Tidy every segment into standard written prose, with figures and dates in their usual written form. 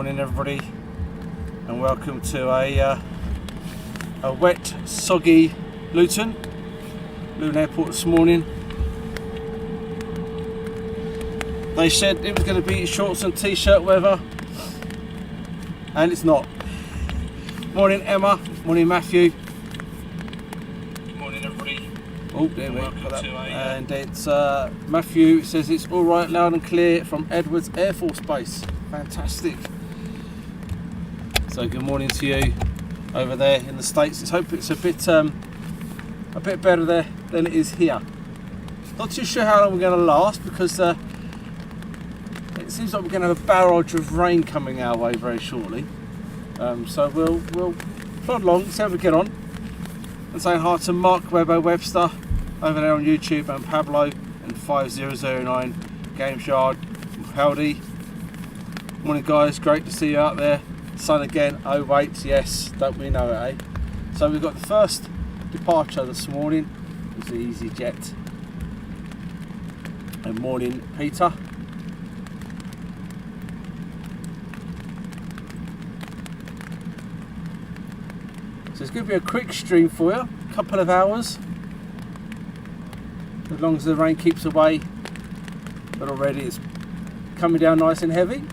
morning everybody, and welcome to a wet, soggy Luton Airport this morning. They said it was going to be shorts and t-shirt weather, and it's not. Morning Emma, morning Matthew. Good morning everybody. Oh, there we go. And it's Matthew says it's all right, loud and clear from Edwards Air Force Base. Fantastic. So good morning to you over there in the States. Let's hope it's a bit better there than it is here. Not too sure how long we're going to last, because it seems like we're going to have a barrage of rain coming our way very shortly. So we'll plod along, see how we get on. And saying hi to Mark Webster over there on YouTube, and Pablo and 5009 Games Yard. Howdy. Morning guys, great to see you out there. Sun again, oh wait, yes, don't we know it, eh? So we've got the first departure this morning. It's the EasyJet. And morning Peter. So it's going to be a quick stream for you, a couple of hours, as long as the rain keeps away, but already it's coming down nice and heavy.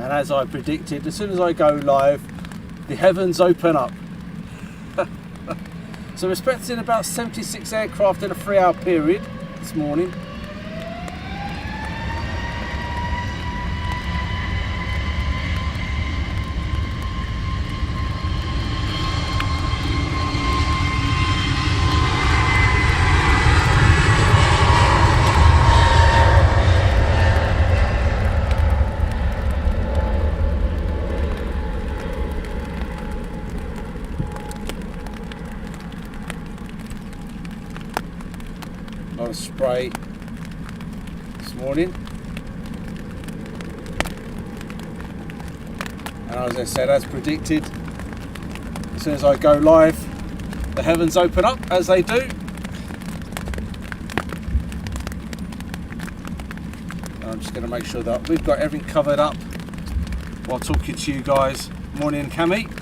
And as I predicted, as soon as I go live, the heavens open up. So we're expecting about 76 aircraft in a 3-hour period this morning. A lot of spray this morning, and as I said, as predicted, as soon as I go live, the heavens open up, as they do. I'm just going to make sure that we've got everything covered up while talking to you guys. Morning Cami.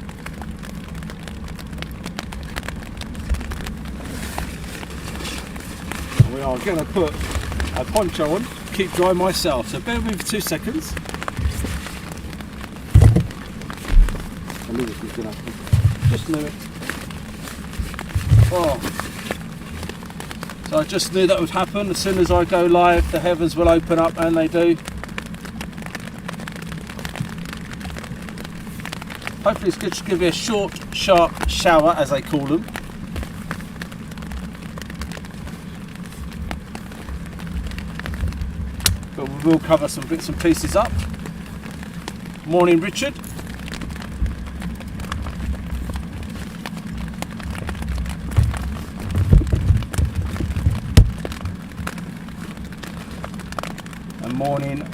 We are going to put a poncho on, keep dry myself, so bear with me for 2 seconds. I knew this was going to happen, just knew it. Oh. So I just knew that would happen. As soon as I go live, the heavens will open up, and they do. Hopefully it's going to be a short, sharp shower, as they call them. But we will cover some bits and pieces up. Morning Richard. And morning,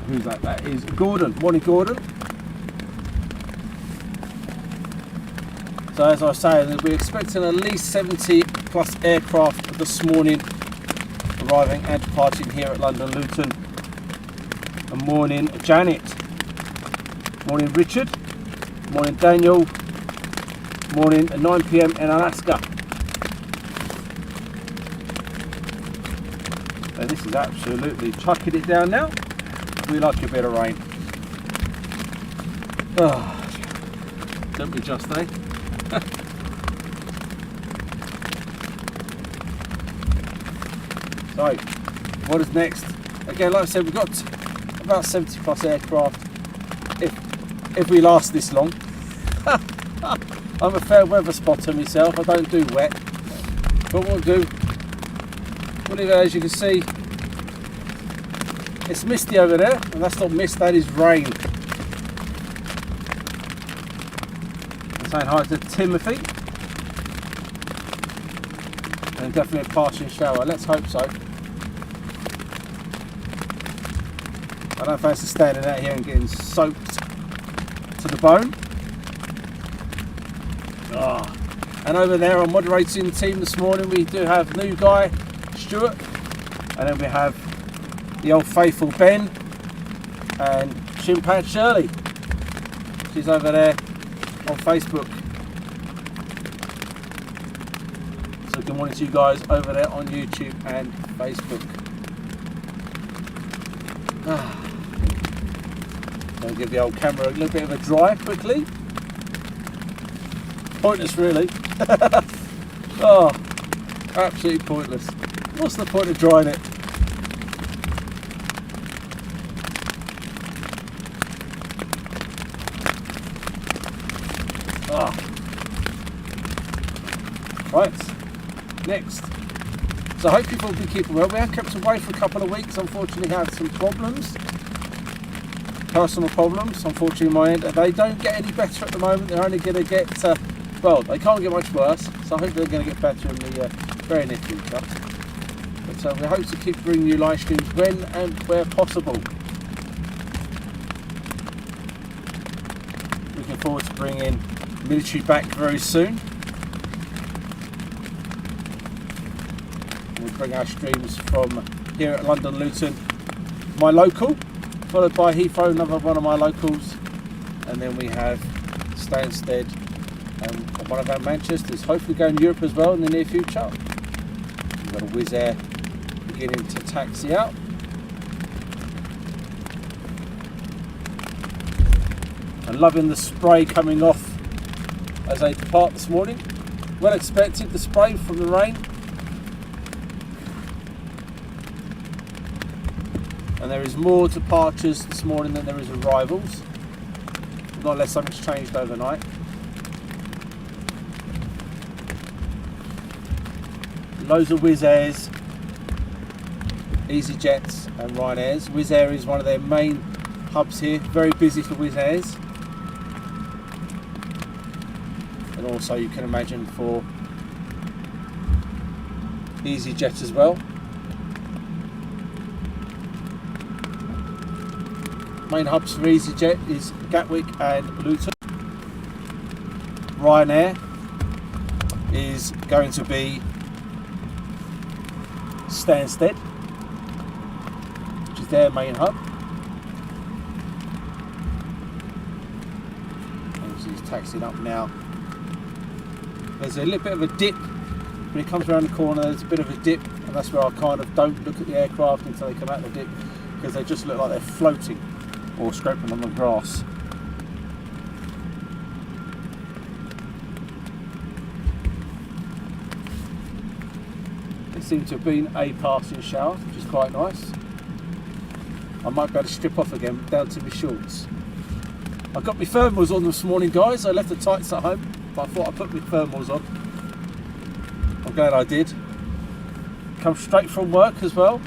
who's that? That is Gordon. Morning Gordon. So as I was saying, we're expecting at least 70 plus aircraft this morning arriving and departing here at London Luton. And morning Janet. Morning Richard. Morning Daniel. Morning at 9 PM in Alaska. So this is absolutely chucking it down now. We like a bit of rain. Oh, don't we just, eh? So, what is next? Again, like I said, we've got about 70 plus aircraft if we last this long. I'm a fair weather spotter myself, I don't do wet. But what we'll do, as you can see, it's misty over there, and that's not mist, that is rain. I'm saying hi to Timothy. and definitely a passing shower. Let's hope so. I don't fancy standing out here and getting soaked to the bone. And over there, I'm moderating the team this morning. We do have new guy Stuart, and then we have the old faithful Ben and Chimpan Shirley. She's over there on Facebook. So good morning to you guys over there on YouTube and Facebook. I'll give the old camera a little bit of a dry quickly. Pointless really. Oh, absolutely pointless. What's the point of drying it? Right, next. So I hope you've all been keeping well. We have kept away for a couple of weeks. Unfortunately, had some problems, personal problems. Unfortunately, on my end, they don't get any better at the moment. They're only going to get, well, they can't get much worse. So I hope they're going to get better in the very near future. But we hope to keep bringing you live streams when and where possible. Looking forward to bringing military back very soon. We'll bring our streams from here at London Luton, my local, followed by Heathrow, another one of my locals, and then we have Stansted and one of our Manchesters, hopefully going to Europe as well in the near future. We've got a Wizzair beginning to taxi out. And loving the spray coming off as they depart this morning. Well expected, the spray from the rain. And there is more departures this morning than there is arrivals. Not unless something's changed overnight. Loads of Wizzairs, EasyJets and Ryanair. Wizzair is one of their main hubs here. Very busy for Wizzairs. And also you can imagine for EasyJet as well. Main hubs for EasyJet is Gatwick and Luton. Ryanair is going to be Stansted, which is their main hub. And she's taxiing up now. There's a little bit of a dip when it comes around the corner. There's a bit of a dip, and that's where I kind of don't look at the aircraft until they come out of the dip, because they just look like they're floating or scraping on the grass. It seems to have been a passing shower, which is quite nice. I might be able to strip off again down to my shorts. I got my thermals on this morning, guys. I left the tights at home, but I thought I'd put my thermals on. I'm glad I did. Come straight from work as well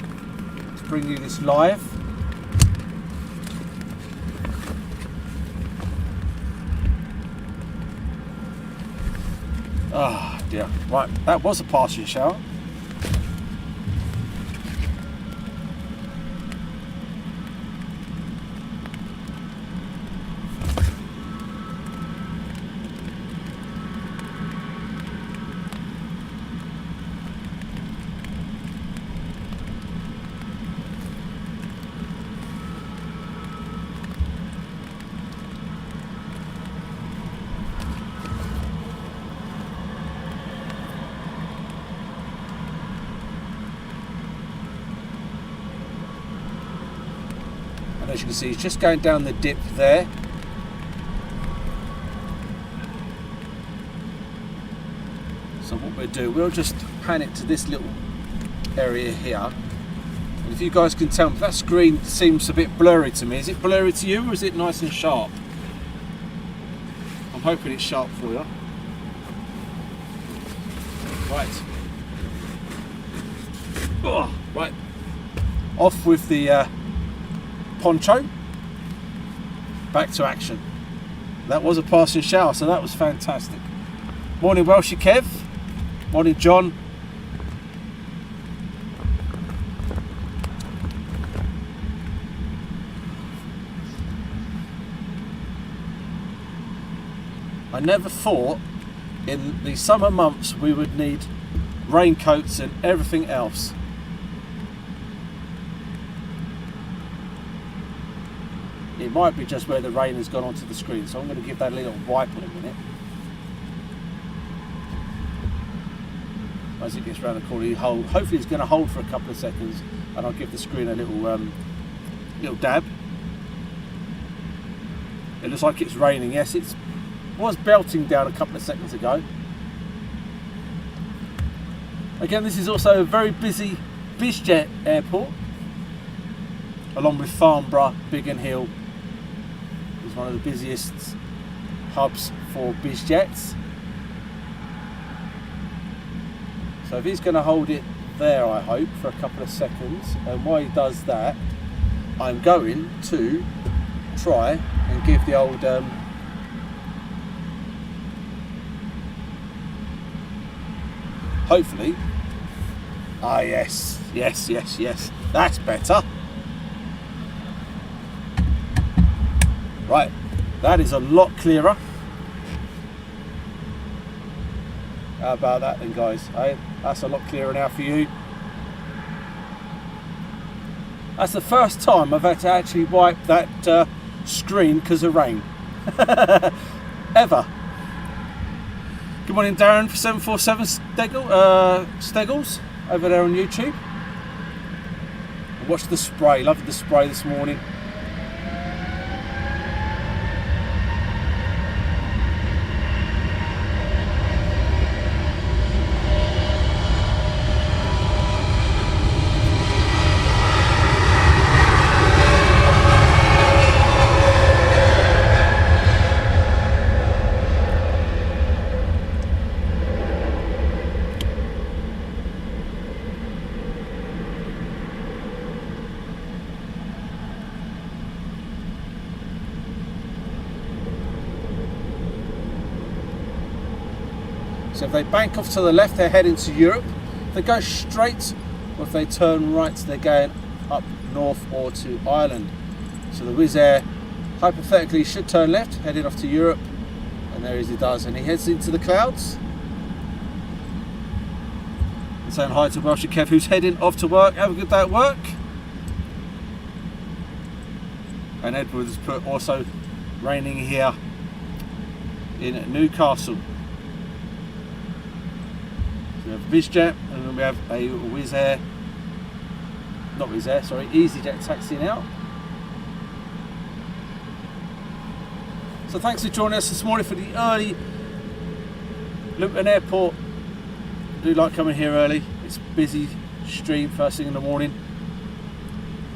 to bring you this live. Ah, dear. Right, that was a passing shower. And as you can see, it's just going down the dip there. So what we'll do, we'll just pan it to this little area here. And if you guys can tell me, that screen seems a bit blurry to me. Is it blurry to you, or is it nice and sharp? I'm hoping it's sharp for you. Right. Oh, right. Off with the poncho. Back to action. That was a passing shower, so that was fantastic. Morning Welshie Kev. Morning John. I never thought in the summer months we would need raincoats and everything else. It might be just where the rain has gone onto the screen, so I'm going to give that a little wipe in a minute. As it gets around the corner, hopefully it's going to hold for a couple of seconds, and I'll give the screen a little dab. It looks like it's raining. Yes, it was belting down a couple of seconds ago. Again, this is also a very busy Bizjet airport, along with Farnborough, Biggin Hill. It's one of the busiest hubs for Bizjets. So if he's going to hold it there, I hope, for a couple of seconds, and while he does that, I'm going to try and give the old hopefully, yes, that's better. Right, that is a lot clearer. How about that then, guys? Hey, that's a lot clearer now for you. That's the first time I've had to actually wipe that screen because of rain. Ever. Good morning, Darren, for 747 Steggles over there on YouTube. I watched the spray, loved the spray this morning. So if they bank off to the left, they're heading to Europe. If they go straight, or if they turn right, they're going up north or to Ireland. So the Wizzair hypothetically should turn left, heading off to Europe, and there he does, and he heads into the clouds. And saying hi to Welsh Kev, who's heading off to work. Have a good day at work. And Edwards put also raining here in Newcastle. We have Bizjet, and then we have a Wizzair, not Wizzair, sorry, EasyJet taxiing out. So thanks for joining us this morning for the Early Luton Airport. I do like coming here early. It's a busy stream first thing in the morning.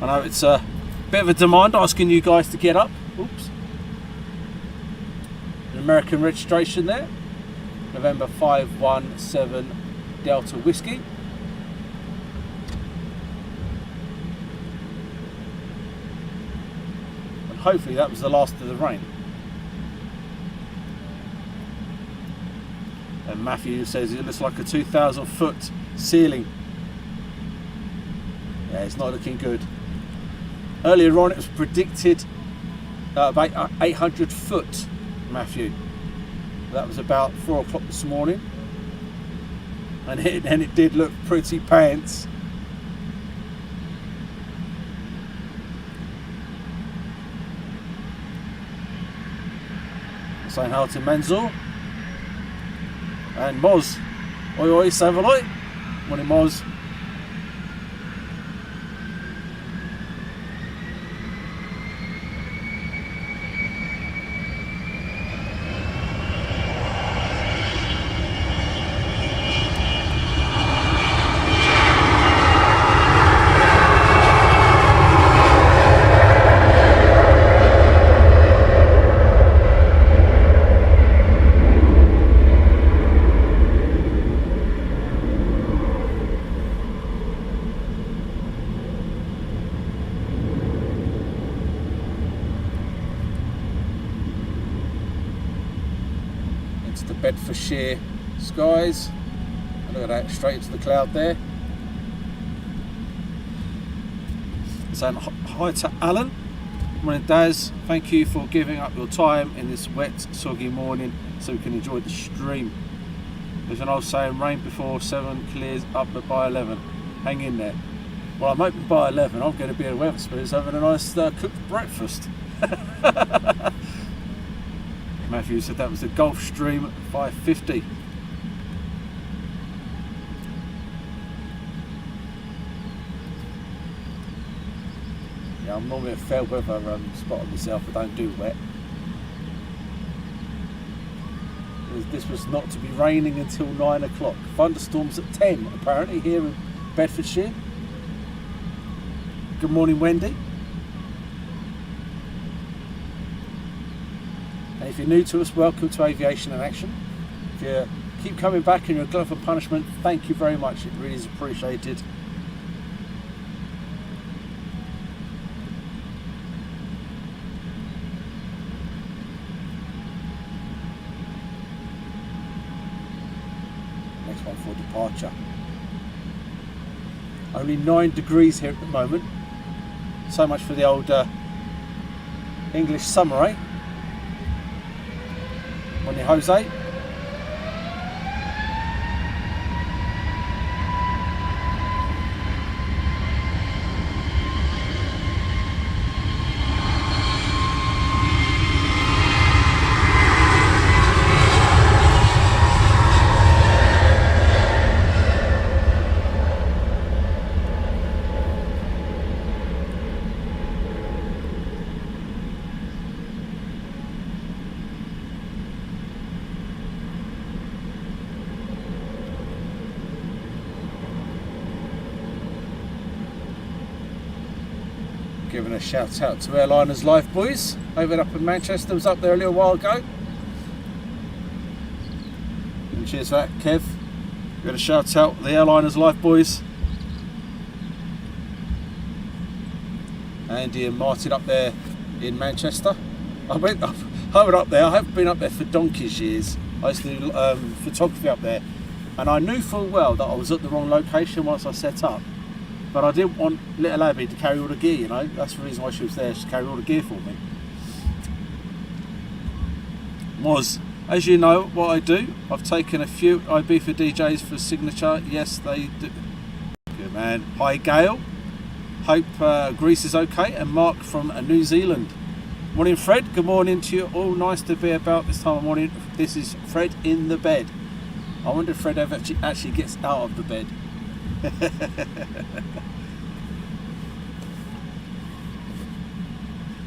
I know it's a bit of a demand asking you guys to get up. Oops. An American registration there. November 517 Delta Whiskey. And hopefully that was the last of the rain. And Matthew says it looks like a 2,000 foot ceiling. Yeah, it's not looking good. Earlier on it was predicted about 800 foot, Matthew. That was about 4 o'clock this morning. And it did look pretty pants. Saying hello to Menzel. And Moz. Oi oi, Savaloi. Morning, Moz. The Bedfordshire skies. And look at that, straight into the cloud there. Saying hi to Alan. Morning Daz, thank you for giving up your time in this wet, soggy morning so we can enjoy the stream. There's an old saying, rain before 7 clears up by 11. Hang in there. Well, I'm hoping by 11 I'm going to be at Wetherspoons having a nice cooked breakfast. Matthew said that was the Gulfstream 550. Yeah, I'm normally a fair weather spot on myself, I don't do wet. This was not to be raining until 9 o'clock. Thunderstorms at 10 apparently here in Bedfordshire. Good morning Wendy. And if you're new to us, welcome to Aviation Action. If you keep coming back and you're a glutton for punishment, thank you very much, it really is appreciated. Next one for departure. Only 9 degrees here at the moment. So much for the old English summer, eh? Morning Jose. Giving a shout out to AIRLINES Life boys over up in Manchester. Was up there a little while ago. And cheers for that, Kev. Got a shout out to the AIRLINES Life boys. Andy and Martin up there in Manchester. I went up there. I haven't been up there for donkey's years. I used to do photography up there, and I knew full well that I was at the wrong location once I set up. But I didn't want little Abby to carry all the gear, you know. That's the reason why she was there, to carry all the gear for me. As you know, what I do, I've taken a few IB for DJs for signature. Yes, they do. Good man. Hi, Gail. Hope Greece is okay. And Mark from New Zealand. Morning, Fred. Good morning to you all. Nice to be about this time of morning. This is Fred in the bed. I wonder if Fred ever actually gets out of the bed.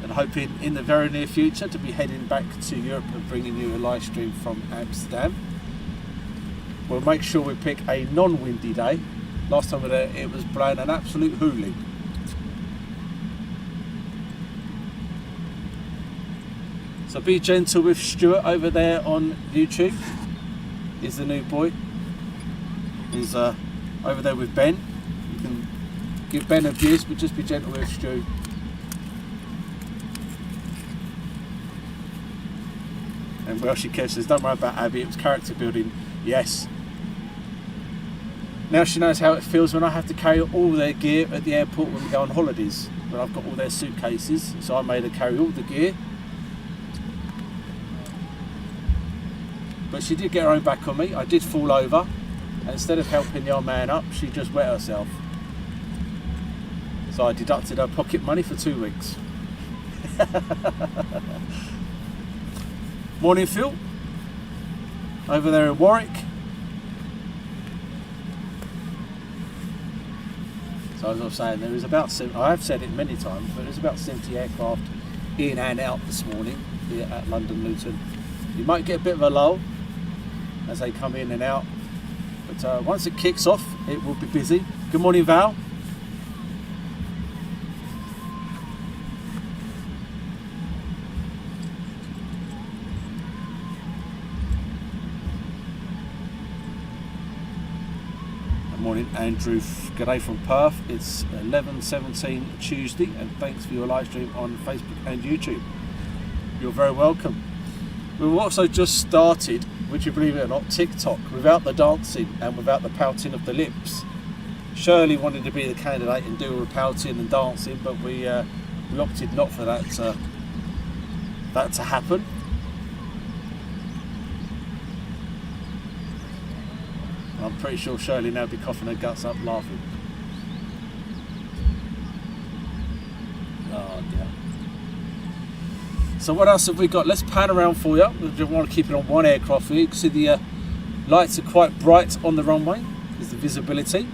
And hoping in the very near future to be heading back to Europe and bringing you a live stream from Amsterdam. We'll make sure we pick a non-windy day. Last time we were there, it was blowing an absolute hoolie. So be gentle with Stuart over there on YouTube. He's the new boy. He's over there with Ben. You can give Ben abuse, but just be gentle with Stu. And Welshie Kev says, don't worry about Abby, it was character building. Yes. Now she knows how it feels when I have to carry all their gear at the airport when we go on holidays. When I've got all their suitcases, so I made her carry all the gear. But she did get her own back on me. I did fall over. And instead of helping the old man up, she just wet herself. So I deducted her pocket money for 2 weeks. Morning, Phil. Over there in Warwick. So as I was saying, there is about 70, I have said it many times, but there's about 70 aircraft in and out this morning here at London Luton. You might get a bit of a lull as they come in and out. But once it kicks off, it will be busy. Good morning, Val. Good morning, Andrew. G'day from Perth. It's 11:17 Tuesday, and thanks for your live stream on Facebook and YouTube. You're very welcome. We've also just started, would you believe it or not, TikTok without the dancing and without the pouting of the lips. Shirley wanted to be the candidate and do all the pouting and dancing, but we we opted not for that to happen. I'm pretty sure Shirley now be coughing her guts up laughing. Oh dear. So what else have we got? Let's pan around for you. We want to keep it on one aircraft for you. You can see the lights are quite bright on the runway. There's the visibility.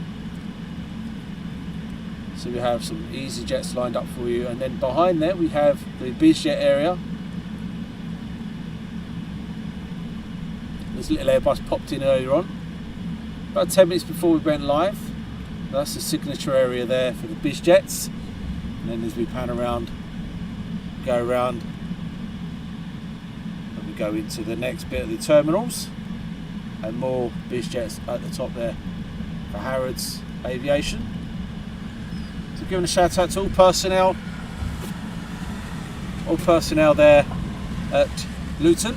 So we have some EasyJets lined up for you, and then behind there we have the Bizjet area. This little Airbus popped in earlier on, about 10 minutes before we went live. That's the signature area there for the Bizjets. And then as we pan around, go around, and we go into the next bit of the terminals, and more Bizjets at the top there for Harrods Aviation. So giving a shout out to all personnel there at Luton,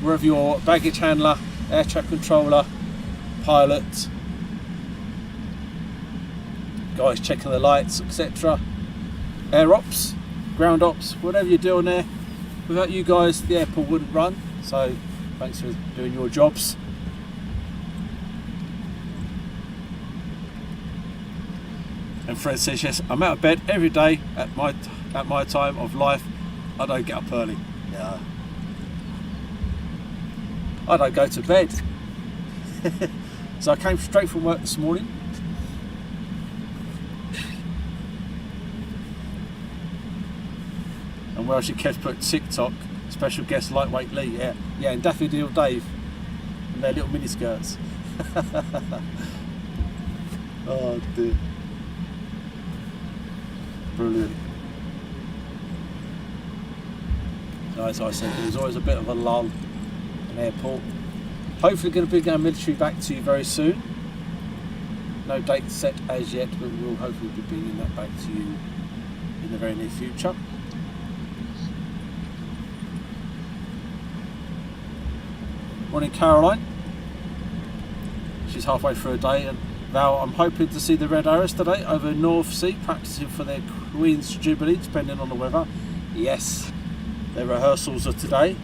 wherever your baggage handler, air traffic controller, pilot, guys checking the lights, etc. Air ops, ground ops, whatever you're doing there. Without you guys, the airport wouldn't run. So thanks for doing your jobs. And Fred says, yes, I'm out of bed every day at my time of life. I don't get up early. Yeah. I don't go to bed. So I came straight from work this morning. And where she kept put TikTok, special guest Lightweight Lee, yeah, and Daffodil Dave and their little mini skirts. Oh dear. Brilliant. So as I said, there's always a bit of a lull in the airport. Hopefully going to be going military back to you very soon. No date set as yet, but we'll hopefully be bringing that back to you in the very near future. Morning Caroline. She's halfway through a day, and Val, I'm hoping to see the Red Arrows today over North Sea, practicing for their Queen's Jubilee, depending on the weather. Yes, their rehearsals are today.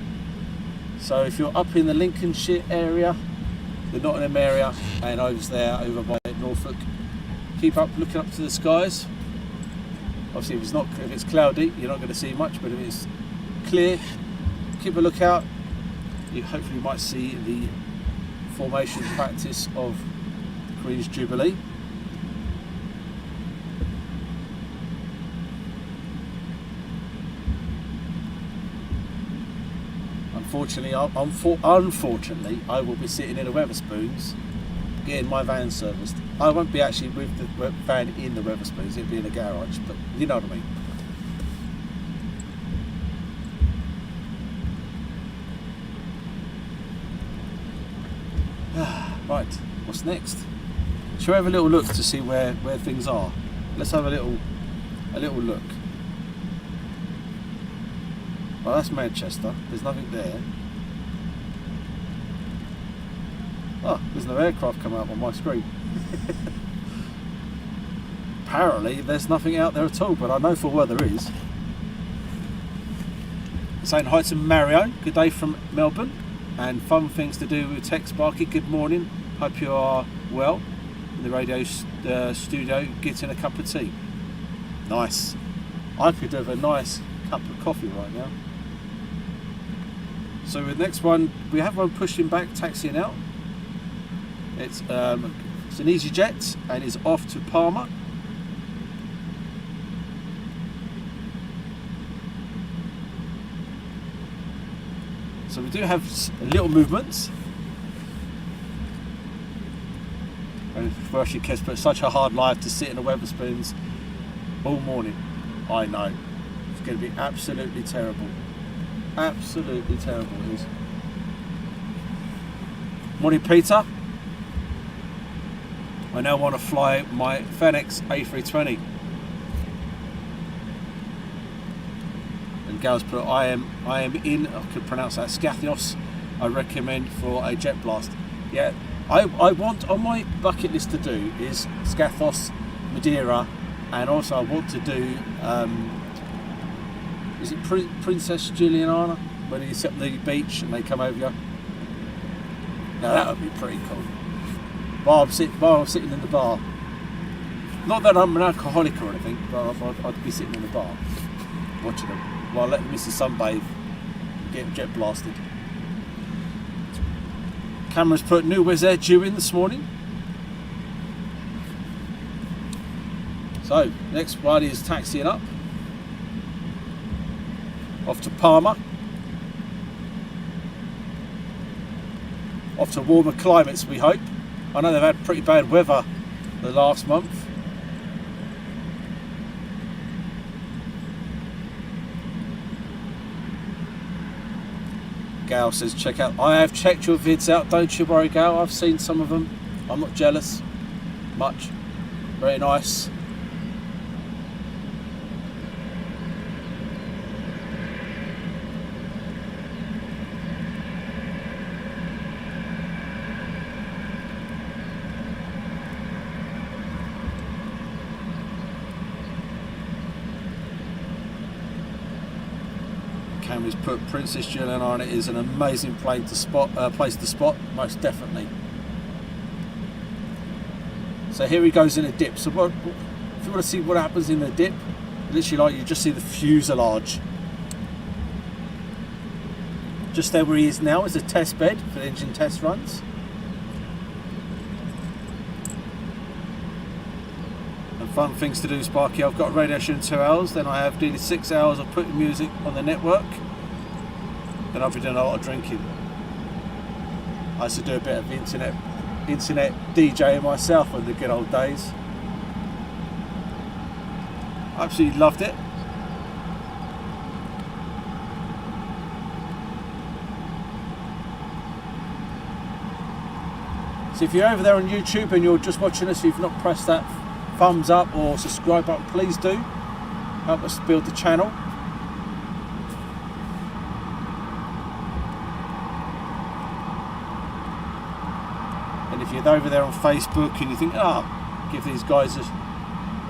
So if you're up in the Lincolnshire area, the Nottingham area, and over by Norfolk, keep up looking up to the skies. Obviously, if it's cloudy, you're not going to see much, but if it's clear, keep a lookout. You hopefully might see the formation practice of the Queen's Jubilee. Unfortunately, I will be sitting in a Wetherspoons getting my van serviced. I won't be actually with the van in the Wetherspoons, it'll be in a garage, but you know what I mean. Right, what's next? Shall we have a little look to see where things are? Let's have a little look. Well, that's Manchester. There's nothing there. Oh, there's no aircraft coming up on my screen. Apparently, there's nothing out there at all, but I know for where there is. Saying hi to Mario. Good day from Melbourne. And fun things to do with Tech Sparky. Good morning. Hope you are well in the radio studio getting a cup of tea. Nice. I could have a nice cup of coffee right now. So the next one, we have one pushing back, taxiing out. It's an EasyJet and is off to Palma. So we do have little movements. And for she kids, but it's such a hard life to sit in the Wetherspoons all morning. I know. It's going to be absolutely terrible. Absolutely terrible it is. Morning Peter. I now want to fly my FedEx A320. And Gal's put I am in, I could pronounce that, Skathios. I recommend for a jet blast. Yeah, I want on my bucket list to do is Skathos, Madeira, and also I want to do is it Princess Juliana? When you sit on the beach and they come over you. Now that would be pretty cool. While I'm sitting in the bar. Not that I'm an alcoholic or anything, but I'd be sitting in the bar watching them while letting Mrs. sunbathe and get jet blasted. Cameron's put new Wizzair due in this morning. So next one is taxiing up. Off to Palma. Off to warmer climates, we hope. I know they've had pretty bad weather the last month. Gail says check out. I have checked your vids out, don't you worry, Gail. I've seen some of them. I'm not jealous much. Very nice. Cameron's put Princess Juliana on it. Is an amazing place to spot, most definitely. So here he goes in a dip. So if you want to see what happens in the dip, literally like you just see the fuselage. Just there where he is now is a test bed for the engine test runs. Fun things to do, Sparky. I've got radio show in 2 hours, then I have nearly 6 hours of putting music on the network, then I'll be doing a lot of drinking. I used to do a bit of internet DJing myself in the good old days. Absolutely loved it. So if you're over there on YouTube and you're just watching us, you've not pressed that thumbs up or subscribe button, please do. Help us build the channel. And if you're over there on Facebook and you think, give these guys a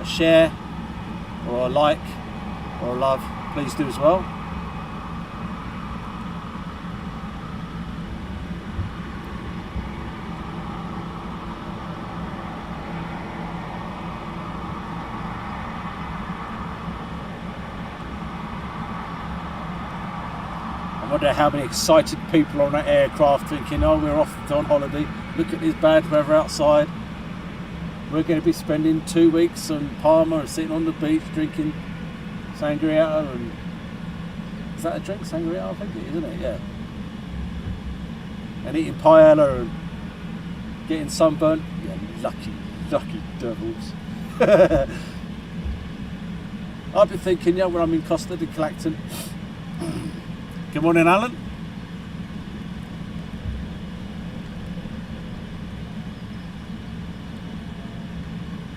share or a like or a love, please do as well. I wonder how many excited people on that aircraft thinking, oh, we're off on holiday, look at this bad weather outside, we're going to be spending 2 weeks on Palma and sitting on the beach drinking sangria and... Is that a drink, sangria? I think it is, isn't it? Yeah. And eating paella and getting sunburnt. Yeah, lucky devils. I've been thinking, when I'm in Costa de Clacton. Good morning, Alan.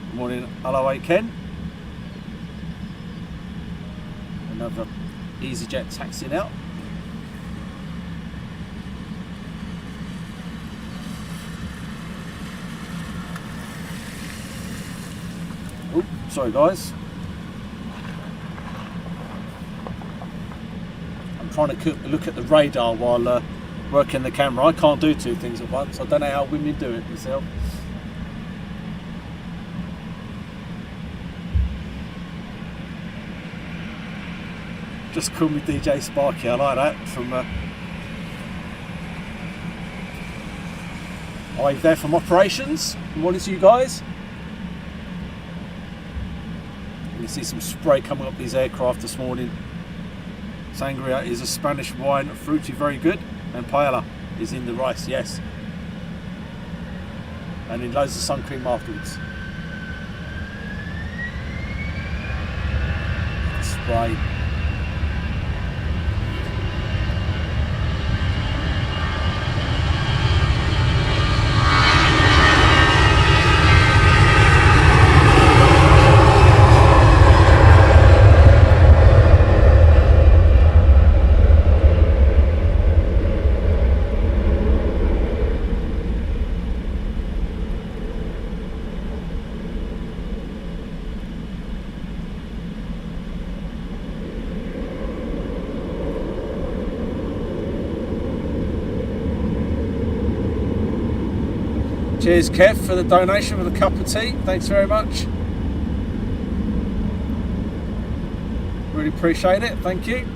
Good morning, Alloway Ken. Another EasyJet taxiing out. Oh, sorry guys. Trying to look at the radar while working the camera. I can't do two things at once. I don't know how women do it myself. Just call me DJ Sparky. I like that. From I'm there from operations. Good morning to you guys. You can see some spray coming up these aircraft this morning. Sangria is a Spanish wine, fruity, very good, and paella is in the rice, yes, and in loads of sun cream afterwards. Spray. Cheers, Kev, for the donation with a cup of tea. Thanks very much. Really appreciate it. Thank you.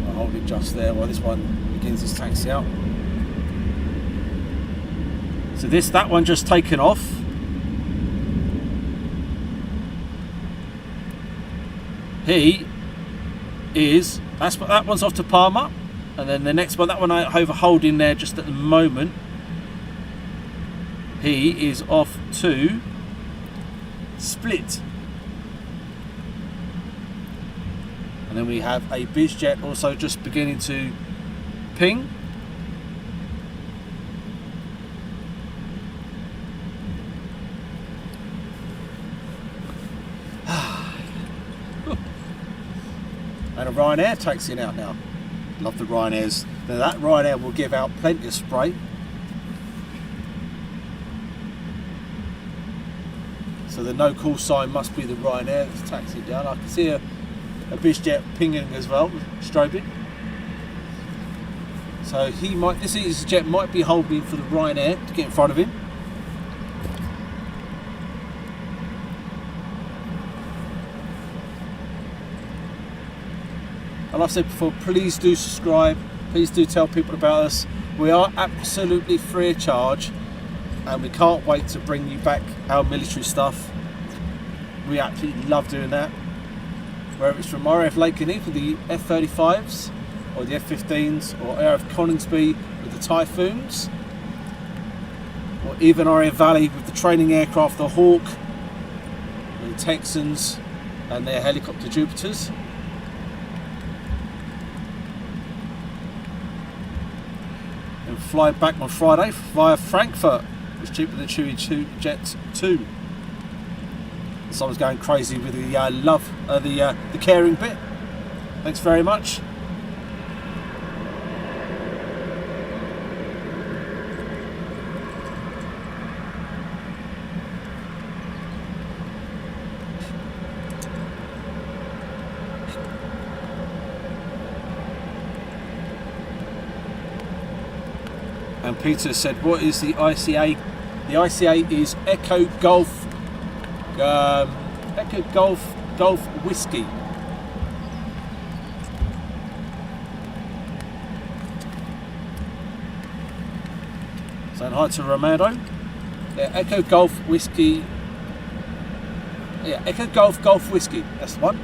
I'll hold it just there while this one begins its taxi out. So that one just taken off. He is, that one's off to Palmer, and then the next one, that one I over holding there just at the moment, he is off to Split. And then we have a Bizjet also just beginning to ping. And a Ryanair taxiing out now. Love the Ryanairs. Now that Ryanair will give out plenty of spray. So the no call sign must be the Ryanair that's taxiing down. I can see a Bizjet pinging as well, strobing. So this EasyJet might be holding for the Ryanair to get in front of him. And like I said before, please do subscribe, please do tell people about us. We are absolutely free of charge, and we can't wait to bring you back our military stuff. We absolutely love doing that. Whether it's from RAF Lakenheath with the F-35s, or the F-15s, or RAF Coningsby with the Typhoons, or even RAF Valley with the training aircraft, the Hawk, the Texans, and their helicopter Jupiters. Fly back on Friday via Frankfurt. It's cheaper than Chewy Jets 2. Someone's going crazy with the the caring bit. Thanks very much. And Peter said, what is the ICA? The ICA is Echo Golf Whiskey. Saying hi to Romano. Yeah, Echo Golf Whiskey. Yeah, Echo Golf Whiskey. That's the one.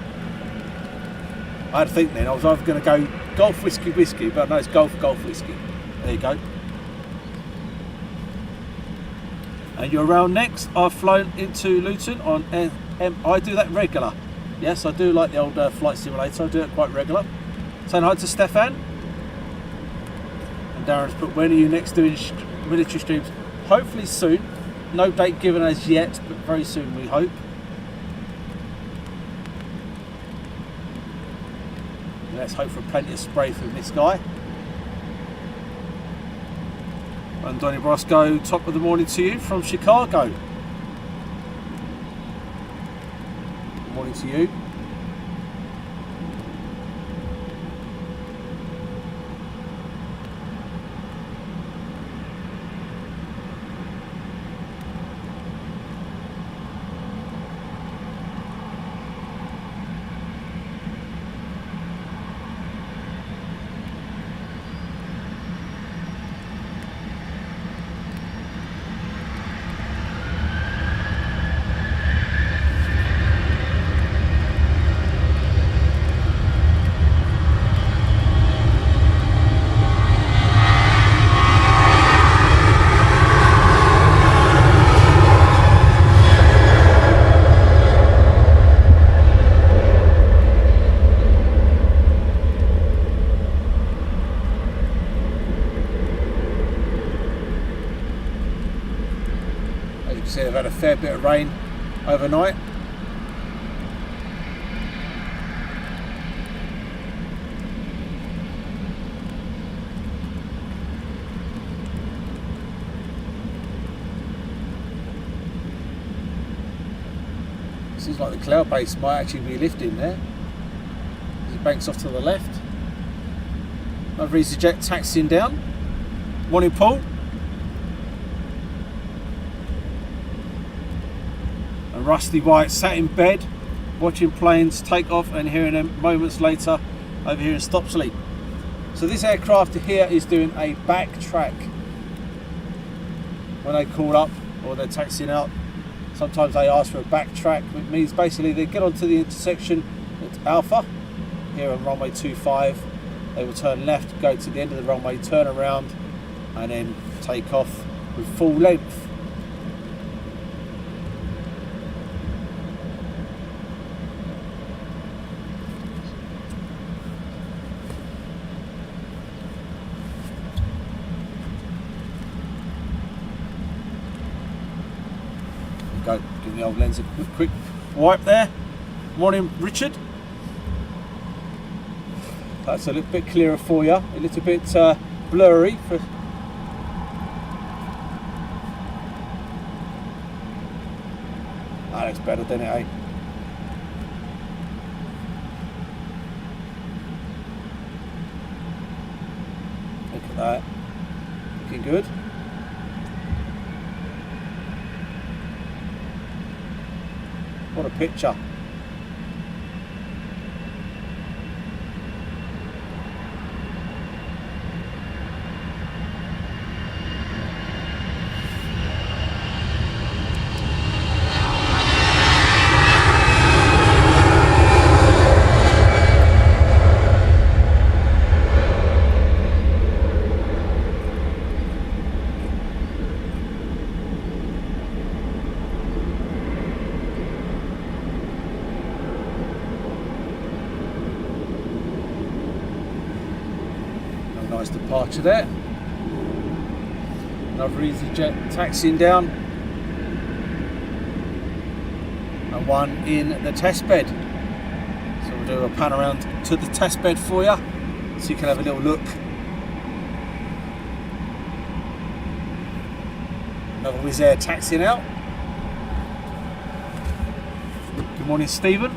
I had to think then. I was either going to go Golf Whiskey, but no, it's Golf Whiskey. There you go. And you're around next. I've flown into Luton on I do that regular. Yes, I do like the old flight simulator. I do it quite regular. Saying hi to Stefan. And Darren's put, when are you next doing military streams? Hopefully soon. No date given as yet, but very soon we hope. Let's hope for plenty of spray from this guy. And Donny Brosco, top of the morning to you from Chicago. Good morning to you. They've had a fair bit of rain overnight. Seems like the cloud base might actually be lifting there. banks off to the left. Another EasyJet taxiing down. Morning, Paul. And Rusty White sat in bed watching planes take off and hearing them moments later over here in Stopsley. So this aircraft here is doing a backtrack when they call up or they're taxiing out. Sometimes they ask for a backtrack, which means basically they get onto the intersection at Alpha here on runway 25. They will turn left, go to the end of the runway, turn around and then take off with full length. Go, give the old lens a quick wipe there. Morning, Richard. That's a little bit clearer for you. A little bit blurry. That looks better, doesn't it, eh? Look at that. Looking good. What a picture. Nice departure there. Another EasyJet taxiing down. And one in the test bed. So we'll do a pan around to the test bed for you so you can have a little look. Another Wizzair taxiing out. Good morning, Stephen.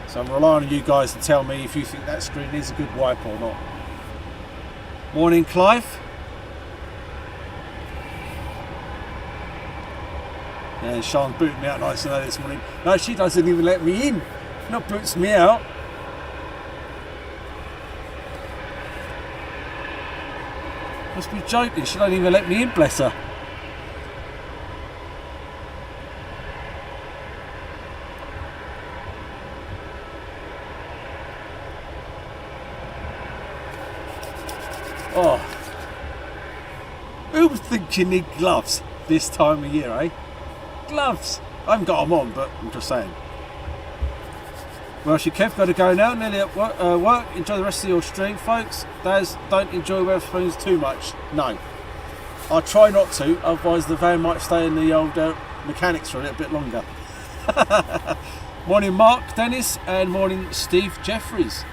So I'm relying on you guys to tell me if you think that screen is a good wipe or not. Morning, Clive. Yeah, Sean's booting me out nice and early this morning. No, she doesn't even let me in. Not boots me out. Must be joking. She don't even let me in, bless her. Oh, who would think you need gloves this time of year, eh? Gloves! I haven't got them on, but I'm just saying. Well, Kev, got to go now. Nearly at work. Enjoy the rest of your stream, folks. Daz, don't enjoy Wetherspoons too much. No. I'll try not to, otherwise the van might stay in the old mechanics for a little bit longer. Morning, Mark Dennis, and morning, Steve Jeffries.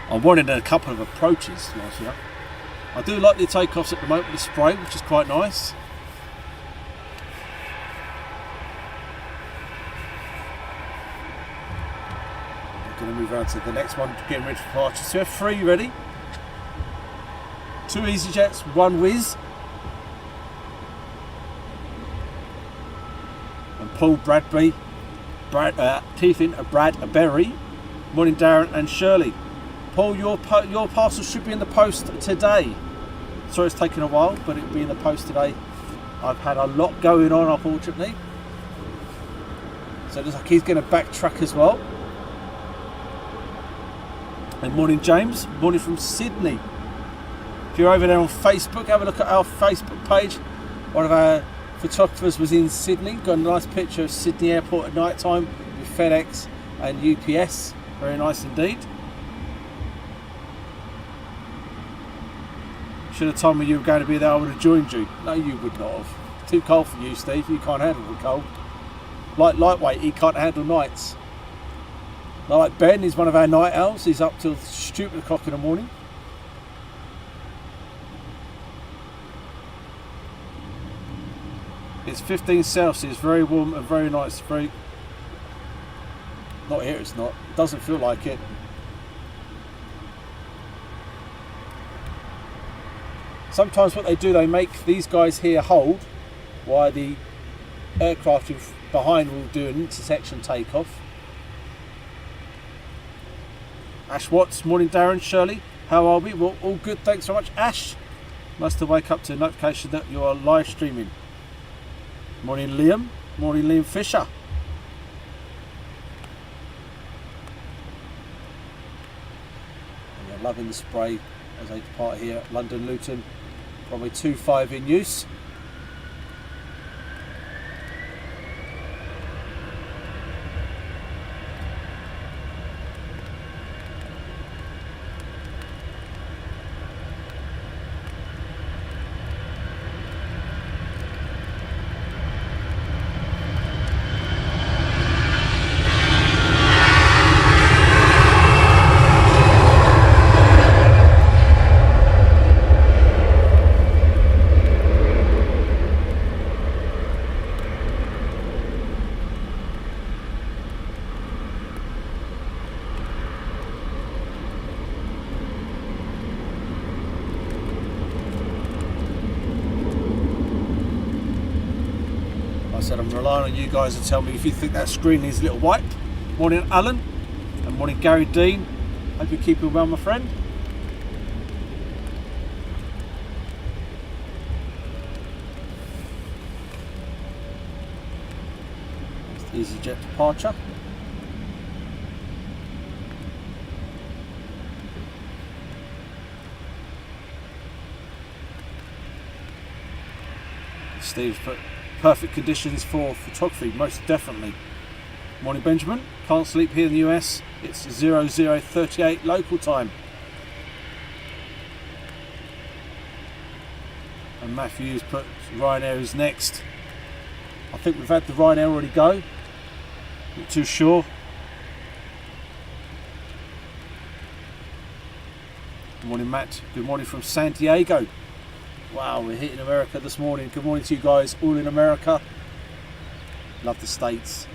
I wanted a couple of approaches last year. I do like the takeoffs at the moment with the spray, which is quite nice. I'm going to move on to the next one, getting ready for departure. So we have 3 ready. 2 EasyJets, 1 Wizz. And Paul Bradby, Brad Berry. Morning, Darren and Shirley. Paul, your parcel should be in the post today. Sorry it's taken a while, but it'll be in the post today. I've had a lot going on, unfortunately. So it looks like he's going to backtrack as well. And morning, James. Morning from Sydney. If you're over there on Facebook, have a look at our Facebook page. One of our photographers was in Sydney. Got a nice picture of Sydney Airport at night time with FedEx and UPS. Very nice indeed. Should have told me you were going to be there, I would have joined you. No, you would not have. Too cold for you, Steve. You can't handle the cold. Like lightweight, he can't handle nights. Not like Ben, he's one of our night owls. He's up till stupid o'clock in the morning. It's 15 Celsius, very warm and very nice. Very, not here, it's not. It doesn't feel like it. Sometimes what they do, they make these guys here hold while the aircraft behind will do an intersection takeoff. Ash Watts, morning Darren, Shirley, how are we? Well, all good, thanks so much. Ash, must have wake up to a notification that you are live streaming. Morning Liam, morning Liam Fisher. And they're loving the spray as they depart here at London Luton. Runway 25 in use. I'm relying on you guys to tell me if you think that screen needs a little wipe. Morning Alan and morning Gary Dean. Hope you're keeping well, my friend. EasyJet departure. Steve's put perfect conditions for photography, most definitely. Morning Benjamin, can't sleep here in the US. It's 00:38 local time. And Matthew's put Ryanair is next. I think we've had the Ryanair already go. Not too sure. Good morning Matt, good morning from San Diego. Wow, we're hitting America this morning. Good morning to you guys, all in America. Love the States.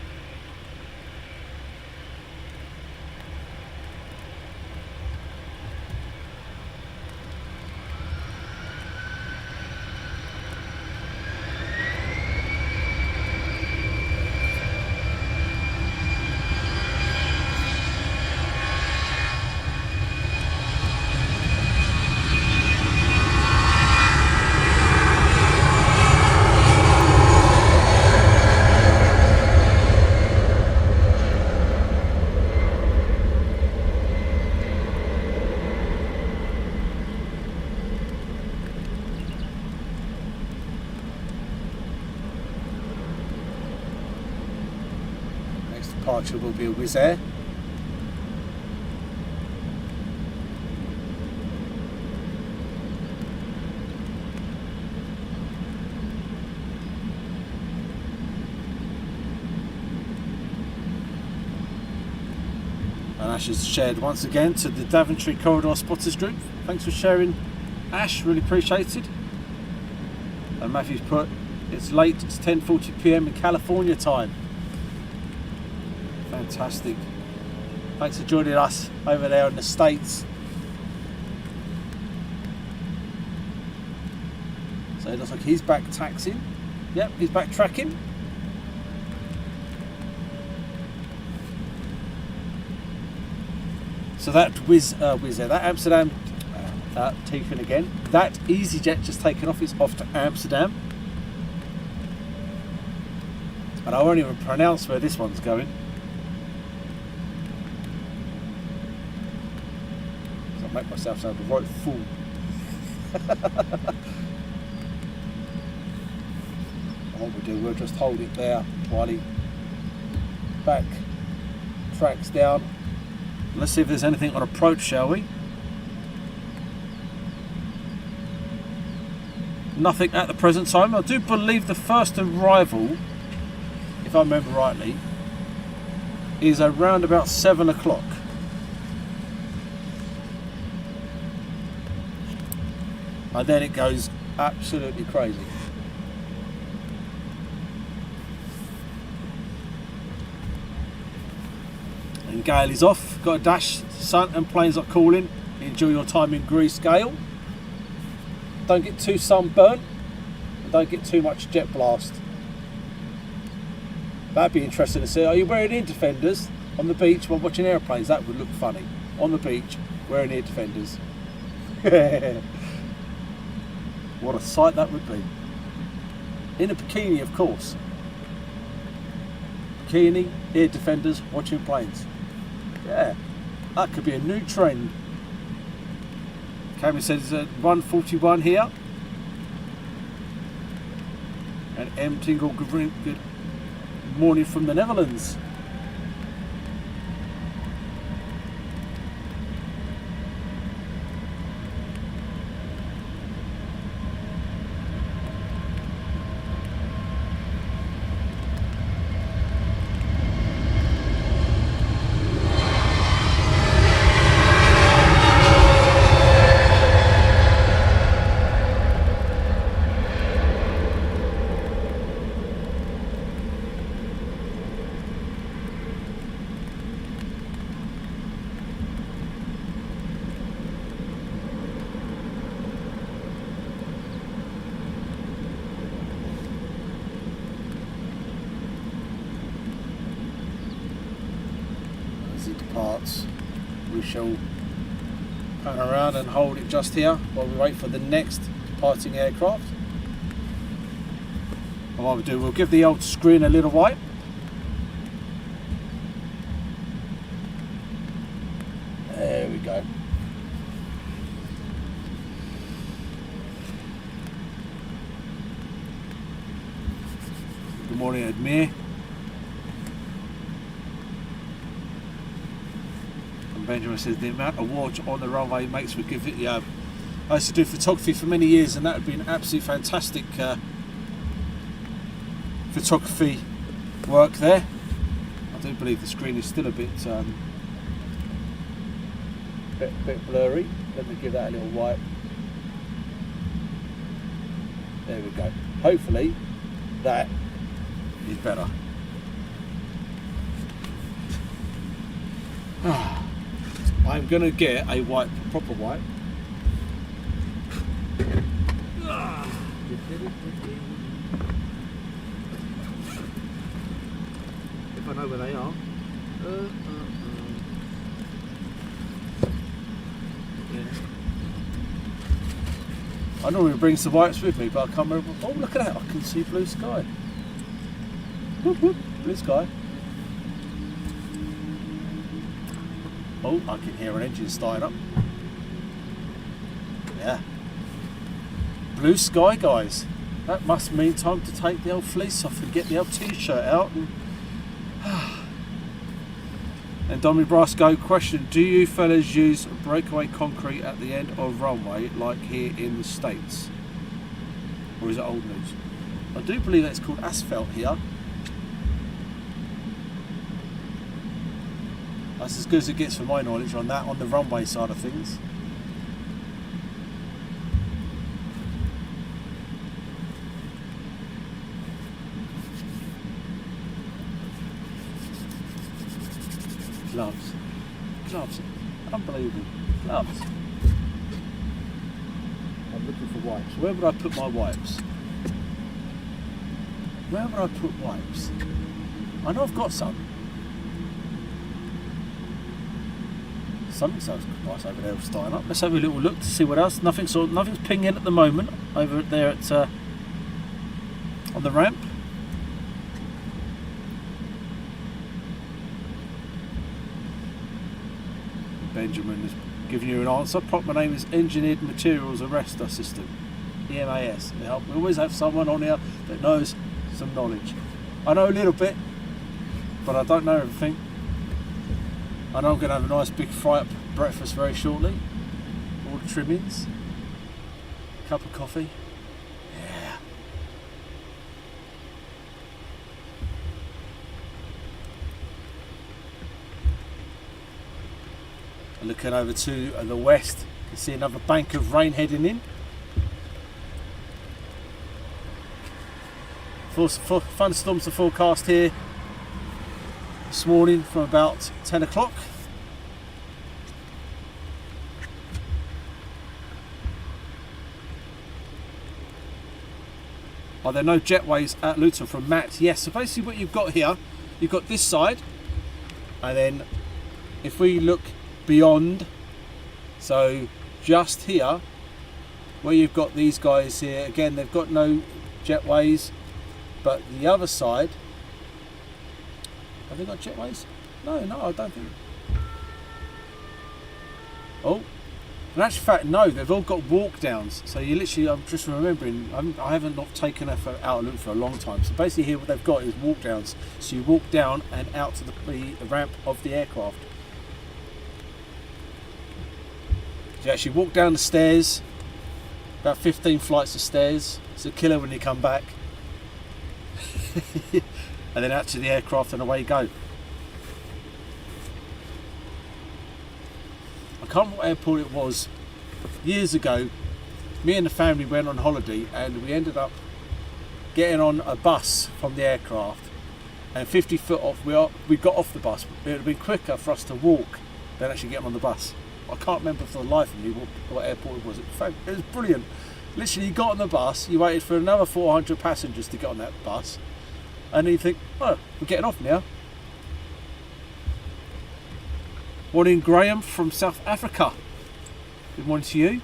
Departure will be a Wizz Air. And Ash has shared once again to the Daventry Corridor Spotters group. Thanks for sharing, Ash, really appreciated. And Matthew's put, it's late, it's 10:40 PM in California time. Fantastic. Thanks for joining us over there in the States. So it looks like he's back taxiing. Yep, he's back tracking. So that Wizz Air, that Amsterdam, taken again. That EasyJet just taken off, it's off to Amsterdam. And I won't even pronounce where this one's going. Make myself sound a right fool. And what we do, we'll just hold it there while he back tracks down. Let's see if there's anything on approach, shall we? Nothing at the present time. I do believe the first arrival, if I remember rightly, is around about 7 o'clock. And then it goes absolutely crazy. And Gale is off. Got a dash, sun, and planes are calling. Enjoy your time in Greece, Gale. Don't get too sunburnt. And don't get too much jet blast. That'd be interesting to see. Are you wearing ear defenders on the beach while watching airplanes? That would look funny. On the beach, wearing ear defenders. What a sight that would be. In a bikini, of course. Bikini, ear defenders, watching planes. Yeah, that could be a new trend. Cammy says 141 here. And M Tingle, good morning from the Netherlands. We shall pan around and hold it just here while we wait for the next departing aircraft. And what we'll do, we'll give the old screen a little wipe. There we go. Good morning, Admir. Benjamin says the amount of watch on the runway makes for good video. I used to do photography for many years, and that would be an absolutely fantastic photography work there. I do believe the screen is still a bit blurry. Let me give that a little wipe. There we go. Hopefully that is better. I'm going to get a wipe, proper wipe. If I know where they are. Yeah. I normally bring some wipes with me, but I can't remember. Oh, look at that! I can see blue sky. Whoop, whoop, blue sky. Oh, I can hear an engine starting up. Yeah. Blue sky, guys. That must mean time to take the old fleece off and get the old t-shirt out. And Dommy Brasco, question, do you fellas use breakaway concrete at the end of runway like here in the States? Or is it old news? I do believe that's called asphalt here. That's as good as it gets for my knowledge on that, on the runway side of things. Gloves. Gloves. Unbelievable. Gloves. I'm looking for wipes. Where would I put my wipes? Where would I put wipes? I know I've got some. Something sounds nice over there starting up. Let's have a little look to see what else. Nothing's pinging at the moment over there at on the ramp. Benjamin is giving you an answer. Proper name is Engineered Materials Arrestor System, EMAS. We always have someone on here that knows some knowledge. I know a little bit, but I don't know everything. I know I'm going to have a nice big fry-up breakfast very shortly. All the trimmings. Cup of coffee. Yeah. Looking over to the west, you can see another bank of rain heading in. Thunderstorms are forecast here. this morning from about 10 o'clock. Are there no jetways at Luton from Matt? Yes, so basically what you've got here, you've got this side, and then if we look beyond, so just here, where you've got these guys here, again, they've got no jetways, but the other side, have they got jetways? No, I don't think. Oh, in actual fact, no, they've all got walk downs. So you literally, I'm just remembering, I haven't not taken her out of Luton for a long time. So basically here what they've got is walk downs. So you walk down and out to the ramp of the aircraft. So you actually walk down the stairs, about 15 flights of stairs. It's a killer when you come back. And then out to the aircraft and away you go. I can't remember what airport it was. Years ago, me and the family went on holiday and we ended up getting on a bus from the aircraft, and 50 foot off, we got off the bus. It would have been quicker for us to walk than actually getting on the bus. I can't remember for the life of me what airport it was. It was brilliant. Literally, you got on the bus, you waited for another 400 passengers to get on that bus, and then you think, oh, we're getting off now. Morning, Graham from South Africa. Good morning to you.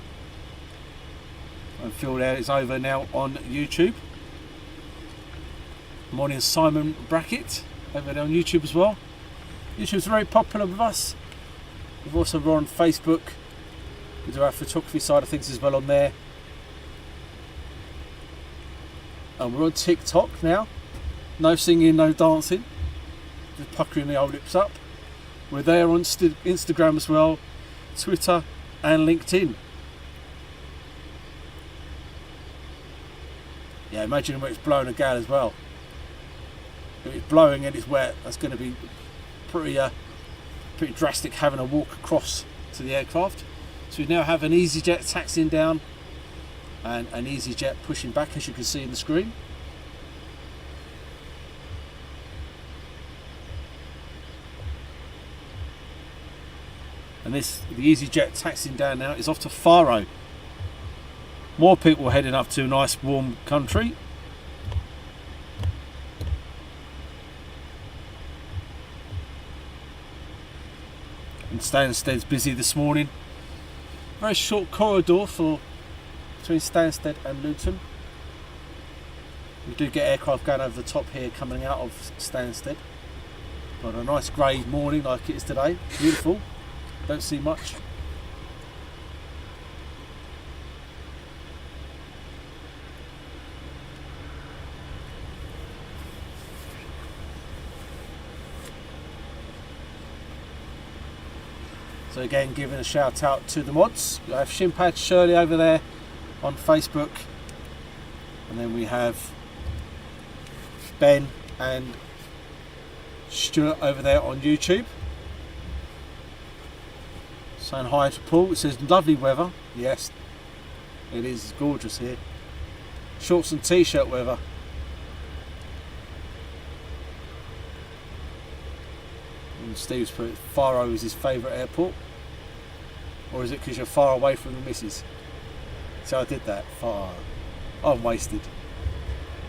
And Phil there is over now on YouTube. Morning, Simon Brackett, over there on YouTube as well. YouTube's very popular with us. We've also run on Facebook. We do our photography side of things as well on there. And we're on TikTok now. No singing, no dancing. Just puckering the old lips up. We're there on Instagram as well, Twitter and LinkedIn. Yeah, imagine when it's blowing a gale as well. If it's blowing and it's wet, that's going to be pretty drastic, having a walk across to the aircraft. So we now have an EasyJet taxiing down and an EasyJet pushing back, as you can see in the screen. And the EasyJet taxiing down now is off to Faro. More people heading up to a nice warm country. And Stansted's busy this morning. Very short corridor between Stansted and Luton. We do get aircraft going over the top here coming out of Stansted. Got a nice grey morning like it is today. Beautiful. Don't see much. So again, giving a shout out to the mods. We have Shimpad Shirley over there on Facebook, and then we have Ben and Stuart over there on YouTube. Saying hi to Paul. It says lovely weather. Yes, it is gorgeous here. Shorts and t-shirt weather. And Steve's put Faro is his favourite airport. Or is it because you're far away from the missus? So I did that. Far. I'm wasted.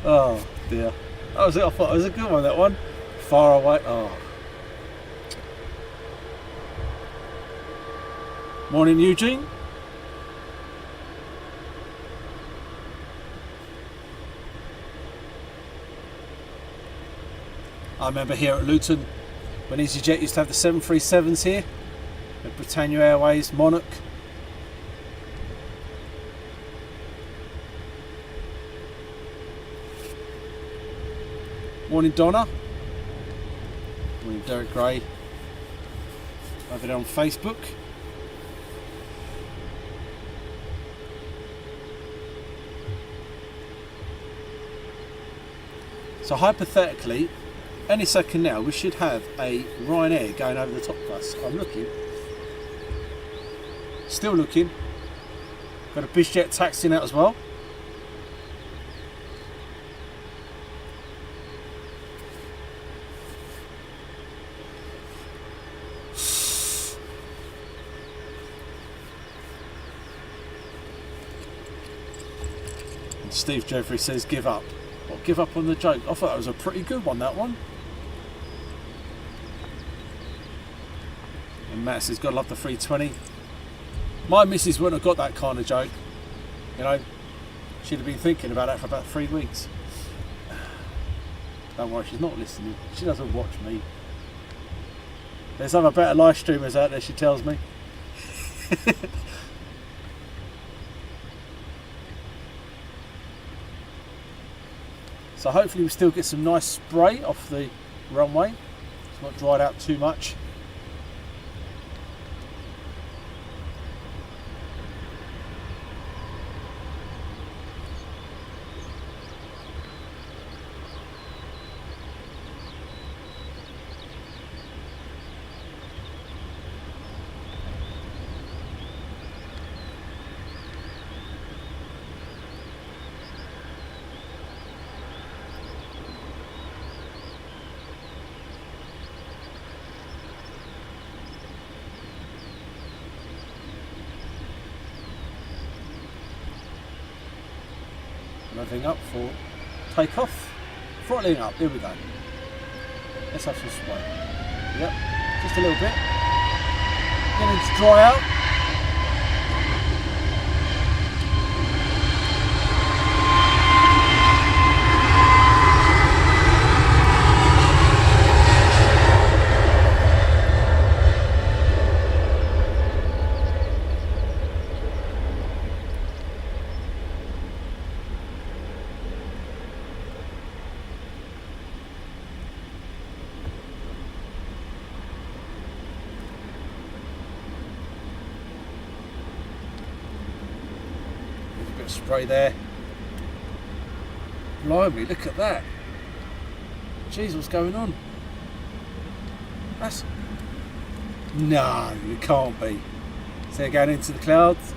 Oh dear. I thought it was a good one, that one. Far away. Oh. Morning, Eugene. I remember here at Luton when EasyJet used to have the 737s here at Britannia Airways, Monarch. Morning, Donna. Morning, Derek Gray. Over there on Facebook. So hypothetically, any second now we should have a Ryanair going over the top of us. I'm looking. Still looking. Got a Bizjet taxiing out as well. Steve Jeffrey says give up. What, give up on the joke? I thought that was a pretty good one, that one. And Matt says, gotta love the 320. My missus wouldn't have got that kind of joke. You know, she'd have been thinking about that for about 3 weeks. Don't worry, she's not listening. She doesn't watch me. There's other better live streamers out there, she tells me. So hopefully we still get some nice spray off the runway. It's not dried out too much. Revving up for takeoff. Throttling up, here we go. Let's have some spray. Yep, just a little bit. Getting to dry out. Spray there. Blimey, look at that. Jeez, what's going on? That's... No, it can't be. So they're going into the clouds.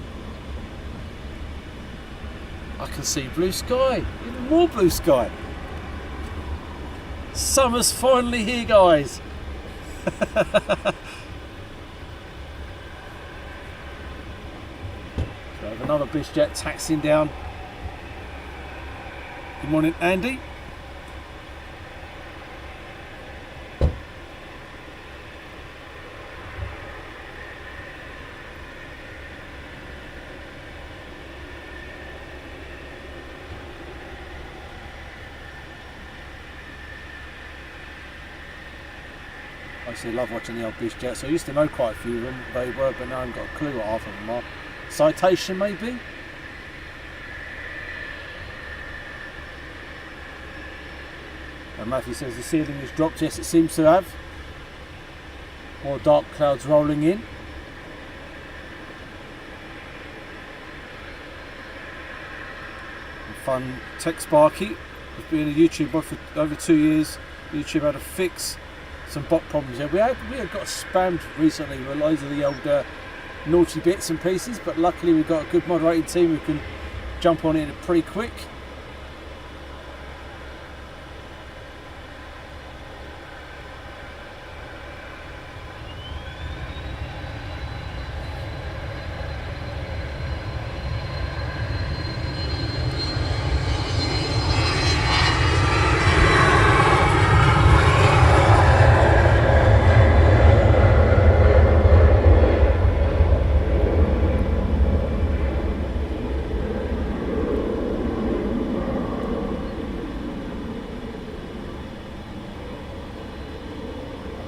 I can see blue sky. Even more blue sky. Summer's finally here, guys. Another Bizz Jet taxiing down. Good morning, Andy. I used to love watching the old Bizz Jets. I used to know quite a few of them, they were, but now I haven't got a clue what half of them are. Citation maybe? And Matthew says the ceiling has dropped. Yes, it seems to have. More dark clouds rolling in. And fun Tech Sparky has been a YouTuber for over 2 years. YouTube had to fix some bot problems. Yeah, we had got spammed recently with loads of the old naughty bits and pieces, but luckily we've got a good moderating team who can jump on it pretty quick.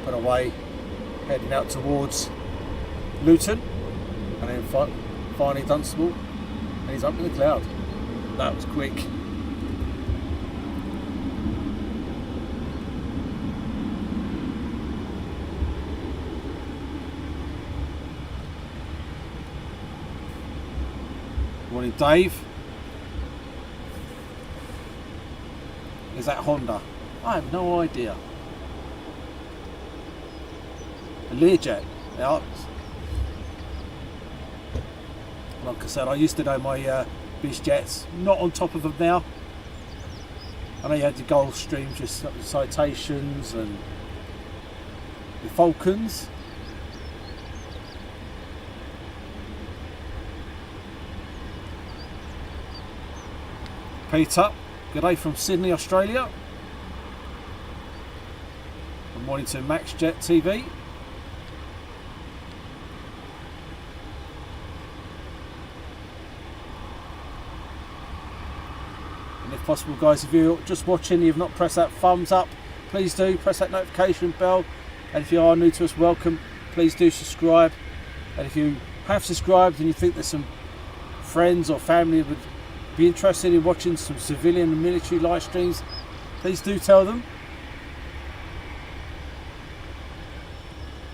Away, heading out towards Luton, and then finally Dunstable, and he's up in the cloud. That was quick. Morning, Dave. Is that Honda? I have no idea. A Learjet, yeah. Like I said, I used to know my Bizz Jets, not on top of them now. I know you had the Gulfstreams, just Citations and the Falcons. Peter, good day from Sydney, Australia. Good morning to Max Jet TV. And if possible, guys, if you're just watching, you've not pressed that thumbs up, please do press that notification bell. And if you are new to us, welcome. Please do subscribe. And if you have subscribed and you think there's some friends or family would be interested in watching some civilian and military live streams, please do tell them.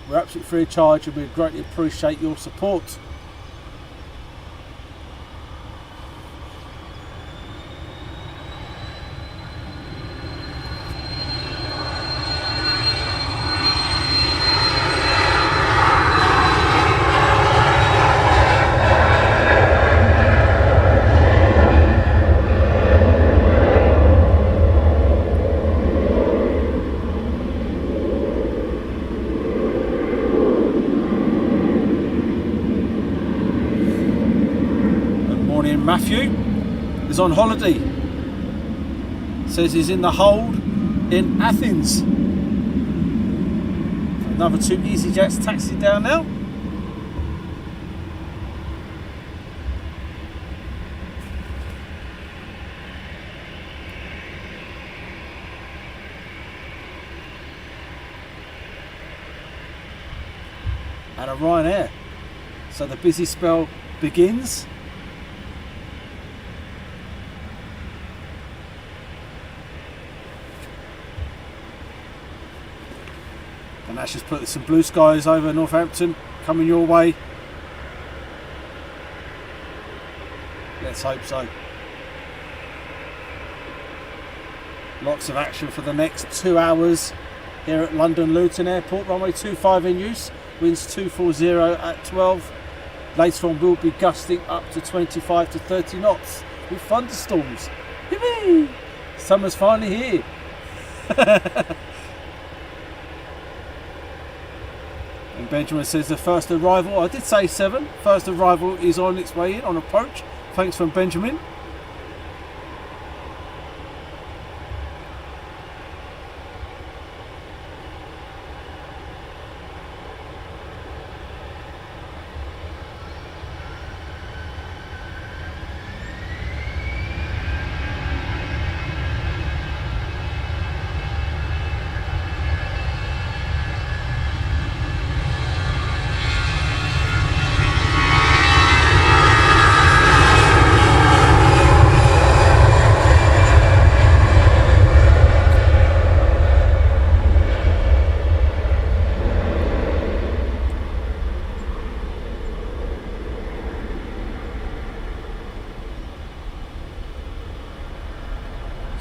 We're absolutely free of charge and we greatly appreciate your support. Matthew is on holiday. Says he's in the hold in Athens. Another 2 EasyJets taxi down now. And a Ryanair. So the busy spell begins. And that's just put some blue skies over Northampton coming your way. Let's hope so. Lots of action for the next 2 hours here at London Luton Airport. Runway 25 in use. Winds 240 at 12. Later on we'll be gusting up to 25 to 30 knots with thunderstorms. Yippee! Summer's finally here. And Benjamin says the first arrival, I did say 7, first arrival is on its way in, on approach. Thanks from Benjamin.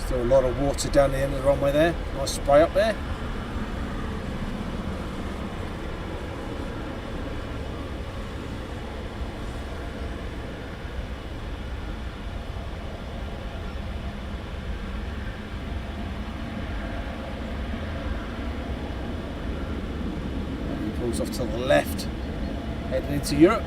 Still a lot of water down the end of the runway there. Nice spray up there. And he pulls off to the left, heading into Europe.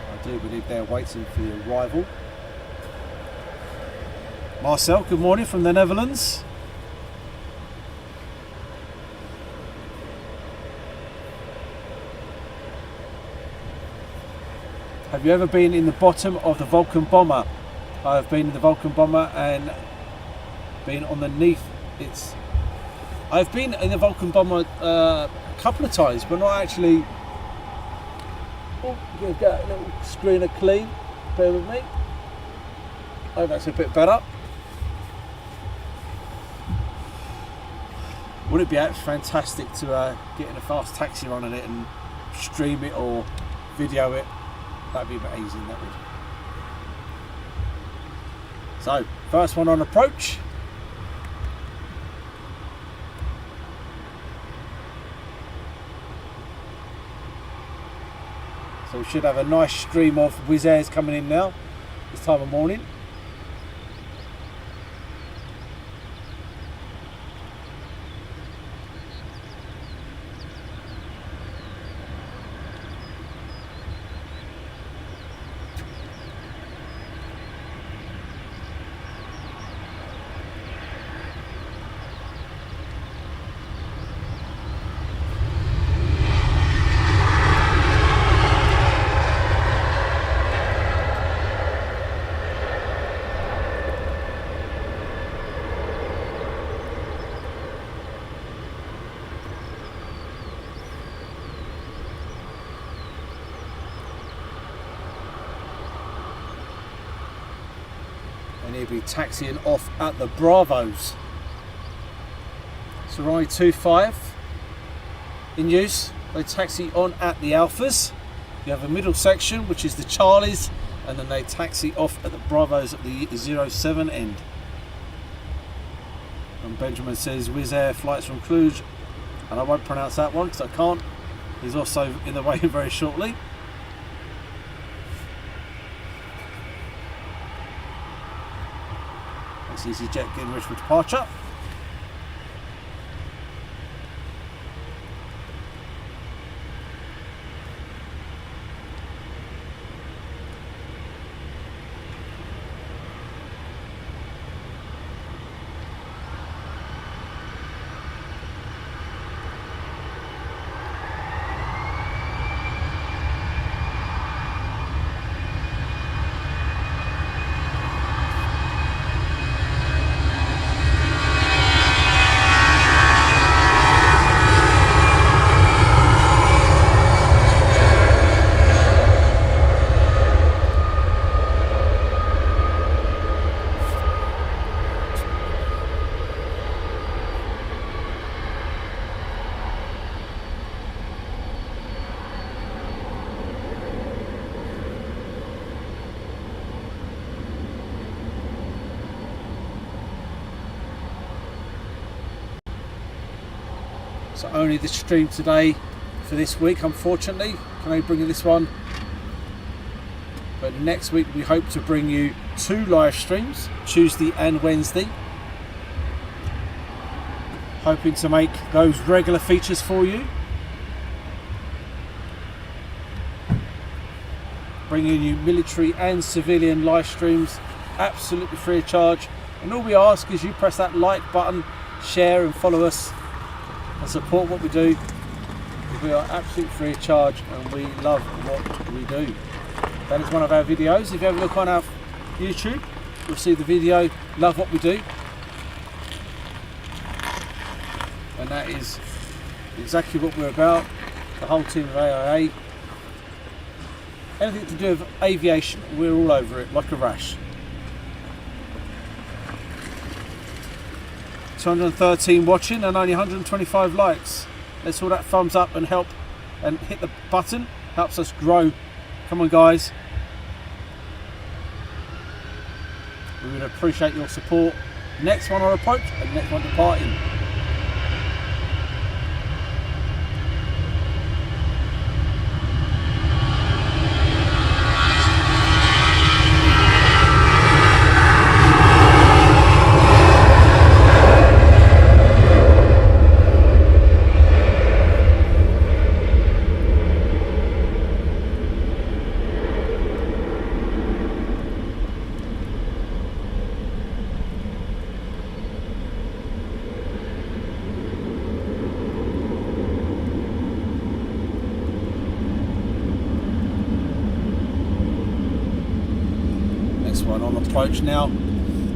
I do believe they're waiting for your arrival. Marcel, good morning from the Netherlands. Have you ever been in the bottom of the Vulcan bomber? I have been in the Vulcan bomber and been underneath its... I've been in the Vulcan bomber a couple of times, but not actually... Oh, give that a little screener clean. Bear with me. Oh, that's a bit better. Wouldn't it be fantastic to get in a fast taxi run on it and stream it or video it? That'd be amazing, that would. So, first one on approach. So we should have a nice stream of Wizz Airs coming in now, this time of morning. and he'll be taxiing off at the Bravos. So Runway 25 in use. They taxi on at the Alphas. You have a middle section which is the Charlies, and then they taxi off at the Bravos at the 07 end. And Benjamin says Wizzair flights from Cluj, and I won't pronounce that one because I can't. He's also in the way very shortly. That's EasyJet getting ready for departure. So only the stream today for this week, unfortunately. Can I bring you this one? But next week we hope to bring you 2 live streams, Tuesday and Wednesday. Hoping to make those regular features for you. Bringing you military and civilian live streams absolutely free of charge. And all we ask is you press that like button, share and follow us and support what we do. We are absolutely free of charge and we love what we do. That is one of our videos. If you have a look on our YouTube, you'll see the video, Love What We Do. And that is exactly what we're about. The whole team of AIA. Anything to do with aviation, we're all over it like a rash. 213 watching and only 125 likes. Let's all that thumbs up and help and hit the button. Helps us grow. Come on guys. We would appreciate your support. Next one on approach and next one departing. On approach now.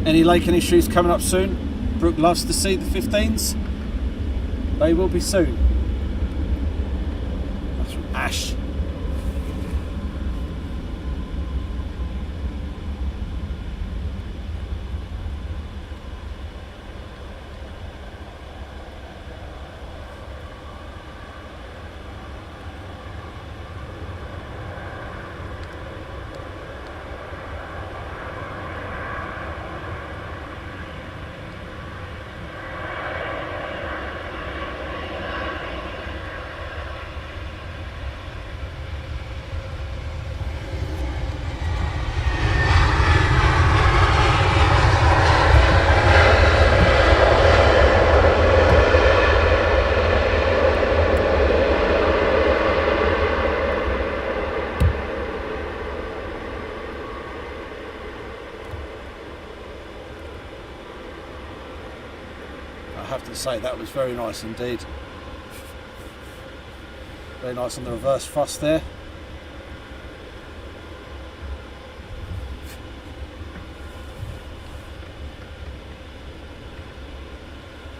Any Laken issues coming up soon? Brooke loves to see the 15s. They will be soon. That's from Ash. I have to say that was very nice indeed. Very nice on the reverse thrust there.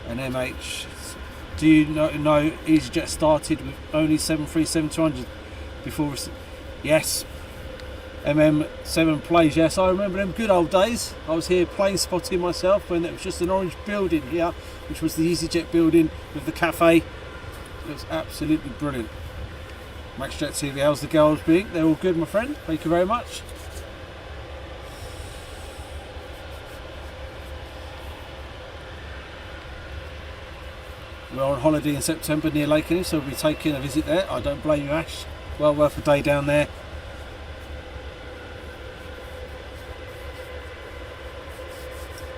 And MH, do you know EasyJet started with only 737-200 before? Yes, MM7 plays. Yes, I remember them good old days. I was here plane spotting myself when it was just an orange building here, which was the EasyJet building with the cafe. It was absolutely brilliant. MaxJet TV, how's the girls being? They're all good, my friend. Thank you very much. We're on holiday in September near Lakenheath, so we'll be taking a visit there. I don't blame you, Ash. Well worth a day down there.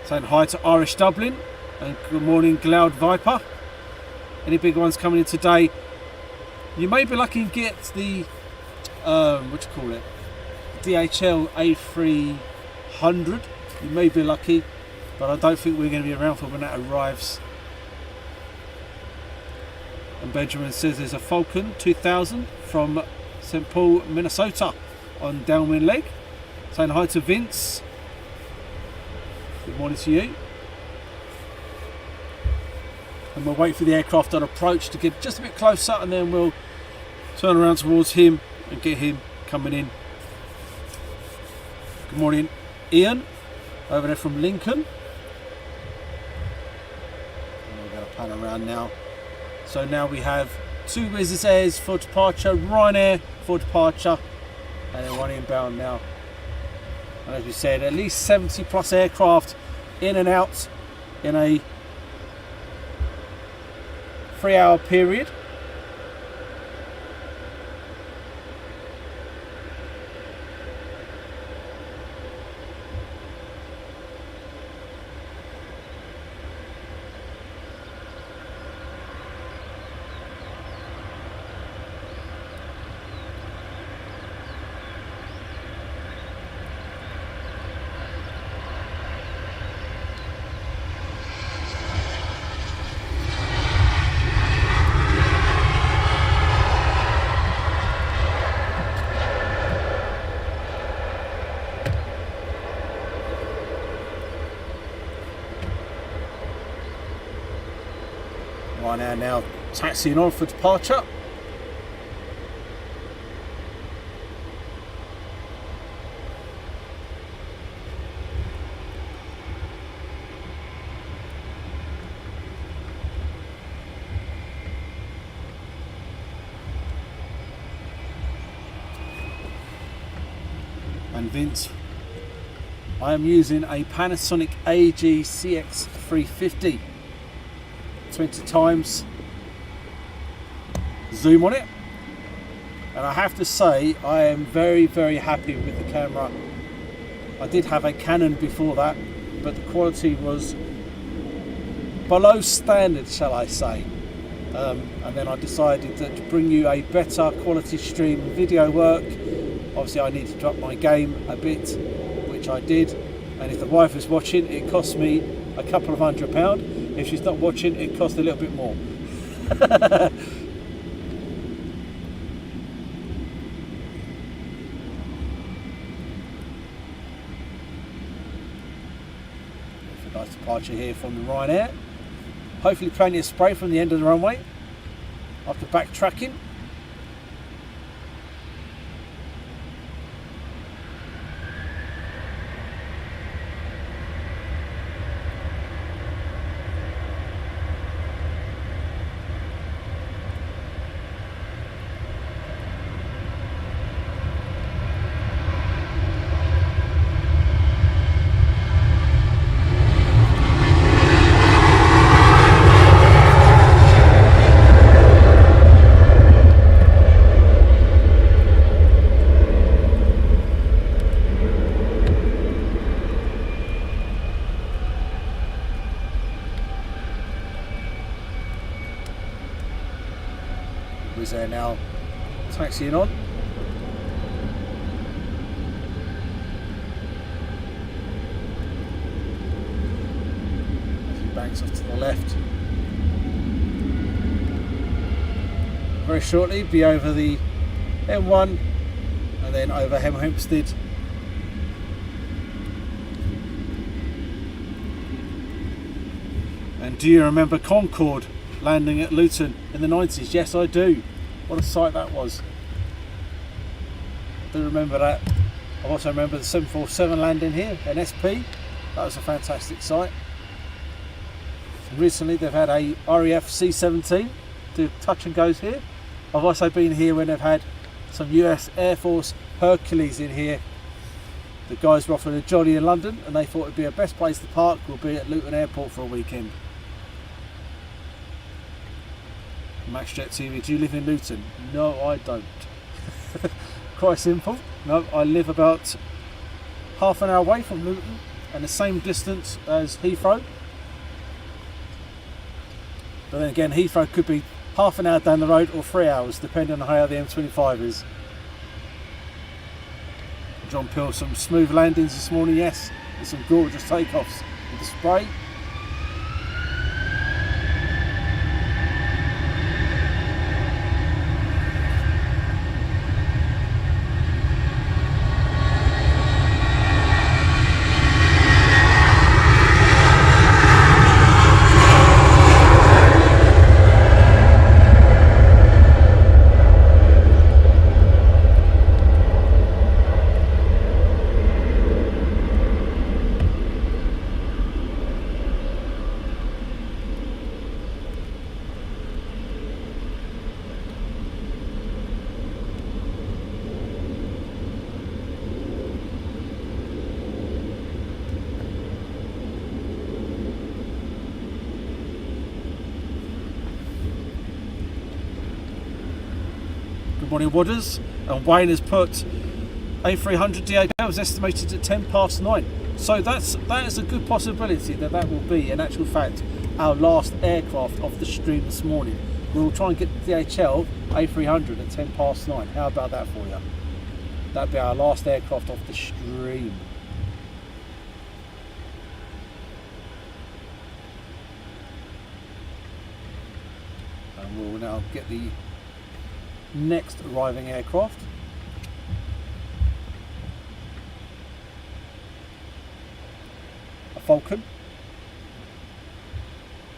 Saying hi to Irish Dublin and good morning Cloud Viper. Any big ones coming in today? You may be lucky to get the what do you call it? DHL A300. You may be lucky, but I don't think we're going to be around for when that arrives. And Benjamin says there's a Falcon 2000 from St. Paul, Minnesota on downwind leg. Saying hi to Vince. Good morning to you. And we'll wait for the aircraft on approach to get just a bit closer, and then we'll turn around towards him and get him coming in. Good morning, Ian, over there from Lincoln. And we're going to pan around now. So now we have 2 Wizz Airs for departure, Ryanair for departure, and then 1 inbound now. And as we said, at least 70 plus aircraft in and out in a 3-hour period. Ryanair now taxiing on for departure. And Vince, I am using a Panasonic AG CX350. 20 times zoom on it, and I have to say I am very happy with the camera. I did have a Canon before that, but the quality was below standard, shall I say, and then I decided that to bring you a better quality stream of video work, obviously I needed to up my game a bit, which I did. And if the wife is watching, it cost me a couple of £100. If she's not watching, it costs a little bit more. A nice departure here from the Ryanair. Hopefully plenty of spray from the end of the runway after backtracking. Wizzair now taxiing on. As he banks off to the left. Very shortly be over the M1 and then over Hempstead. And do you remember Concorde landing at Luton in the 90s? Yes, I do. What a sight that was. I do remember that. I also remember the 747 landing here, an SP. That was a fantastic sight. And recently they've had a RAF C-17 do touch and goes here. I've also been here when they've had some US Air Force Hercules in here. The guys were offering a jolly in London and they thought it'd be a best place to park would be at Luton Airport for a weekend. MaxJet TV, do you live in Luton? No, I don't. Quite simple. No, I live about half an hour away from Luton and the same distance as Heathrow. But then again, Heathrow could be half an hour down the road or 3 hours, depending on how the M25 is. John Peel, some smooth landings this morning, yes, and some gorgeous takeoffs with the spray. Morning Wooders, and Wayne has put A300 DHL was estimated at 9:10. So that is a good possibility that will be, in actual fact, our last aircraft of the stream this morning. We'll try and get the DHL A300 at 9:10. How about that for you? That'd be our last aircraft off the stream. And we'll now get the next arriving aircraft. A Falcon,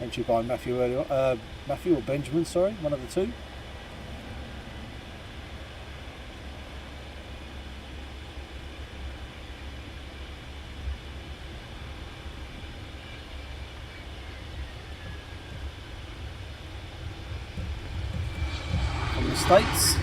entry by Matthew earlier, Matthew or Benjamin, sorry, one of the two. States.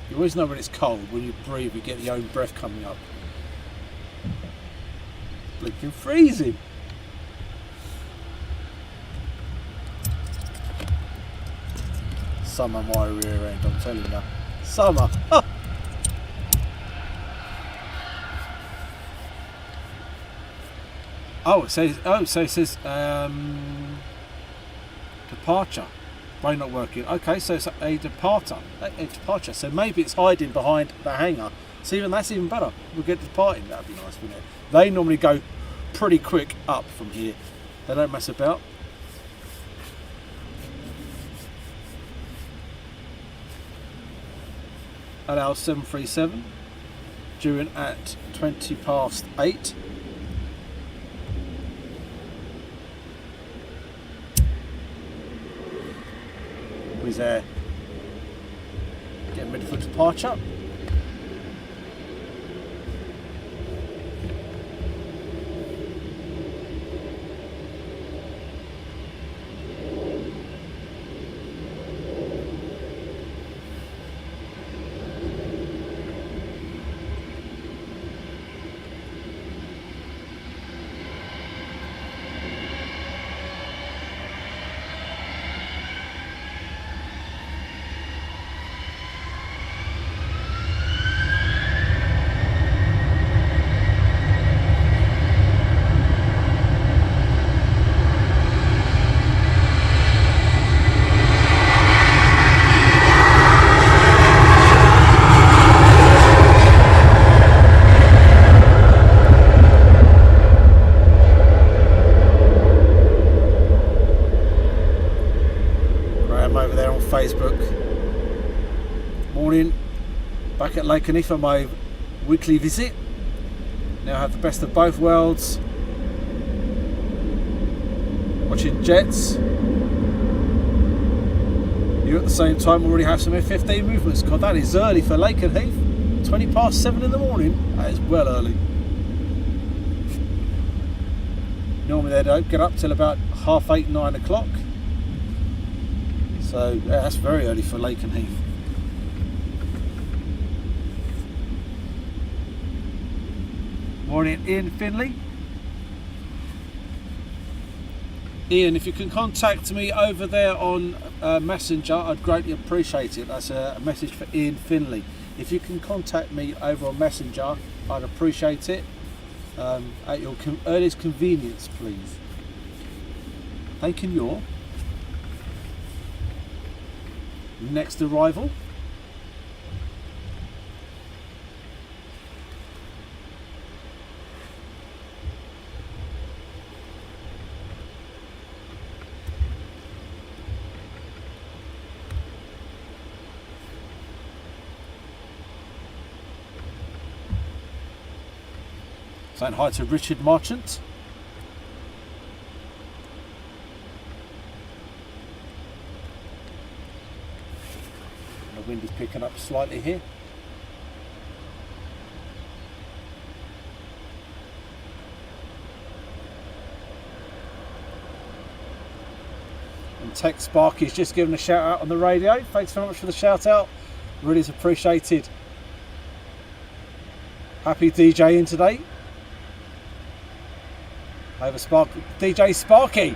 You always know when it's cold, when you breathe, you get your own breath coming up. Blinking freezing. Summer my rear end, I'm telling you. Summer. Oh, it says departure. Brain not working. Okay, so it's a departure. So maybe it's hiding behind the hangar. So that's even better. We'll get departing. That'd be nice, wouldn't it? They normally go pretty quick up from here. They don't mess about. Allow 737 due in at 8:20. Wizzair getting ready for departure. Lakenheath on my weekly visit. Now have the best of both worlds. Watching jets. You at the same time already have some F-15 movements. God, that is early for Lakenheath. 20 past 7 in the morning. That is well early. Normally they don't get up till about 8:30, 9 o'clock. So yeah, that's very early for Lakenheath. Morning, Ian Finley. Ian, if you can contact me over there on Messenger, I'd greatly appreciate it. That's a message for Ian Finley. If you can contact me over on Messenger, I'd appreciate it. At your earliest convenience, please. Thanking your next arrival. Saying hi to Richard Marchant. The wind is picking up slightly here. And Tech Sparky's just given a shout out on the radio. Thanks very much for the shout out. Really is appreciated. Happy DJing today. Over DJ Sparky.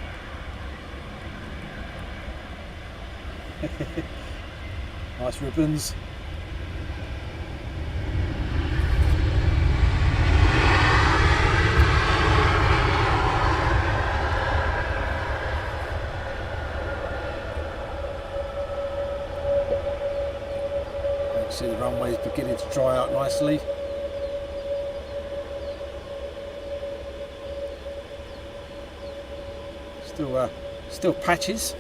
Nice ribbons. You can see the runway is beginning to dry out nicely. Still patches.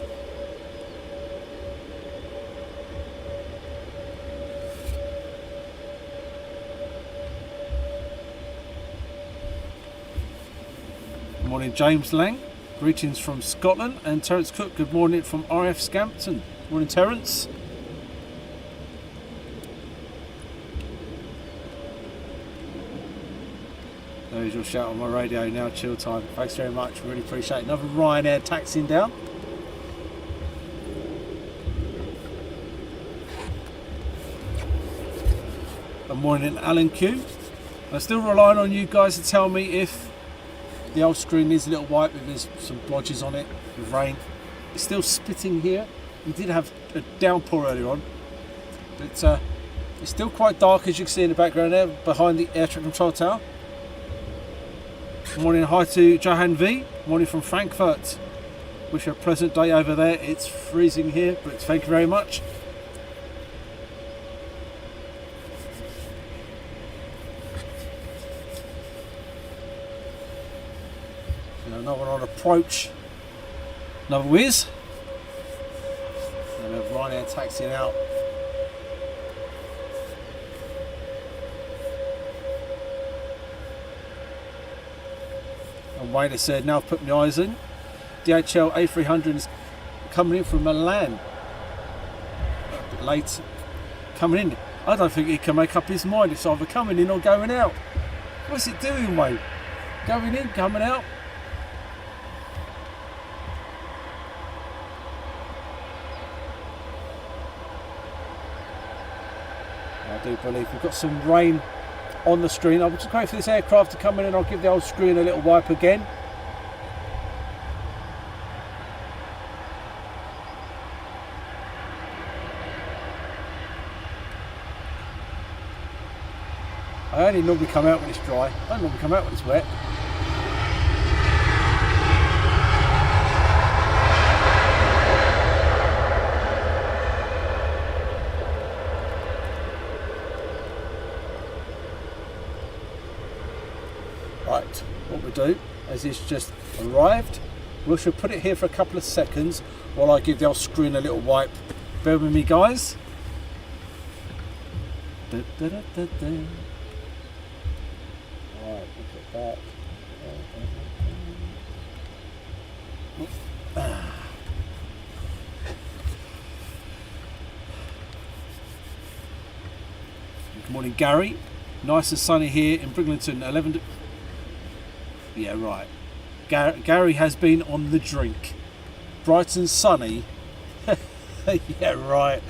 Good morning, James Lang. Greetings from Scotland. And Terence Cook, good morning from RF Scampton. Morning, Terence. There's your shout on my radio now, chill time. Thanks very much, really appreciate it. Another Ryanair taxiing down. Good morning, Alan Q. I'm still relying on you guys to tell me if the old screen needs a little wipe, if there's some blotches on it with rain. It's still spitting here. We did have a downpour earlier on, but it's still quite dark, as you can see in the background there, behind the air traffic control tower. Morning, hi to Johan V. Morning from Frankfurt. Wish you a pleasant day over there. It's freezing here, but thank you very much. So another one on approach. Another whiz. And we have Ryanair taxiing out. And Wayne has said, now I've put my eyes in. DHL A300 is coming in from Milan. A bit late coming in. I don't think he can make up his mind. It's either coming in or going out. What's it doing, Wayne? Going in, coming out? I do believe we've got some rain on the screen. I'll just wait for this aircraft to come in and I'll give the old screen a little wipe again. I only normally come out when it's dry. I don't normally come out when it's wet. Right, what we do is it's just arrived. We should put it here for a couple of seconds while I give the old screen a little wipe. Bear with me, guys. Alright, look at that. Good morning, Gary. Nice and sunny here in Bridlington. 11. Yeah, right. Gary has been on the drink. Bright and sunny. Yeah, right.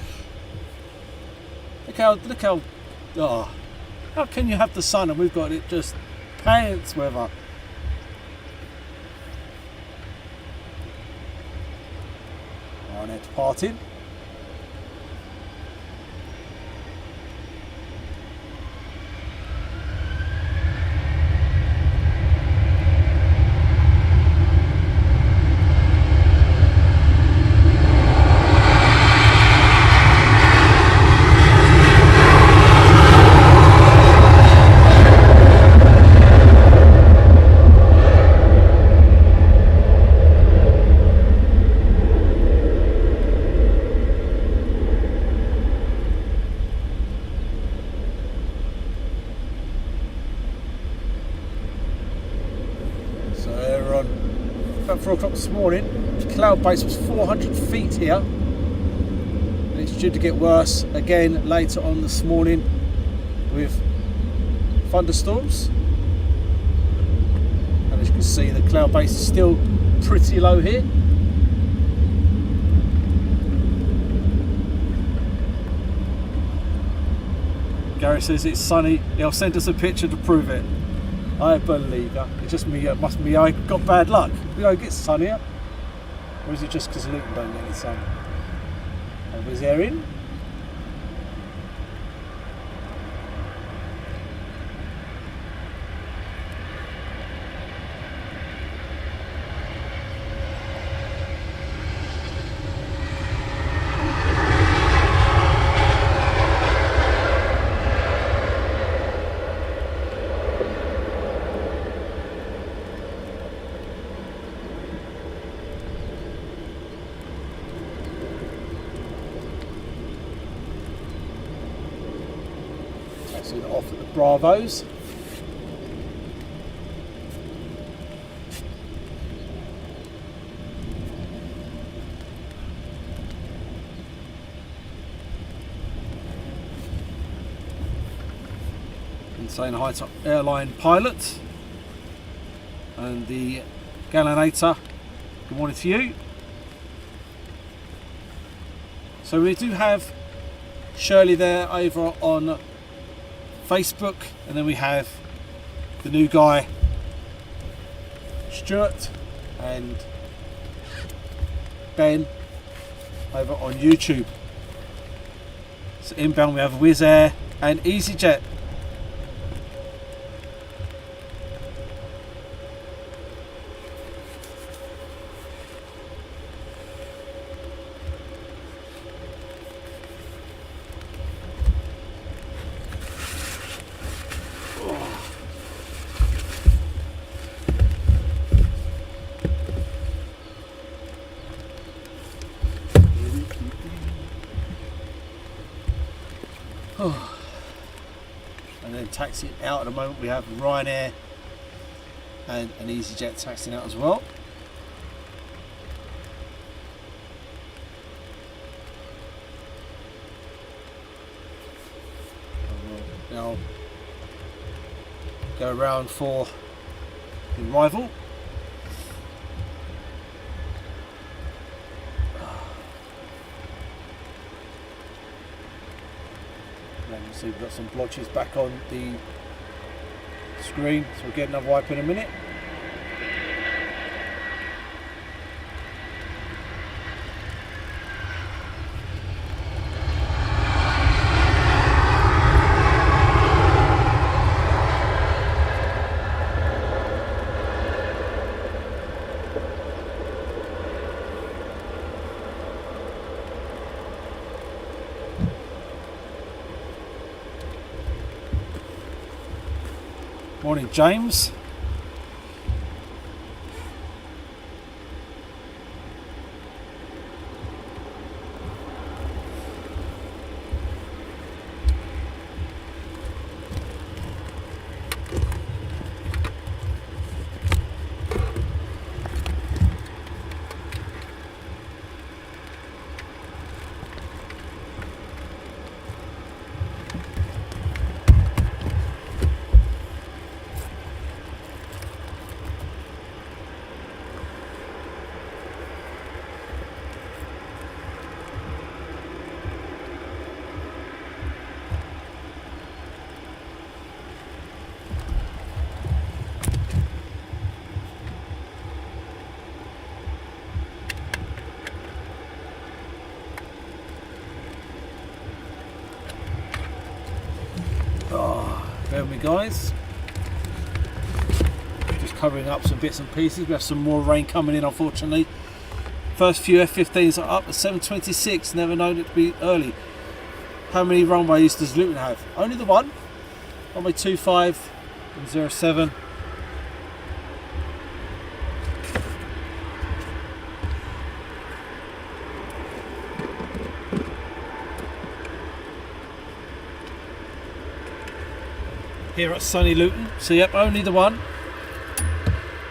Look how. Oh, how can you have the sun and we've got it just pants weather? Ryanair departing. About 4 o'clock this morning, cloud base was 400 feet here, and it's due to get worse again later on this morning with thunderstorms. And as you can see, the cloud base is still pretty low here. Gary says it's sunny. He'll send us a picture to prove it. I believe that. It's just me. It must be I got bad luck. We don't get sunnier. Or is it just because Luton don't get any sun? And Wizzair in. Off at the Bravos. And saying hi to airline pilot and the Gallinator. Good morning to you. So we do have Shirley there over on Facebook, and then we have the new guy Stuart and Ben over on YouTube. So inbound we have Wizzair and EasyJet. And then taxiing out at the moment we have Ryanair and an EasyJet taxiing out as well. And we'll now go around for the arrival. So we've got some blotches back on the screen, so we'll get another wipe in a minute. Morning, James. guys. Just covering up some bits and pieces. We have some more rain coming in, unfortunately. First few F-15s are up at 7:26. Never known it to be early. How many runways does Luton have? Only the one. Runway 25 and 07. Here at sunny Luton. So yep, only the one.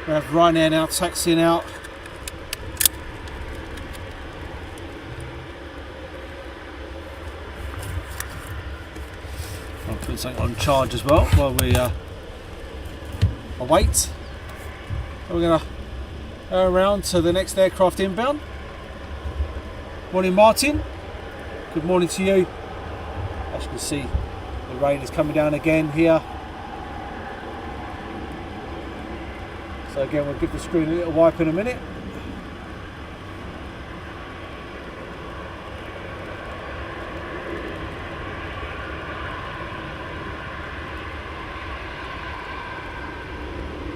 We have Ryanair now taxiing out. I'll put something on charge as well while we await. So we're going to go around to the next aircraft inbound. Morning, Martin. Good morning to you. As you can see, the rain is coming down again here. So again, we'll give the screen a little wipe in a minute.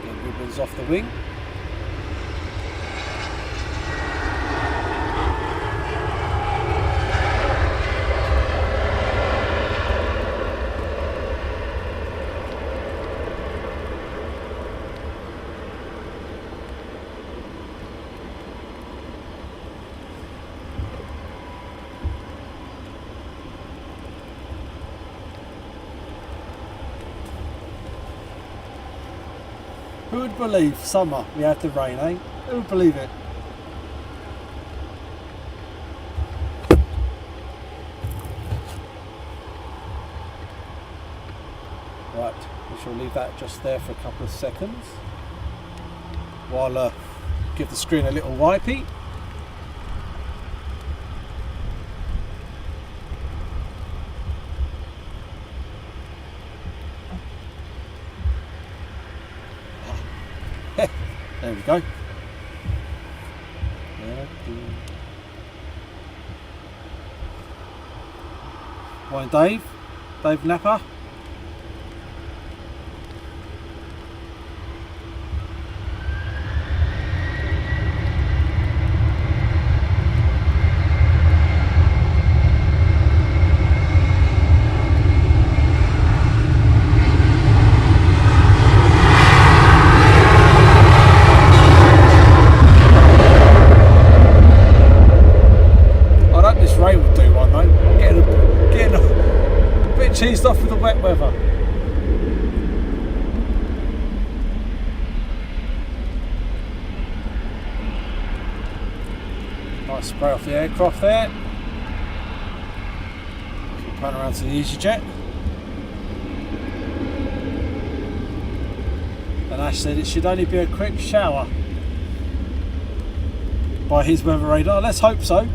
Get ribbons off the wing. Who would believe summer we had the rain, eh? Who would believe it? Right, we shall leave that just there for a couple of seconds while give the screen a little wipey. There we go. Morning, Dave Napper. Cheesed off with the wet weather. Nice spray off the aircraft there. Run around to the EasyJet. And Ash said it should only be a quick shower by his weather radar. Let's hope so.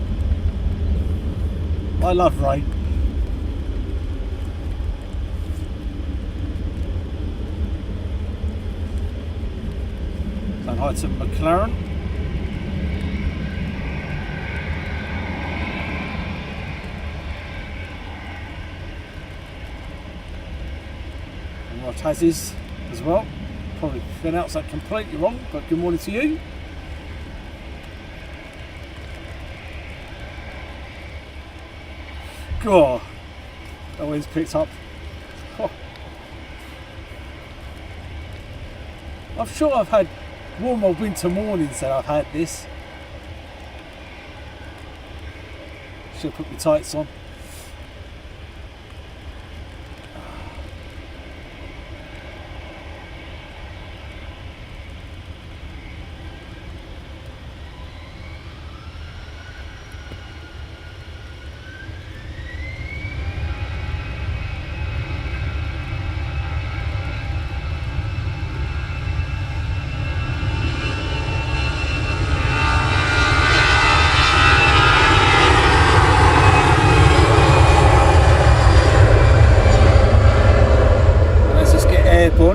I love rain. Hi to McLaren. And Taz's as well. Probably pronounced that completely wrong, but good morning to you. God, that wind's picked up. Oh. I'm sure I've had warmer winter mornings that I've had this. Should put my tights on.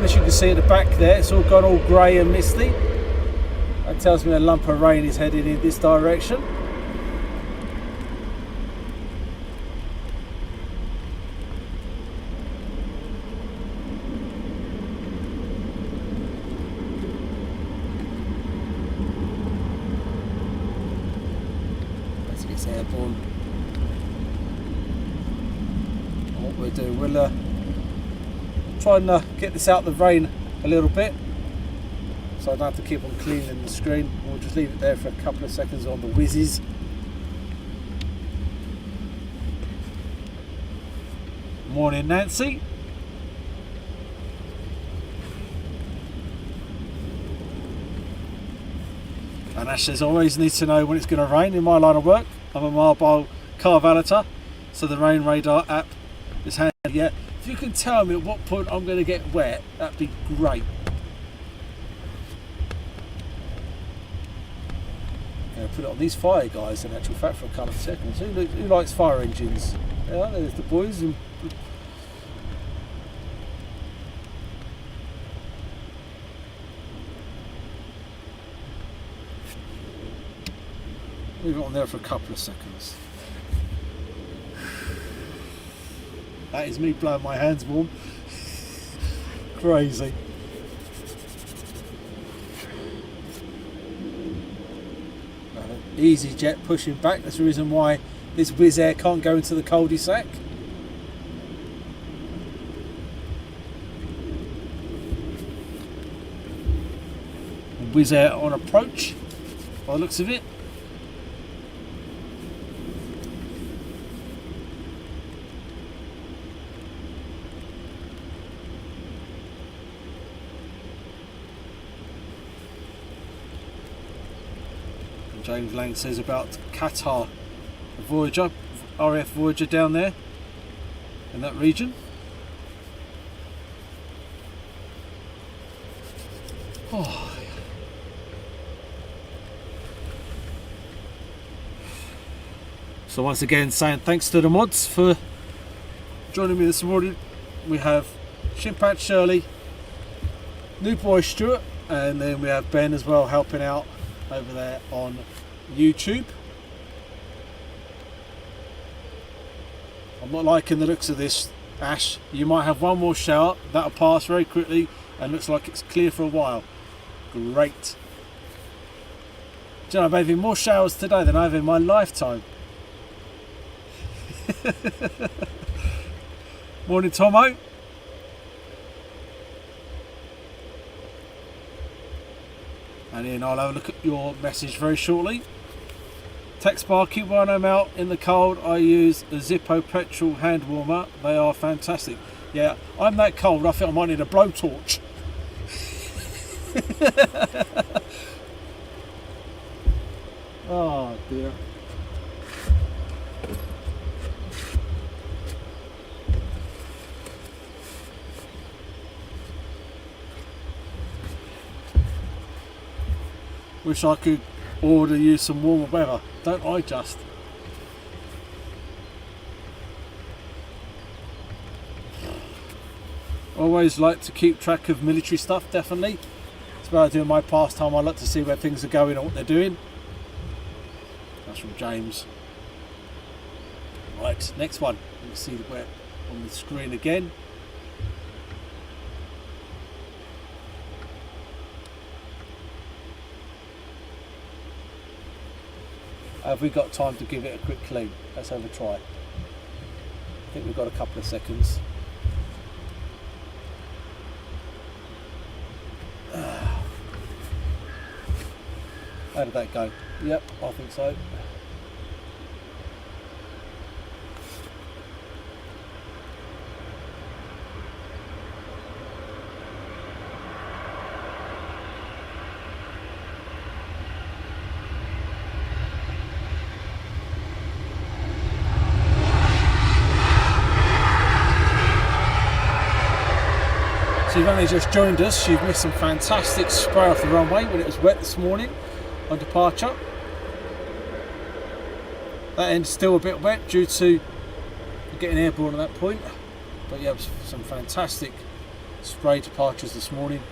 As you can see at the back there, it's all gone all grey and misty. That tells me a lump of rain is heading in this direction. It's airborne. And what we'll do, we'll try and get this out of the rain a little bit, so I don't have to keep on cleaning the screen. We'll just leave it there for a couple of seconds on the whizzes. Morning, Nancy. And Ash says, always need to know when it's going to rain. In my line of work, I'm a mobile car valeter, so the rain radar app is handy. Yeah, if you can tell me at what point I'm going to get wet, that'd be great. I'm going to put it on these fire guys in actual fact for a couple of seconds. Who likes fire engines? Yeah, there's the boys. And leave it on there for a couple of seconds. That is me blowing my hands warm. Crazy. EasyJet pushing back. That's the reason why this Wizzair can't go into the cul-de-sac. Wizzair on approach, by the looks of it. James Lang says about Qatar, Voyager, RF Voyager down there in that region. Oh. So once again, saying thanks to the mods for joining me this morning. We have Shimpat Shirley, New Boy Stuart, and then we have Ben as well helping out over there on YouTube. I'm not liking the looks of this, Ash. You might have one more shower, that'll pass very quickly and looks like it's clear for a while. Great. Do you know, I'm having more showers today than I have in my lifetime. Morning, Tomo. And then I'll have a look at your message very shortly. Text bar, keep one of them out in the cold. I use a Zippo petrol hand warmer. They are fantastic. Yeah, I'm that cold, I think I might need a blowtorch. Oh dear. Wish I could order you some warmer weather, don't I just? Always like to keep track of military stuff, definitely. It's what I do in my pastime. I like to see where things are going and what they're doing. That's from James. Right, next one. Let me see where on the screen again. Have we got time to give it a quick clean? Let's have a try. I think we've got a couple of seconds. How did that go? Yep, I think so. So you've only just joined us, you've missed some fantastic spray off the runway when it was wet this morning on departure. That end's still a bit wet due to getting airborne at that point, but yeah, some fantastic spray departures this morning.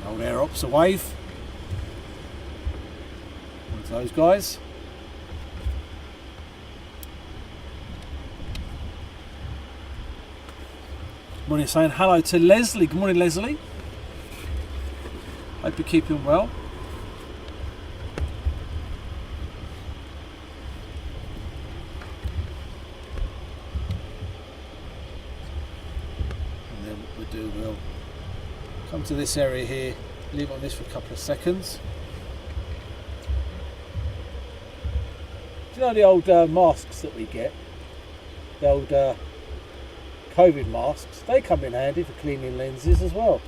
Old air ops a wave. One of those guys. Morning, saying hello to Leslie. Good morning, Leslie. Hope you're keeping well. And then what we'll do, we'll come to this area here, leave on this for a couple of seconds. Do you know the old masks that we get? The old COVID masks, they come in handy for cleaning lenses as well.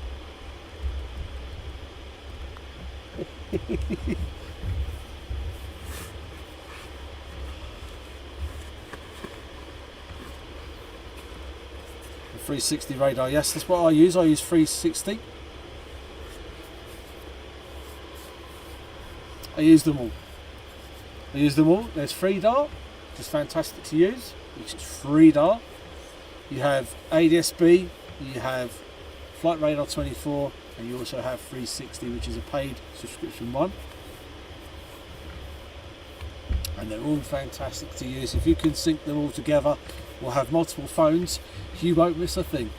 The 360 radar, yes, that's what I use. I use 360. I use them all. There's FreeDAR, which is fantastic to use, which is FreeDAR. You have ADS-B, you have Flight Radar 24, and you also have 360, which is a paid subscription one. And they're all fantastic to use. If you can sync them all together or have multiple phones, you won't miss a thing.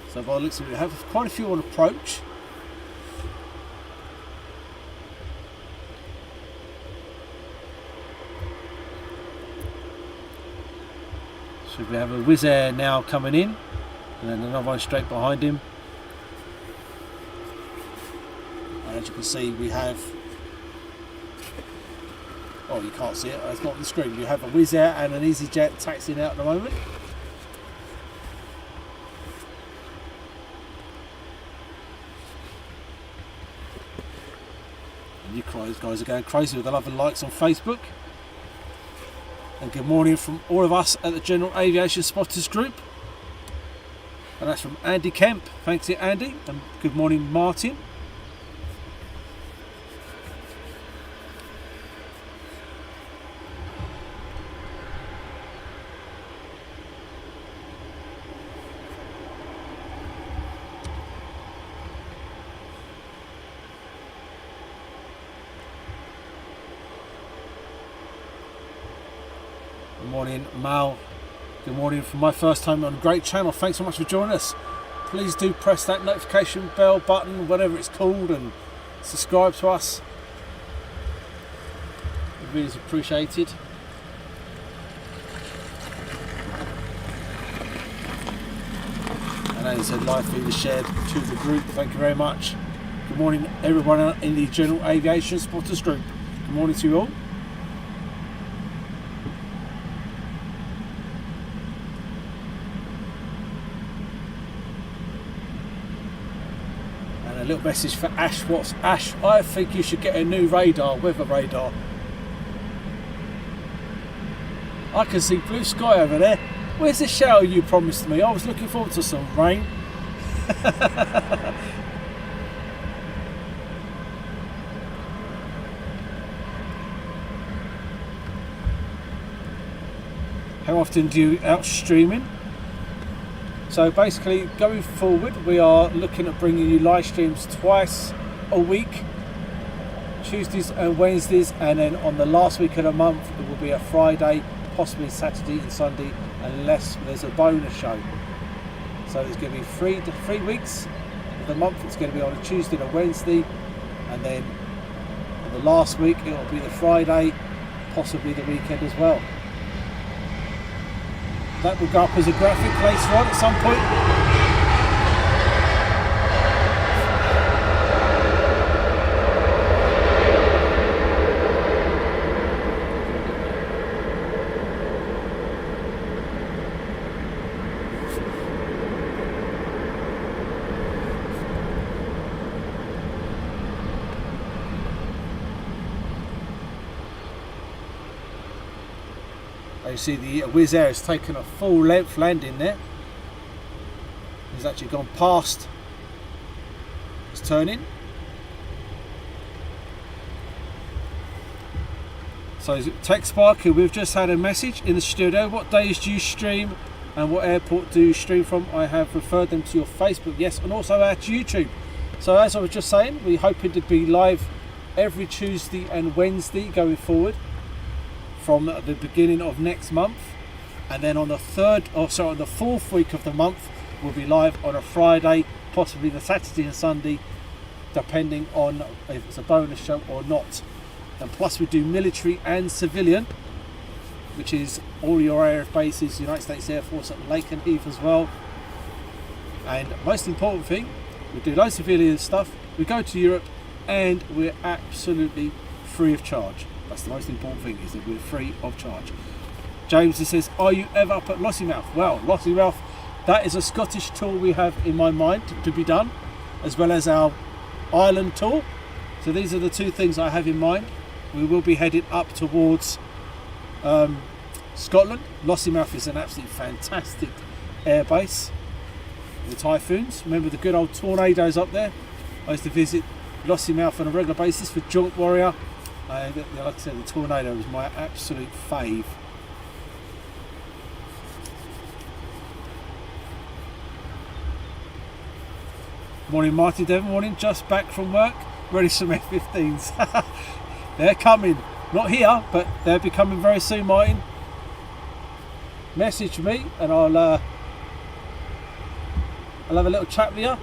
So by the looks of it, we have quite a few on approach. So we have a Wizzair now coming in, and then another one straight behind him. And as you can see, we have, oh, you can't see it, it's not on the screen. You have a Wizzair and an EasyJet taxiing out at the moment. And you guys are going crazy with the love and likes on Facebook. And good morning from all of us at the General Aviation Spotters Group. And that's from Andy Kemp. Thanks to Andy. And good morning, Martin. Good morning, Mal. Good morning from my first time on a great channel. Thanks so much for joining us. Please do press that notification bell button, whatever it's called, and subscribe to us. It really is appreciated. And as I said, live feed is shared to the group. Thank you very much. Good morning, everyone in the General Aviation Spotters Group. Good morning to you all. A little message for Ash Watts. Ash, I think you should get a new radar, weather radar. I can see blue sky over there. Where's the shower you promised me? I was looking forward to some rain. How often do you out streaming? So basically, going forward, we are looking at bringing you live streams twice a week, Tuesdays and Wednesdays, and then on the last week of the month, it will be a Friday, possibly Saturday and Sunday, unless there's a bonus show. So there's going to be three weeks of the month. It's going to be on a Tuesday and a Wednesday, and then on the last week, it will be the Friday, possibly the weekend as well. That will go up as a graphic later on at some point. You see the Wizzair has taken a full length landing there. He's actually gone past his turning. So Tech Sparky, we've just had a message in the studio. What days do you stream and what airport do you stream from? I have referred them to your Facebook, yes, and also our YouTube. So as I was just saying, we're hoping to be live every Tuesday and Wednesday going forward from the beginning of next month, and then on the on the fourth week of the month, we'll be live on a Friday, possibly the Saturday and Sunday, depending on if it's a bonus show or not. And plus we do military and civilian, which is all your air bases, United States Air Force at Lake and Heath as well. And most important thing, we do loads of civilian stuff, we go to Europe, and we're absolutely free of charge. That's the most important thing, is that we're free of charge. James says, are you ever up at Lossiemouth? Well, Lossiemouth, that is a Scottish tour we have in my mind to be done, as well as our Ireland tour. So these are the two things I have in mind. We will be heading up towards Scotland. Lossiemouth is an absolutely fantastic airbase. The typhoons, remember the good old tornadoes up there? I used to visit Lossiemouth on a regular basis for Joint Warrior. Like I said, the tornado was my absolute fave. Morning Marty Devon, morning, just back from work, ready for some F-15s. They're coming, not here, but they'll be coming very soon, Martin. Message me and I'll have a little chat with you.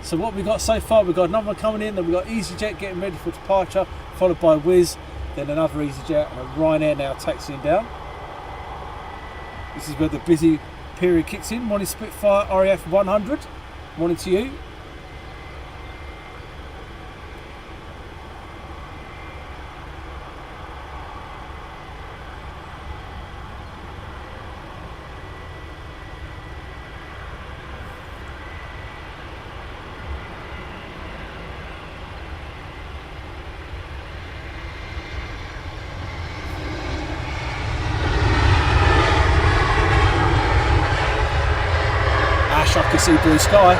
So what we got so far, we've got another one coming in, then we've got EasyJet getting ready for departure, followed by Wizz, then another EasyJet and a Ryanair now taxiing down. This is where the busy period kicks in. Morning Spitfire RAF 100, morning to you. I can see blue sky.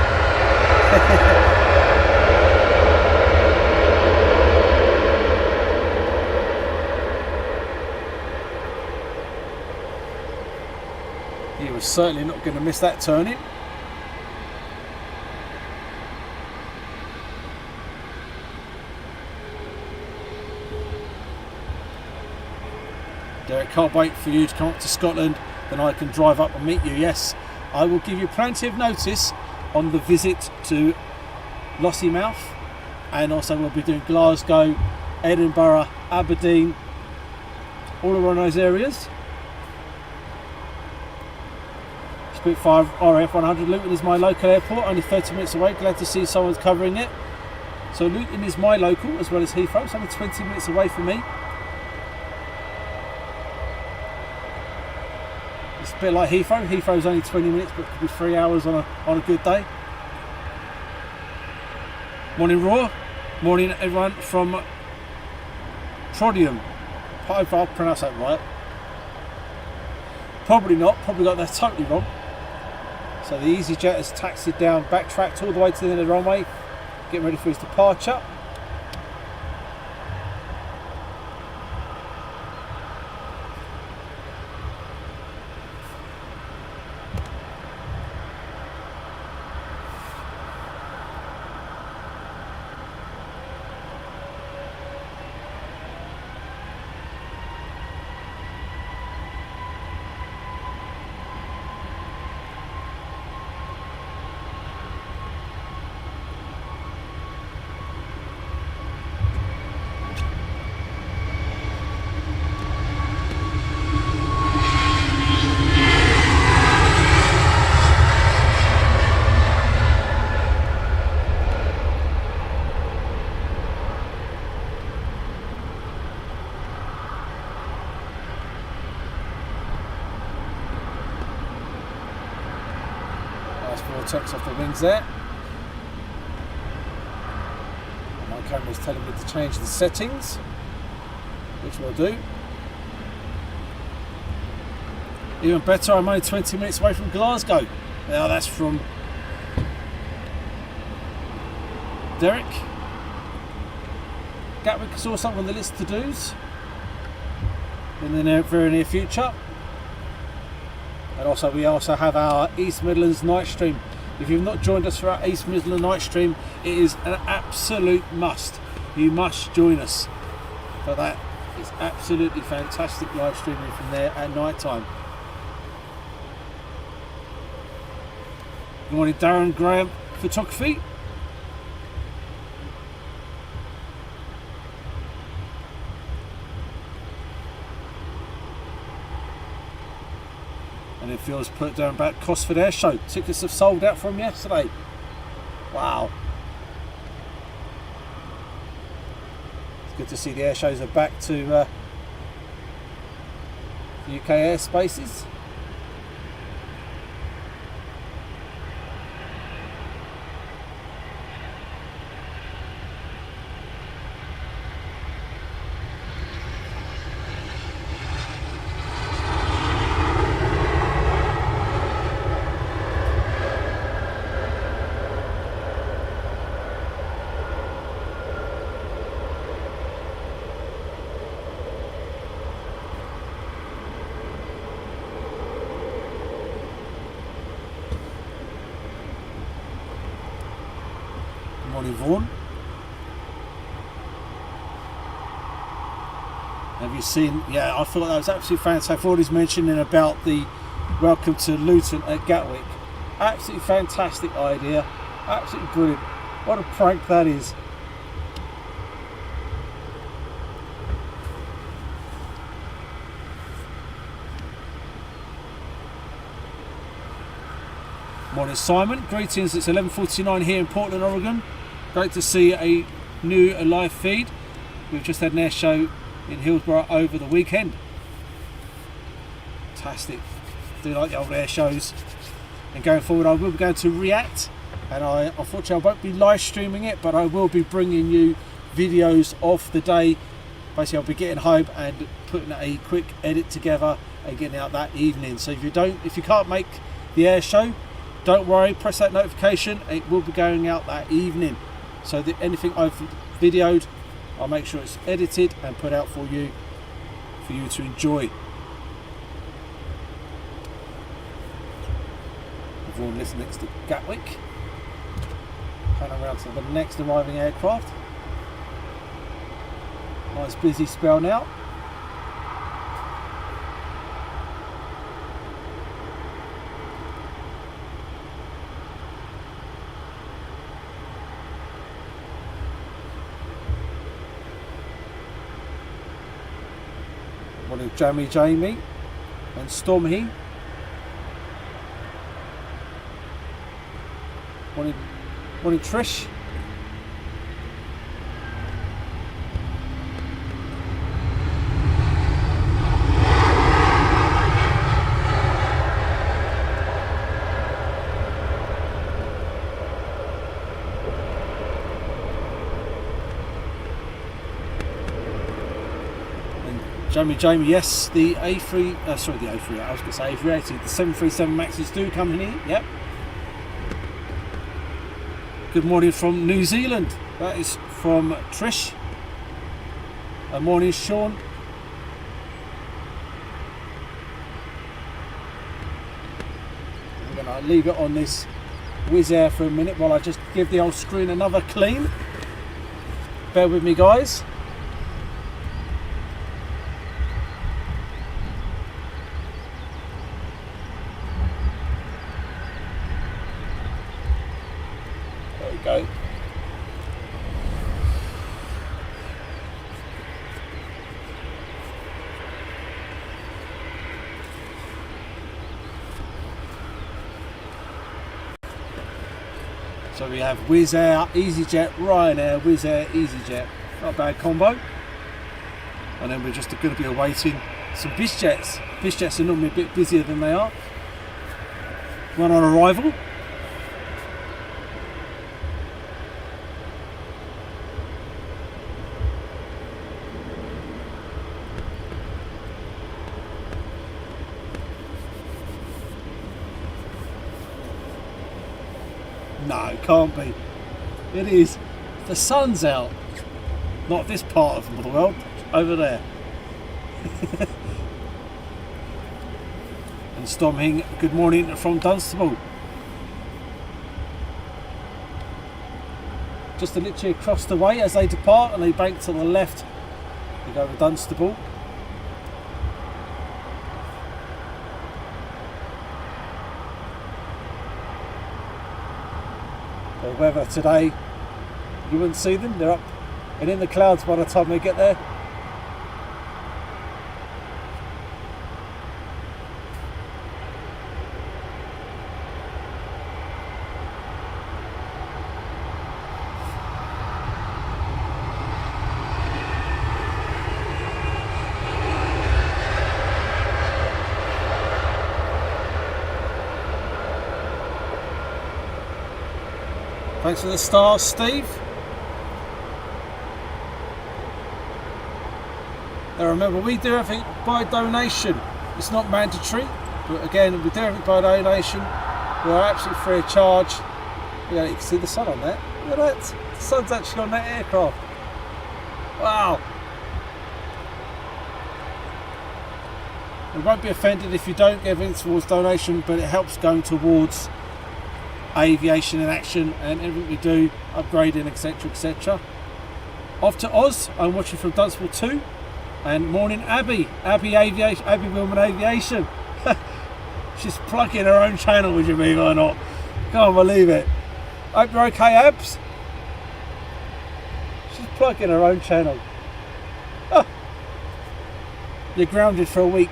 He was certainly not going to miss that turning. Derek, can't wait for you to come up to Scotland, then I can drive up and meet you. Yes, I will give you plenty of notice on the visit to Lossiemouth, and also we'll be doing Glasgow, Edinburgh, Aberdeen, all around those areas. Spitfire RAF 100, Luton is my local airport, only 30 minutes away, glad to see someone's covering it. So Luton is my local as well as Heathrow, it's only 20 minutes away from me. It's a bit like Heathrow. Heathrow's only 20 minutes, but it could be 3 hours on a good day. Morning Raw. Morning everyone from Trodium. I hope I pronounced that right. Probably not. Probably got that totally wrong. So the EasyJet has taxied down, backtracked all the way to the end of the runway, getting ready for his departure. Vortex off the wings there. My camera's telling me to change the settings, which we'll do. Even better, I'm only 20 minutes away from Glasgow. Now that's from Derek. Gatwick is also on the list to do's in the very near future. And also we also have our East Midlands night stream. If you've not joined us for our East Midlands night stream, it is an absolute must. You must join us for that It's absolutely fantastic live streaming from there at night time. Good morning, Darren Graham Photography. And it feels put down about Cosford Air Show. Tickets have sold out from yesterday. Wow. It's good to see the air shows are back to UK airspaces. Morning, Vaughan. Have you seen? Yeah, I thought that was absolutely fantastic. Already's mentioning about the welcome to Luton at Gatwick. Absolutely fantastic idea. Absolutely brilliant. What a prank that is. Morning, Simon. Greetings. It's 11:49 here in Portland, Oregon. Great to see a new live feed. We've just had an air show in Hillsborough over the weekend. Fantastic. Do like the old air shows. And going forward, I will be going to react, and unfortunately I won't be live streaming it, but I will be bringing you videos of the day. Basically, I'll be getting home and putting a quick edit together and getting out that evening. So if you can't make the air show, don't worry, press that notification. It will be going out that evening. So anything I've videoed, I'll make sure it's edited and put out for you to enjoy. Everyone listening next to Gatwick. Pan around to the next arriving aircraft. Nice busy spell now. Morning, Jamie and Stormy. Morning, Trish. Jamie, yes, the A3, I was going to say A380, the 737 Maxes do come in here, yep. Good morning from New Zealand, that is from Trish. Morning, Sean. I'm going to leave it on this Wizzair for a minute while I just give the old screen another clean. Bear with me, guys. Go. So we have Wizzair, EasyJet, Ryanair, Wizzair, EasyJet. Not a bad combo. And then we're just going to be awaiting some Bizjets. Bizjets are normally a bit busier than they are. One on arrival. No, it can't be. It is. The sun's out. Not this part of the world. Over there. And Storming, good morning from Dunstable. Just literally across the way as they depart and they bank to the left. We go to Dunstable. The weather today, you wouldn't see them, they're up and in the clouds by the time they get there. Thanks for the stars, Steve. Now remember, we do everything by donation. It's not mandatory, but again, we do everything by donation. We're absolutely free of charge. You can see the sun on there. Look at that. The sun's actually on that aircraft. Wow. We won't be offended if you don't give in towards donation, but it helps going towards Aviation Action and everything we do, upgrading, etc, etc. Off to Oz. I'm watching from Dunstable 2. And morning Abby Aviation, Abby Wilman Aviation. She's plugging her own channel, would you believe it or not? Can't believe it. Hope you're okay, Abs. She's plugging her own channel. Oh. You're grounded for a week.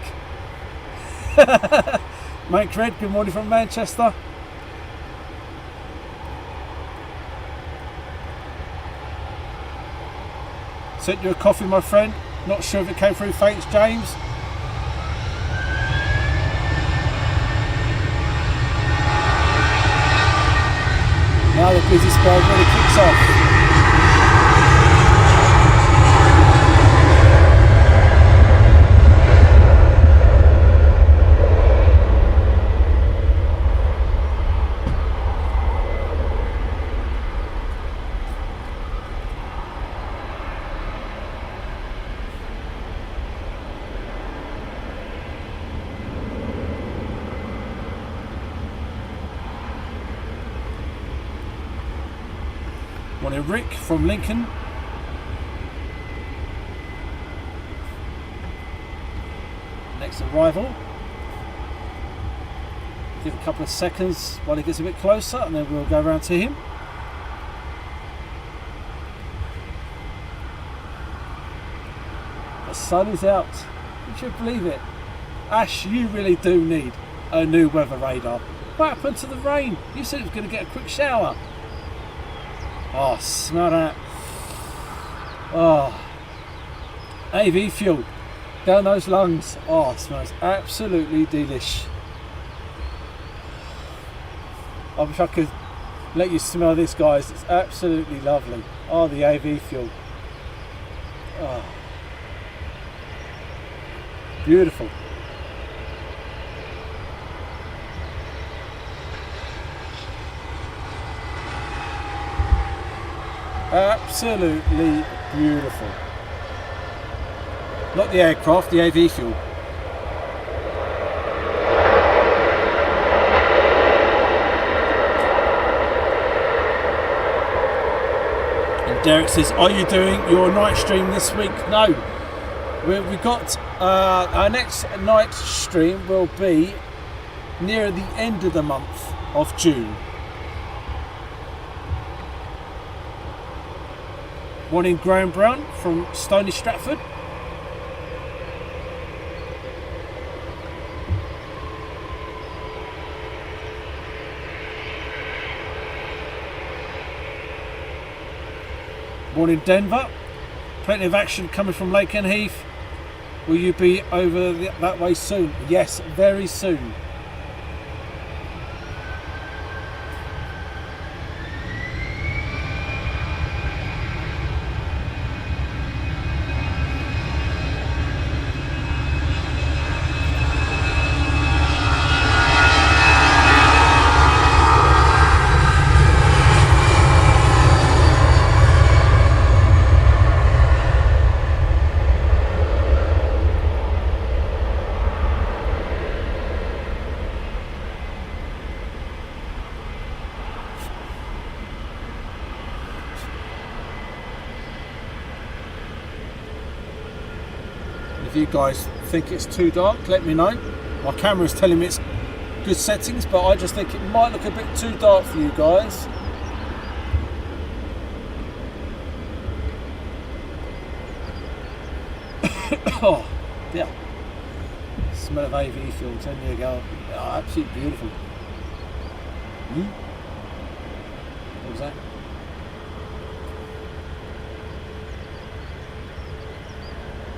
Mike Red, good morning from Manchester. Sent you a coffee, my friend. Not sure if it came through. Thanks, James. Now the busy spell really kicks off. Morning Rick from Lincoln. Next arrival. Give a couple of seconds while he gets a bit closer and then we'll go around to him. The sun is out. Would you believe it? Ash, you really do need a new weather radar. What happened to the rain? You said it was going to get a quick shower. Oh, smell that. Oh, AV fuel down those lungs. Oh, it smells absolutely delish. I wish I could let you smell this, guys. It's absolutely lovely. Oh, the AV fuel. Oh, beautiful. Absolutely beautiful. Not the aircraft, the AV fuel. And Derek says, are you doing your night stream this week? No. We've got our next night stream will be near the end of the month of June. Morning Graham Brown from Stony Stratford. Morning Denver. Plenty of action coming from Lake and Heath. Will you be over that way soon? Yes, very soon. If you guys think it's too dark, let me know. My camera's telling me it's good settings, but I just think it might look a bit too dark for you guys. Oh, yeah. Smell of AV fuel, 10 year ago. Oh, absolutely beautiful. What was that?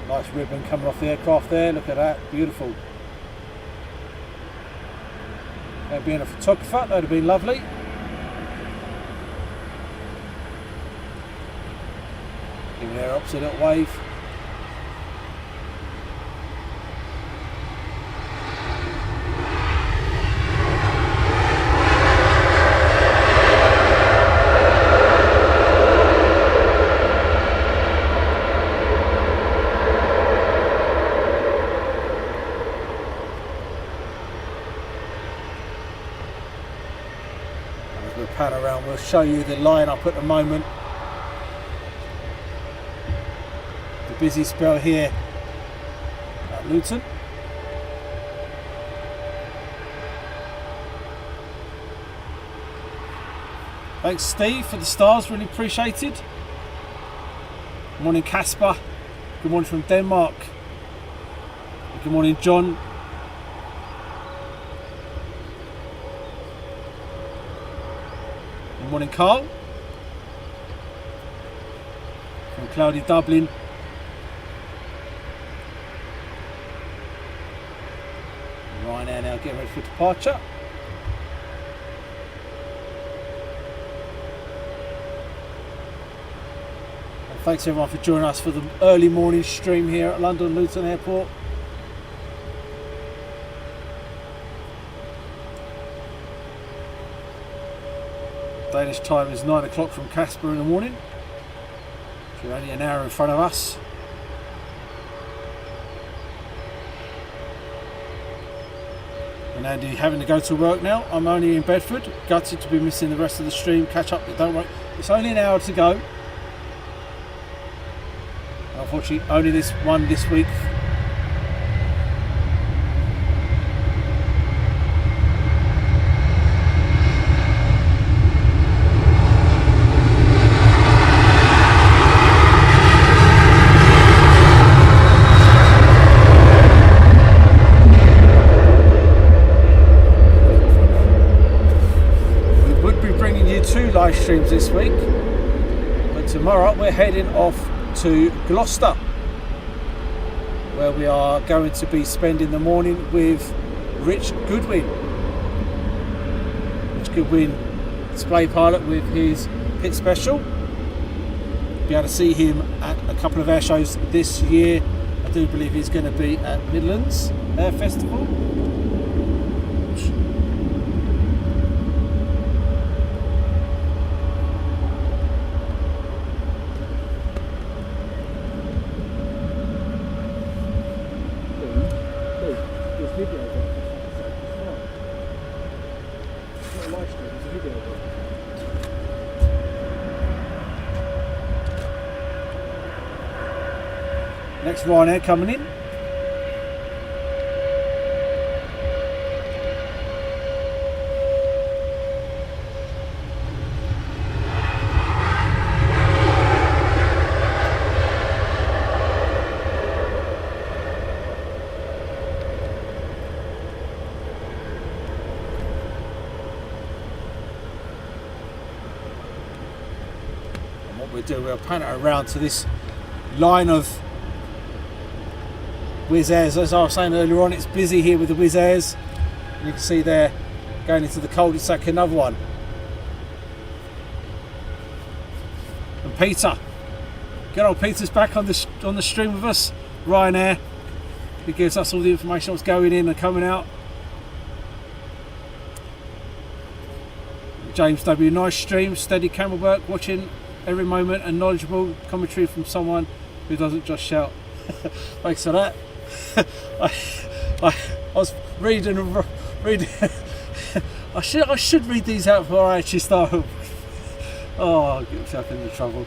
Nice ribbon coming off the aircraft there, look at that, beautiful. Being a photographer, that would have been lovely. Giving air up to a little wave. Pan around, we'll show you the line-up at the moment. The busy spell here at Luton. Thanks Steve for the stars, really appreciated. Good morning Casper, good morning from Denmark. Good morning John. Good morning Carl from cloudy Dublin. Ryanair now getting ready for departure. And thanks everyone for joining us for the early morning stream here at London Luton Airport. Danish time is 9 o'clock from Casper in the morning. So you're only an hour in front of us. And Andy having to go to work now. I'm only in Bedford. Gutted to be missing the rest of the stream. Catch up, but don't worry. It's only an hour to go. Unfortunately, only this one this week. Live streams this week, but tomorrow we're heading off to Gloucester, where we are going to be spending the morning with Rich Goodwin. Rich Goodwin, display pilot with his pit special. Be able to see him at a couple of air shows this year. I do believe he's going to be at Midlands Air Festival. Next Ryanair coming in. And what we'll do, we'll pan it around to this line of Wizzairs. As I was saying earlier on, it's busy here with the Wizzairs. You can see there going into the cul-de-sac, another one. And Peter, good old Peter's back on the stream with us. Ryanair, he gives us all the information what's going in and coming out. James W, nice stream, steady camera work, watching every moment and knowledgeable commentary from someone who doesn't just shout. Thanks for that. I was reading. I should read these out before I actually start. Oh, I'll get myself into trouble.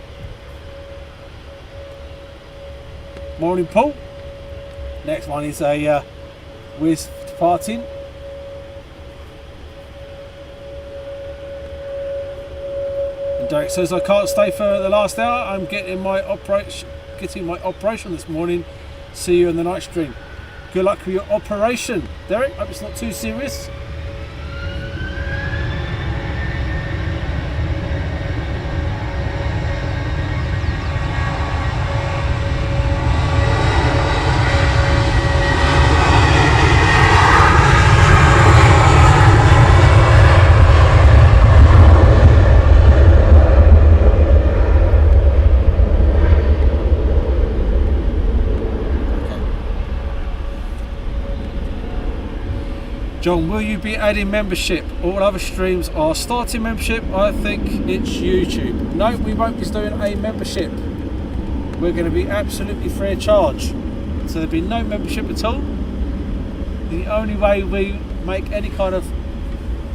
Morning, Paul. Next one is a Wizz departing. And Derek says, I can't stay for the last hour. I'm getting my operation this morning. See you in the night stream. Good luck with your operation, Derek. Hope it's not too serious. John, will you be adding membership? All other streams are starting membership. I think it's YouTube. No, we won't be doing a membership. We're going to be absolutely free of charge. So there'll be no membership at all. The only way we make any kind of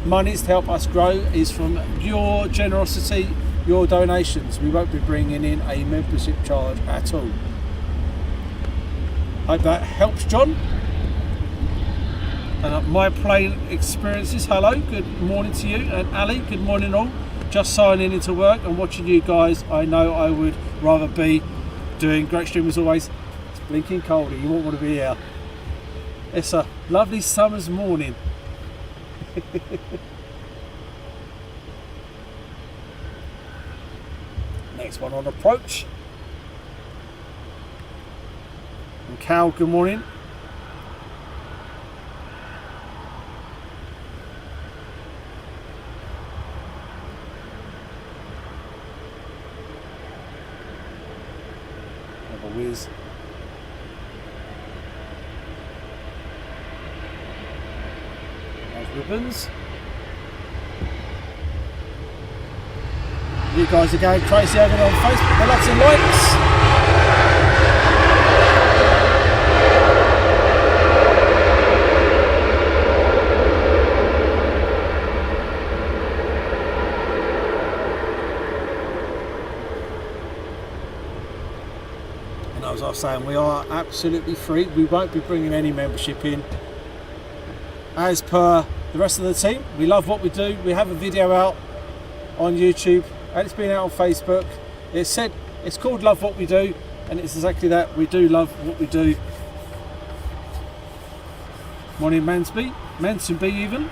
monies to help us grow is from your generosity, your donations. We won't be bringing in a membership charge at all. Hope that helps, John. And my plane experiences, hello, good morning to you. And Ali, good morning all. Just signing into work and watching you guys. I know I would rather be doing great stream as always. It's blinking cold, you won't want to be here. It's a lovely summer's morning. Next one on approach. And Cal, good morning. Whiz. Nice ribbons. You guys are going crazy over there on Facebook. Lots of likes. As I was saying, we are absolutely free. We won't be bringing any membership in. As per the rest of the team, we love what we do. We have a video out on YouTube and it's been out on Facebook. It's called Love What We Do, and it's exactly that. We do love what we do. Morning Mansby even.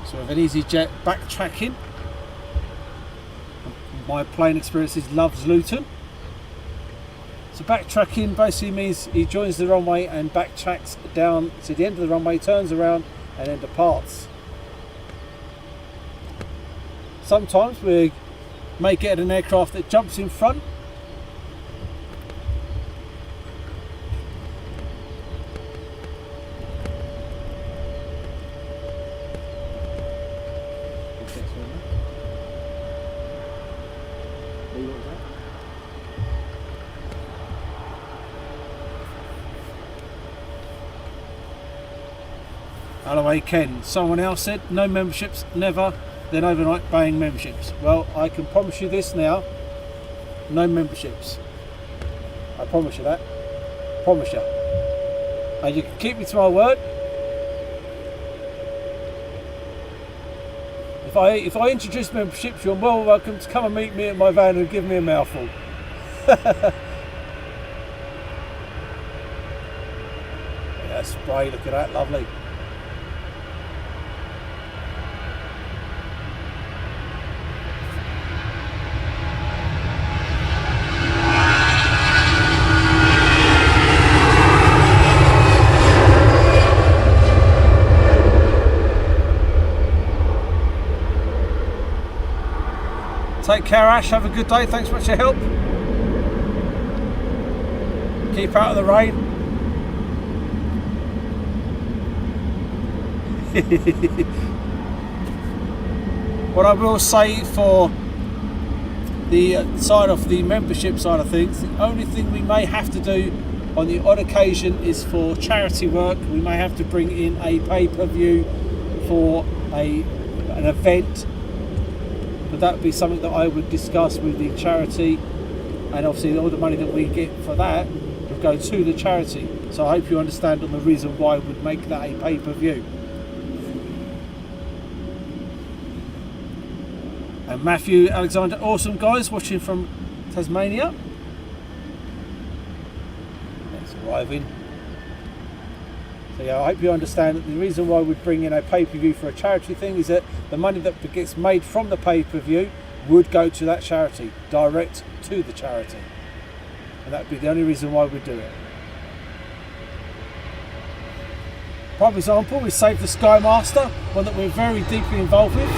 So we have an EasyJet backtracking. My plane experiences loves Luton. So backtracking basically means he joins the runway and backtracks down to the end of the runway, turns around and then departs. Sometimes we may get an aircraft that jumps in front. Hello, Ken. Someone else said no memberships, never, then overnight buying memberships. Well, I can promise you this now, no memberships. I promise you that. Promise you. And you can keep me to my word. If I introduce memberships, you're more welcome to come and meet me at my van and give me a mouthful. Yeah, spray, look at that, lovely. Take care, Ash. Have a good day. Thanks so much for your help. Keep out of the rain. What I will say for the side of the membership side of things, the only thing we may have to do on the odd occasion is for charity work. We may have to bring in a pay-per-view for an event. but that would be something that I would discuss with the charity, and obviously all the money that we get for that would go to the charity. So I hope you understand on the reason why I would make that a pay-per-view. And Matthew Alexander, awesome guys, watching from Tasmania. That's arriving. So yeah, I hope you understand that the reason why we'd bring in a pay-per-view for a charity thing is that the money that gets made from the pay-per-view would go to that charity, direct to the charity. And that would be the only reason why we do it. Prime example, we saved the Skymaster, one that we're very deeply involved with.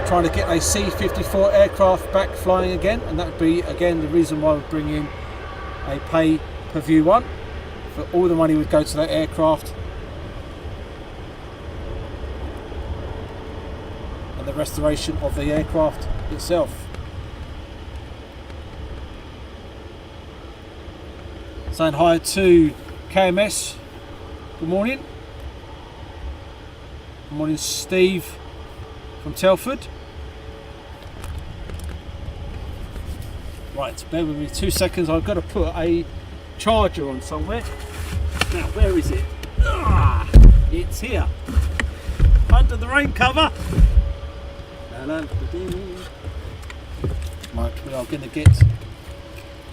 Trying to get a C-54 aircraft back flying again, and that would be again the reason why we bring in a pay-per-view one. For all the money would go to that aircraft, and the restoration of the aircraft itself. Saying hi to KMS. Good morning. Good morning, Steve from Telford. Right, bear with me 2 seconds. I've got to put a charger on somewhere. Now, where is it? Ah, it's here. Under the rain cover. Right, we are going to get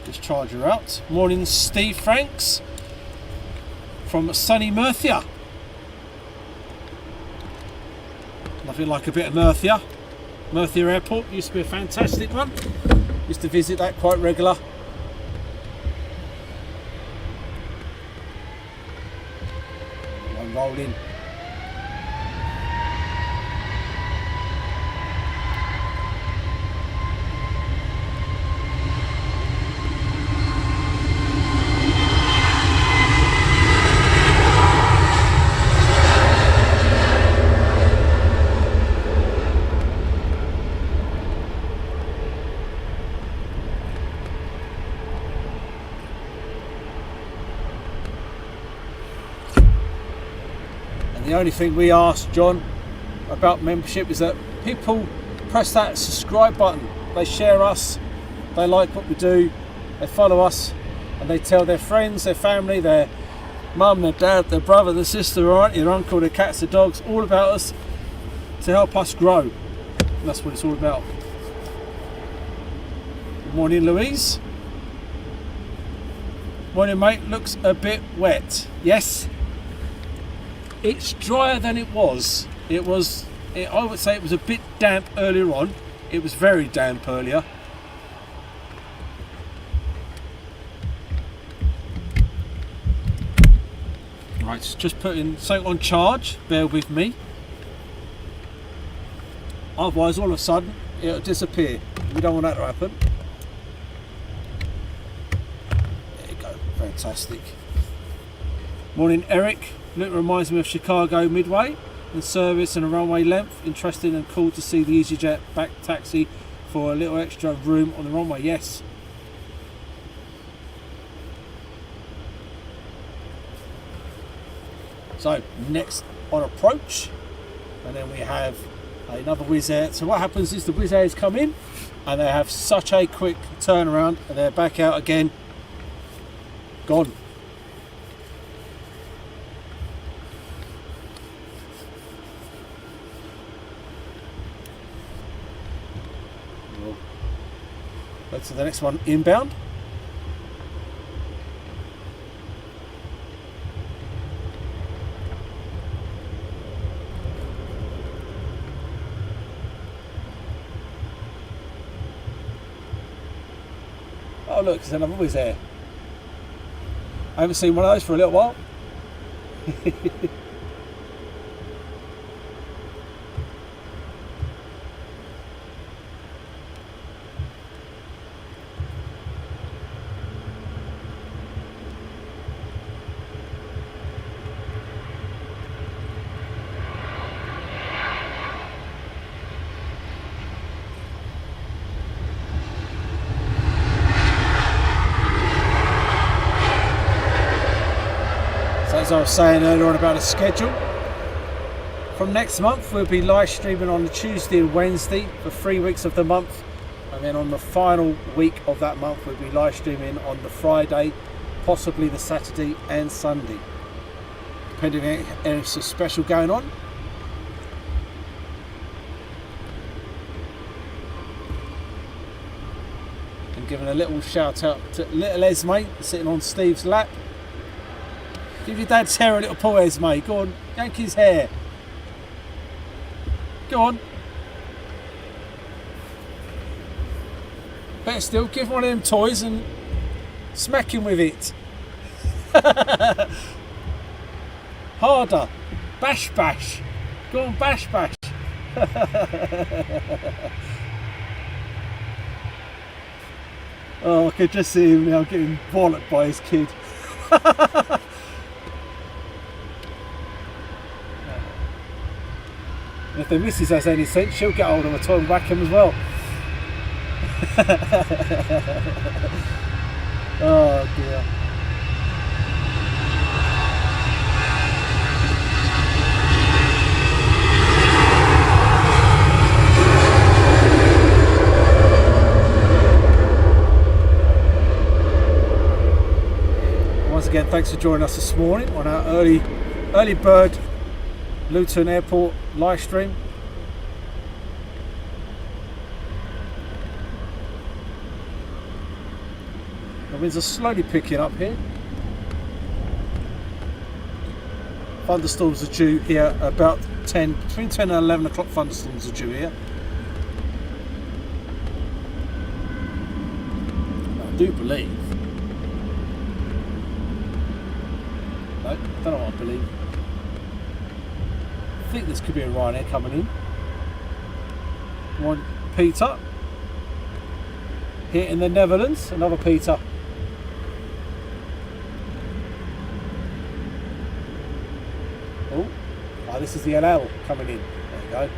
this charger out. Morning, Steve Franks from sunny Merthyr. Nothing like a bit of Merthyr. Merthyr Airport used to be a fantastic one. Used to visit that quite regular. I'm rolling. The only thing we ask John about membership is that people press that subscribe button. They share us, they like what we do, they follow us, and they tell their friends, their family, their mum, their dad, their brother, their sister, their aunt, their uncle, their cats, their dogs, all about us to help us grow. And that's what it's all about. Good morning, Louise. Morning, mate. Looks a bit wet. Yes. It's drier than it was. I would say it was a bit damp earlier on. It was very damp earlier. Right, just putting something on charge. Bear with me. Otherwise, all of a sudden, it'll disappear. We don't want that to happen. There you go. Fantastic. Morning, Eric. It reminds me of Chicago Midway in service and a runway length. Interesting and cool to see the EasyJet back taxi for a little extra room on the runway. Yes. So next on approach, and then we have another Wizzair. So what happens is the Wizzairs come in and they have such a quick turnaround and they're back out again, gone. Let's do the next one inbound. Oh look, there's another Wizzair. I haven't seen one of those for a little while. As I was saying earlier on about a schedule, From next month, we'll be live streaming on the Tuesday and Wednesday for 3 weeks of the month. And then on the final week of that month, we'll be live streaming on the Friday, possibly the Saturday and Sunday, depending on if there's a special going on. And giving a little shout out to little Esme sitting on Steve's lap. Give your dad's hair a little pull, Esme. Go on, yank his hair. Go on. Better still, give one of them toys and smack him with it. Harder. Bash bash. Go on, bash bash. Oh, I could just see him now getting bollocked by his kid. And if the missus has any sense, she'll get hold of a toy and whack him as well. Oh dear. Once again, thanks for joining us this morning on our early bird Luton Airport live stream. The winds are slowly picking up here. Thunderstorms are due here about between 10 and 11 o'clock. Thunderstorms are due here. I do believe. No, don't know what I believe. I think this could be a Ryanair coming in. One Peter. Here in the Netherlands, another Peter. Oh, this is the LL coming in. There you go.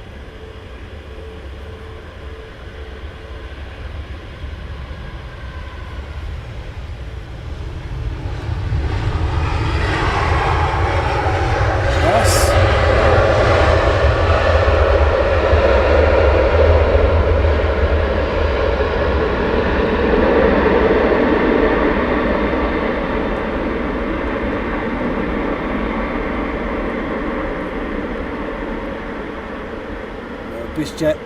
Bizjet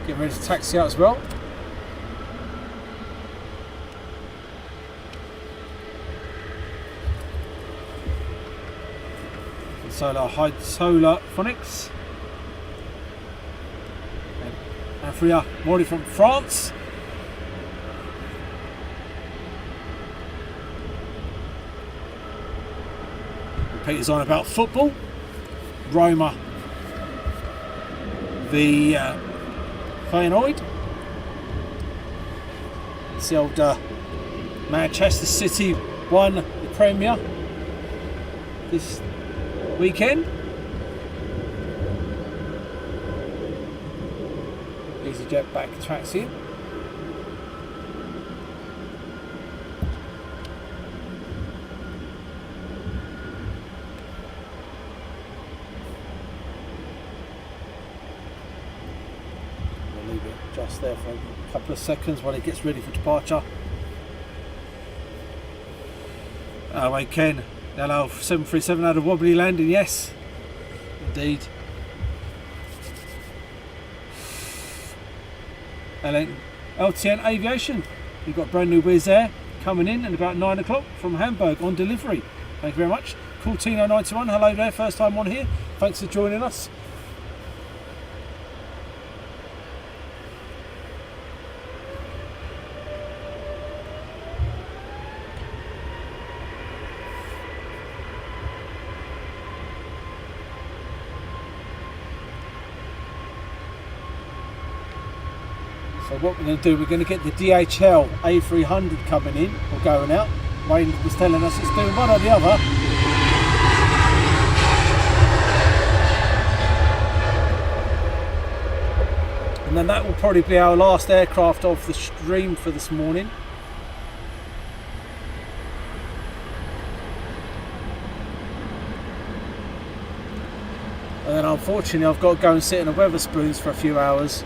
getting ready to taxi out as well. Solar Phonics and Afria Mori from France. And Peter's on about football. Roma the Feyenoord. It's the old Manchester City won the Premier this weekend. EasyJet back taxiing. Just there for a couple of seconds while it gets ready for departure. Away Ken, hello, 737 had a wobbly landing, yes, indeed. LTN Aviation, you've got brand new Wizzair coming in at about 9 o'clock from Hamburg on delivery. Thank you very much. Cooltino91, hello there, first time on here. Thanks for joining us. So what we're going to do, we're going to get the DHL A300 coming in, or going out. Wayne was telling us it's doing one or the other. And then that will probably be our last aircraft off the stream for this morning. And then unfortunately I've got to go and sit in a Wetherspoons for a few hours.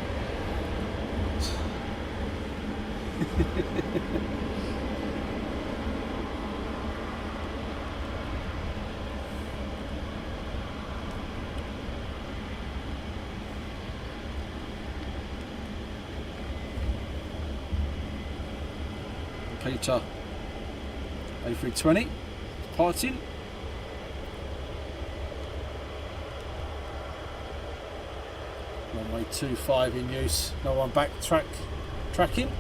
Peter A320 departing. Runway 25 in use, no one tracking.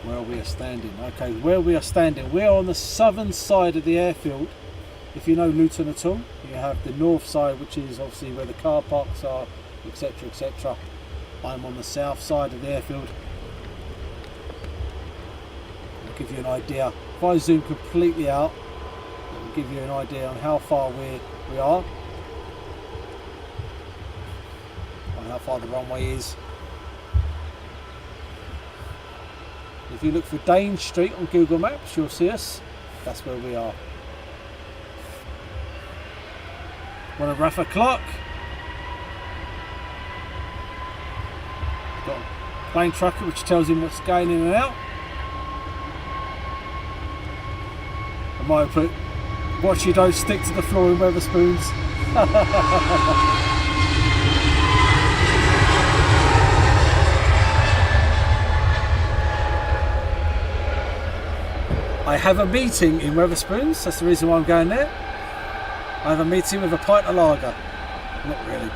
Where we are standing. Okay, where we are standing, we're on the southern side of the airfield. If you know Luton at all, you have the north side, which is obviously where the car parks are, etc, etc. I'm on the south side of the airfield. I'll give you an idea. If I zoom completely out, it will give you an idea on how far we are, and how far the runway is. If you look for Dane Street on Google Maps, you'll see us. That's where we are. One of Rafa Clark. Got a plane tracker which tells him what's going in and out. I might have put, watch you don't stick to the floor in Wetherspoons. I have a meeting in Wetherspoons, that's the reason why I'm going there. I have a meeting with a pint of lager. Not really.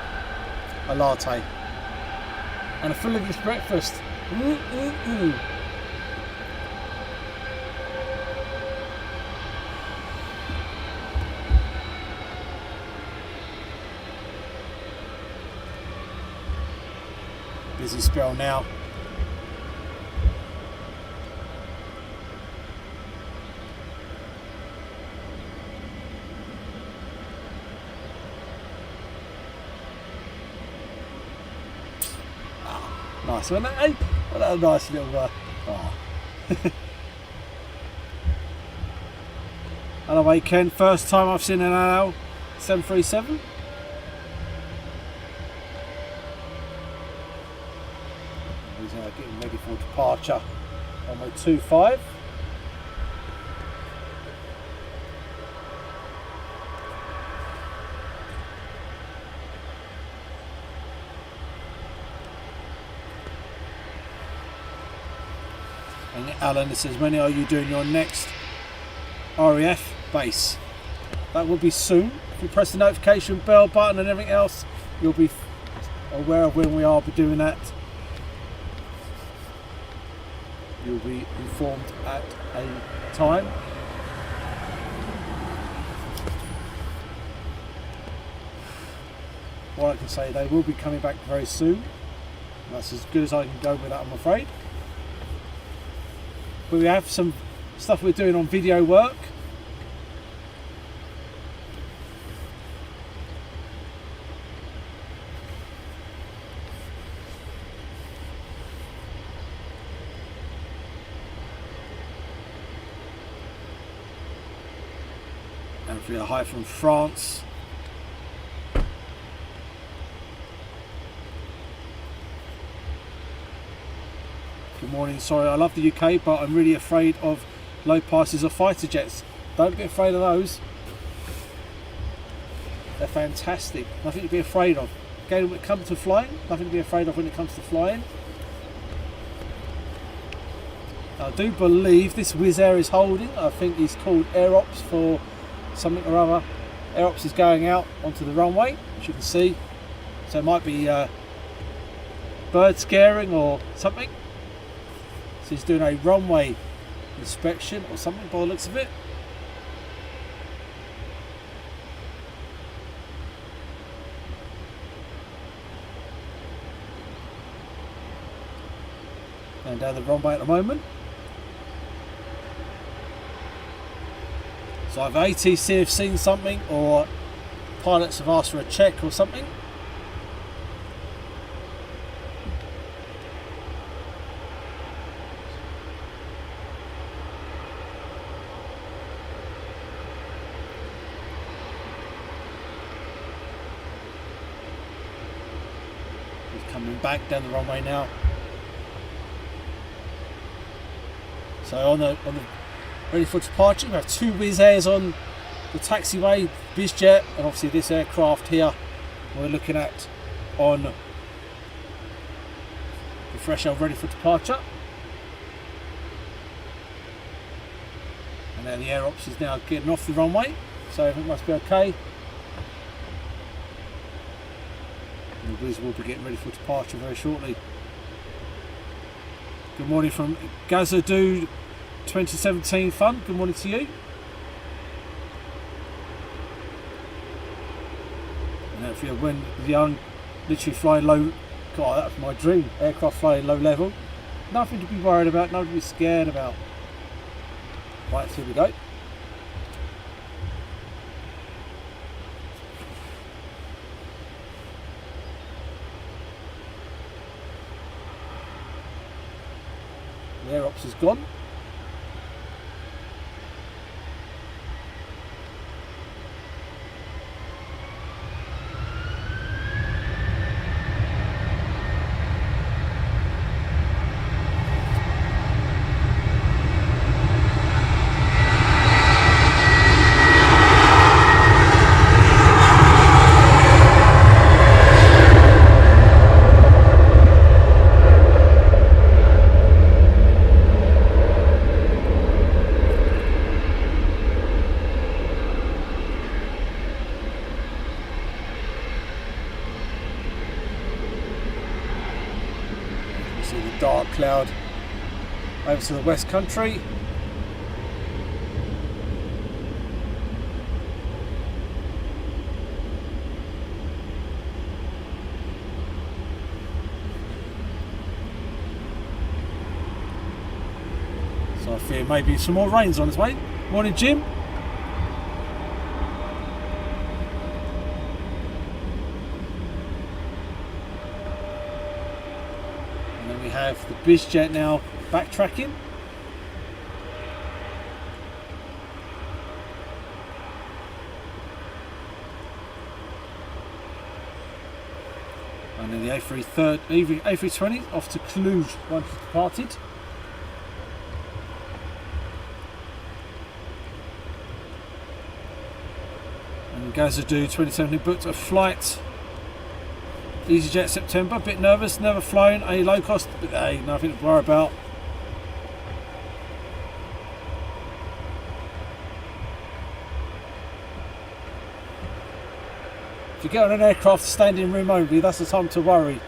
A latte. And a full English breakfast. Busy spell now. Nice, wasn't it? Hey, well, that was a nice little. Hello, Ken. First time I've seen an AL 737. He's getting ready for departure. Runway 25. And Alan says, when are you doing your next RAF base? That will be soon. If you press the notification bell button and everything else, you'll be aware of when we are doing that. You'll be informed at a time. What I can say, they will be coming back very soon. That's as good as I can go with that, I'm afraid. But we have some stuff we're doing on video work. And for a hi from France. Good morning, sorry, I love the UK, but I'm really afraid of low prices of fighter jets. Don't be afraid of those. They're fantastic. Nothing to be afraid of. Again, when it comes to flying, nothing to be afraid of when it comes to flying. I do believe this Wizzair is holding. I think he's called AirOps for something or other. AirOps is going out onto the runway, as you can see. So it might be bird scaring or something. So he's doing a runway inspection or something by the looks of it. And down the runway at the moment. So either ATC have seen something or pilots have asked for a check or something. He's coming back down the runway now. So on the ready for departure, we have 2 Wizzairs on the taxiway, Bizjet, and obviously this aircraft here we're looking at on the threshold ready for departure. And then the air ops is now getting off the runway, so everything must be okay. And the Wizz will be getting ready for departure very shortly. Good morning from Gazadoo 2017 Fun. Good morning to you. And if you're when young, literally flying low, God, that's my dream. Aircraft flying low level. Nothing to be worried about, nothing to be scared about. Right, so here we go. The air ops is gone. Dark cloud over to the west country. So I fear maybe some more rain's on its way. Morning, Jim. Have the Bizjet now backtracking. And then the A320 off to Cluj once it's departed. And Gazadoo 2017 booked a flight. EasyJet September, a bit nervous, never flown a low cost, but hey, nothing to worry about. If you get on an aircraft standing room only, that's the time to worry.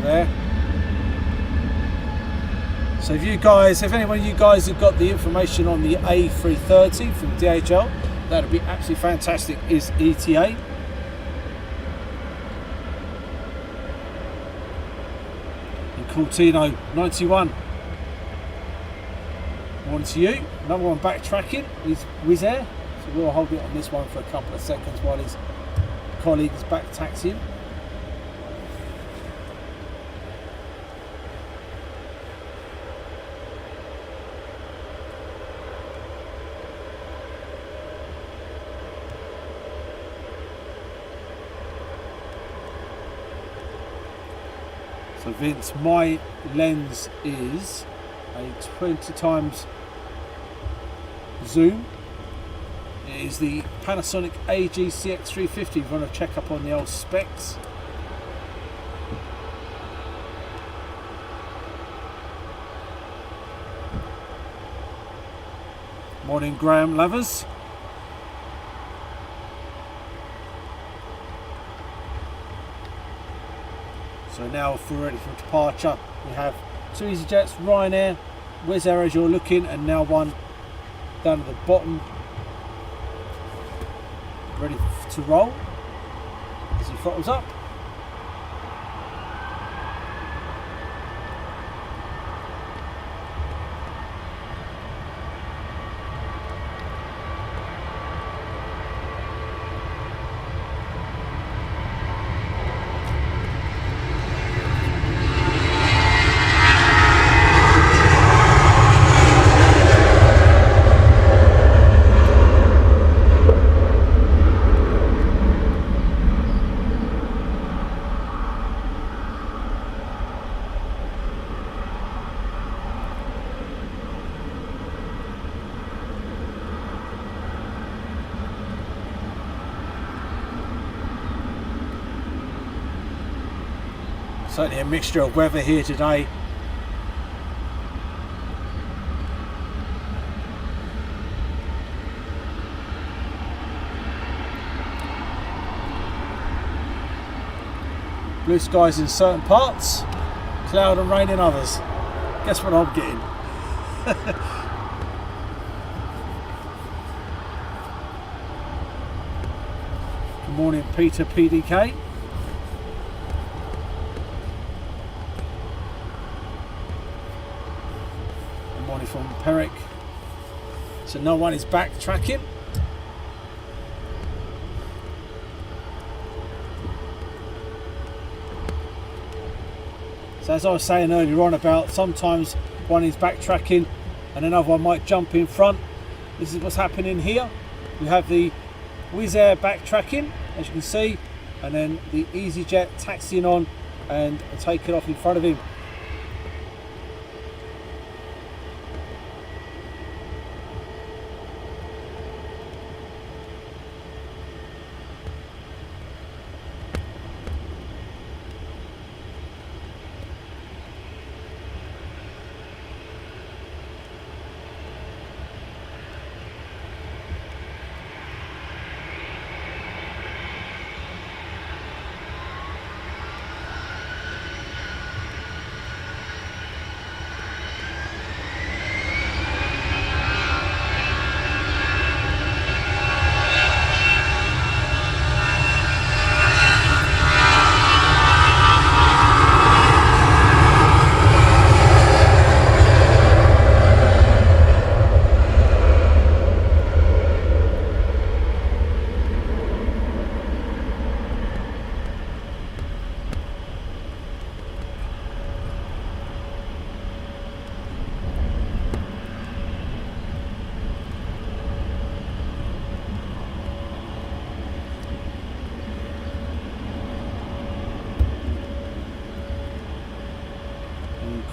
There. So if anyone of you guys have got the information on the A330 from DHL, that would be absolutely fantastic, is ETA. And Cortino 91. One to you. Another one backtracking is Wizzair. So we'll hold it on this one for a couple of seconds while his colleague is back taxiing. So Vince, my lens is a 20 times zoom It is the Panasonic AG-CX350. If you want to check up on the old specs. Morning, Graham lovers. So now if we're ready for departure, we have 2 EasyJets, Ryanair, Wizzair as you're looking, and now one down at the bottom, ready to roll as he throttles up. Certainly a mixture of weather here today. Blue skies in certain parts, cloud and rain in others. Guess what I'm getting? Good morning, Peter PDK. From Peric. So no one is backtracking. So as I was saying earlier on about sometimes one is backtracking and another one might jump in front. This is what's happening here. You have the Wizzair backtracking, as you can see, and then the EasyJet taxiing on and taking off in front of him.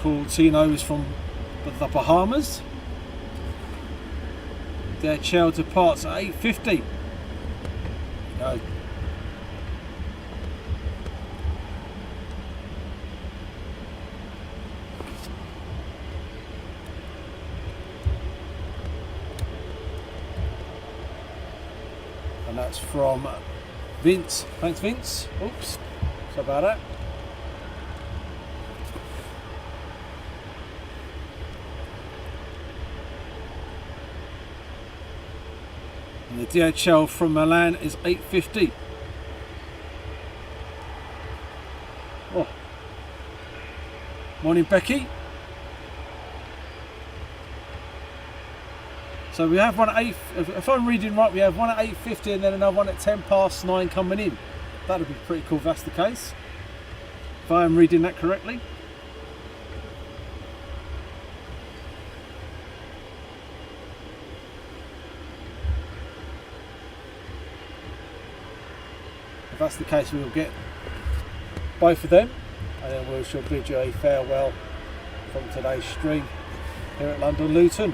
Cool Tinos from the Bahamas. Their Chell departs at 8:50. Go. And that's from Vince. Thanks, Vince. Oops, sorry about that. And the DHL from Milan is 8:50. Oh. Morning, Becky. So we have one at 8, if I'm reading right, we have one at 8:50 and then another one at 9:10 coming in. That'd be pretty cool if that's the case. If I am reading that correctly. If that's the case, we will get both of them and then we shall bid you a farewell from today's stream here at London Luton.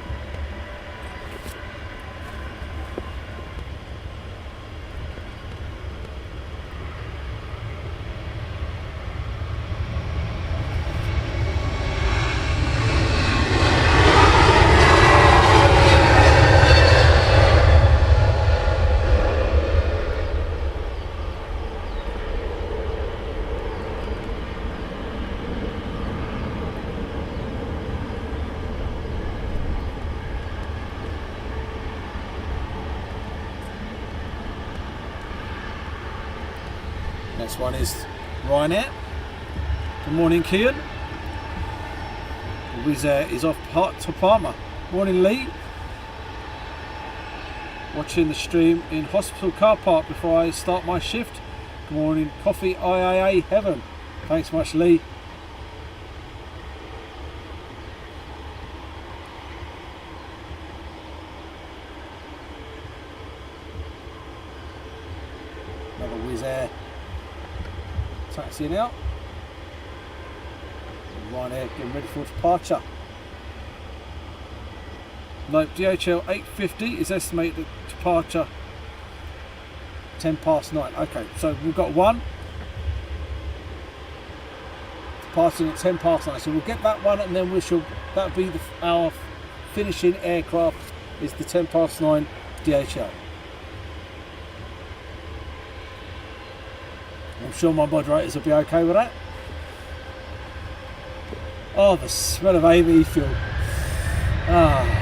Next one is Ryanair. Good morning, Kian. Wizzair is off to Palmer. Morning, Lee. Watching the stream in hospital car park before I start my shift. Good morning, Coffee IAA Heaven. Thanks much, Lee. Another Wizzair taxiing out. Ryanair getting ready for departure. No, DHL 850 is estimated departure 9:10. Okay, so we've got one departing at 9:10. So we'll get that one, and then that'll be our finishing aircraft is the 9:10 DHL. I'm sure my moderators will be okay with that. Oh, the smell of AV fuel. Ah.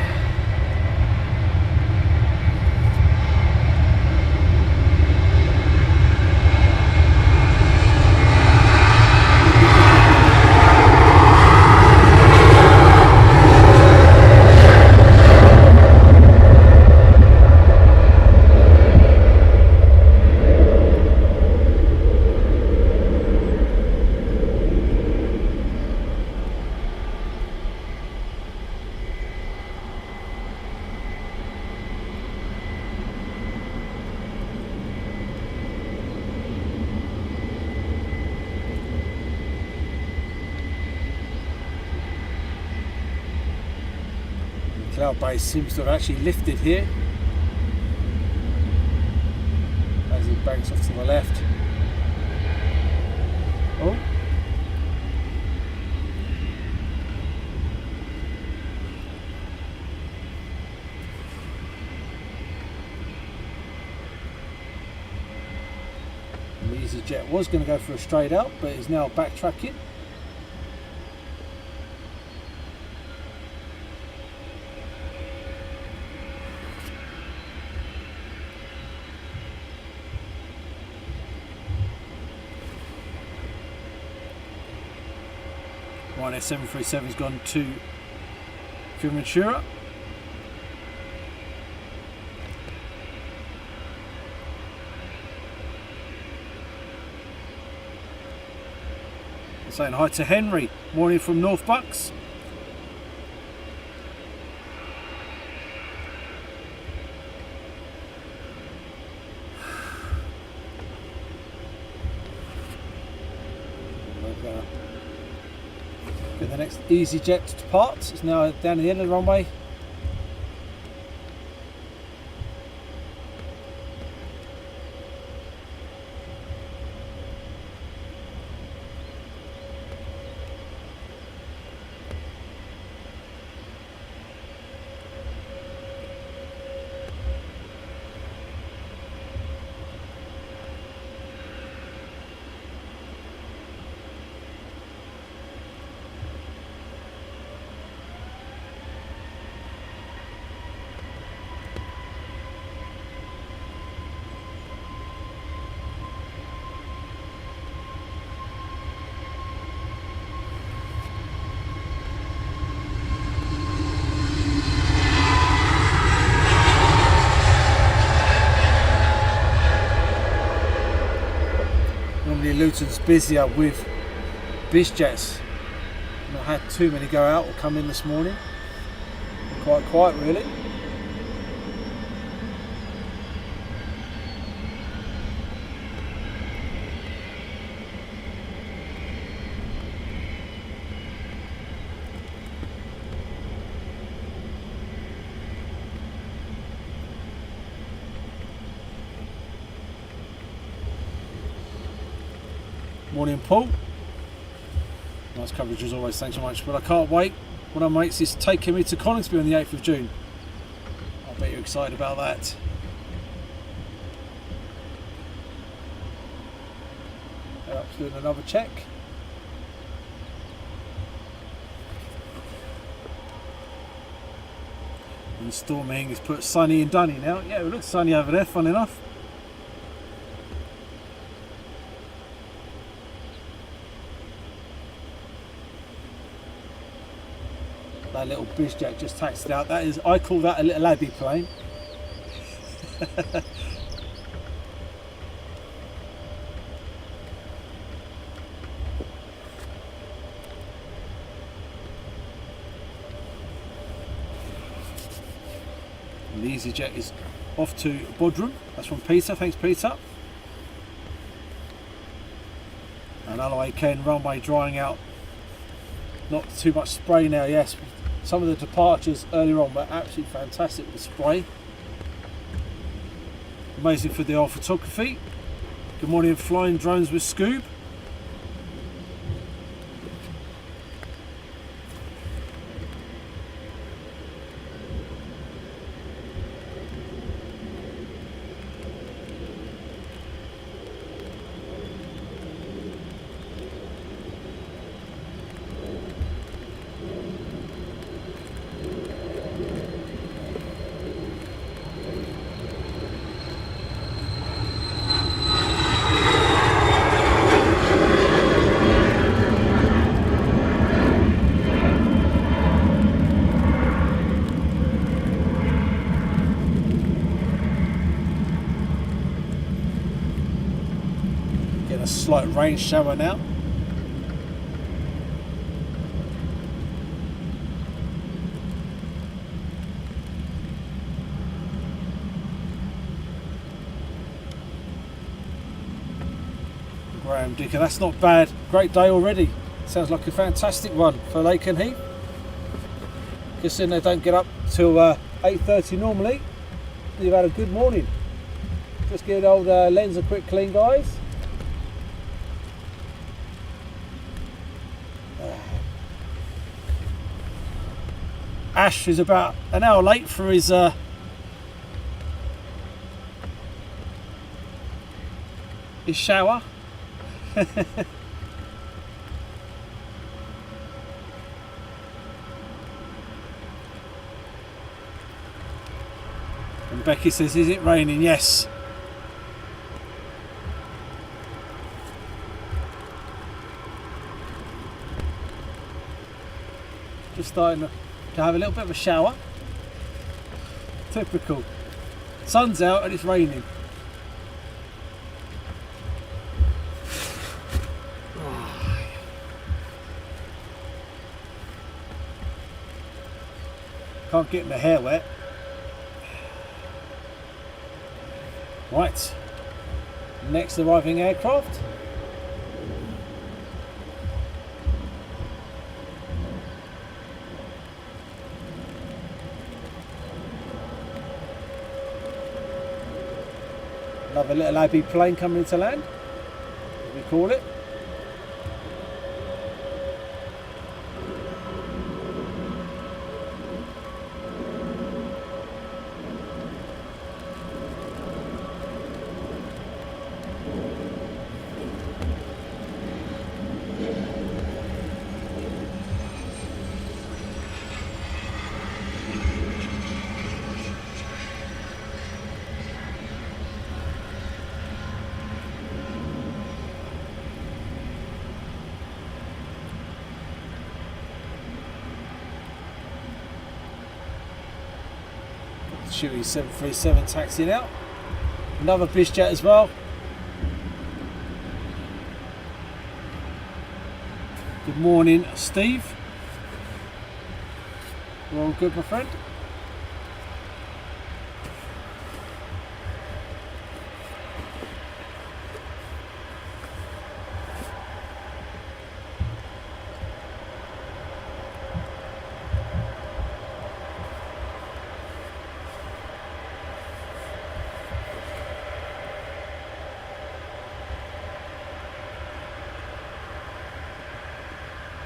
Cloud base seems to have actually lifted here as it banks off to the left. Oh, the EasyJet was going to go for a straight out, but is now backtracking. Ryanair 737 has gone to Bedfordshire. Saying hi to Henry. Morning from North Bucks. The next EasyJet to depart. It's now down at the end of the runway. Luton's busier with Bizjets. Not had too many go out or come in this morning. Quite quiet, really. Morning, Paul. Nice coverage as always, thanks so much. But I can't wait. One of my mates is taking me to Coningsby on the 8th of June. I bet you're excited about that. They're up to doing another check. And Storming has put sunny and dunny now. Yeah, it looks sunny over there, fun enough. That little Bizjet just taxied out. That is, I call that a little Abbey plane. And the EasyJet is off to Bodrum. That's from Peter. Thanks, Peter. And Alloway Ken, runway drying out. Not too much spray now, yes. Some of the departures earlier on were absolutely fantastic with the spray. Amazing for the old photography. Good morning, flying drones with Scoob. A slight rain shower now. Graham Dicker, that's not bad. Great day already. Sounds like a fantastic one for Lakenheath. Guessing they don't get up till 8:30 normally. You've had a good morning. Just give the old lens a quick clean, guys. Ash is about an hour late for his shower. And Becky says, is it raining? Yes. Just starting to have a little bit of a shower. Typical. Sun's out and it's raining. Can't get my hair wet. Right. Next arriving aircraft. Another little Abbey plane coming into land, as we call it. Chewy 737 taxiing out. Another Bizjet as well. Good morning, Steve. We're all good, my friend.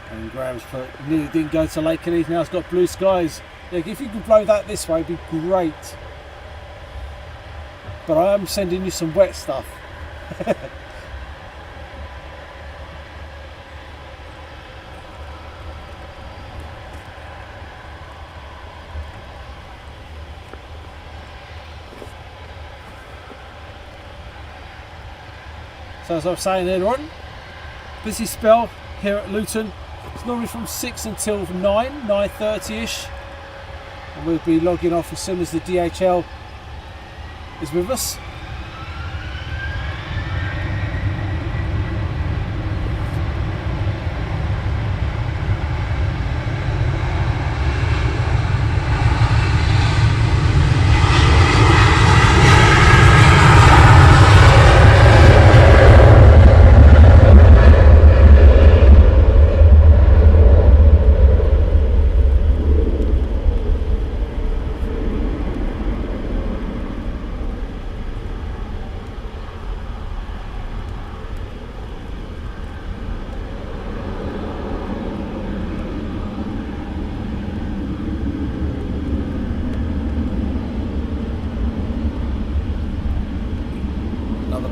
And Graham's put, nearly didn't go to Lakenheath, now it's got blue skies. Yeah, if you could blow that this way, it'd be great. But I am sending you some wet stuff. So as I was saying earlier on, busy spell here at Luton. It's normally from 6 until 9:30ish, and we'll be logging off as soon as the DHL is with us.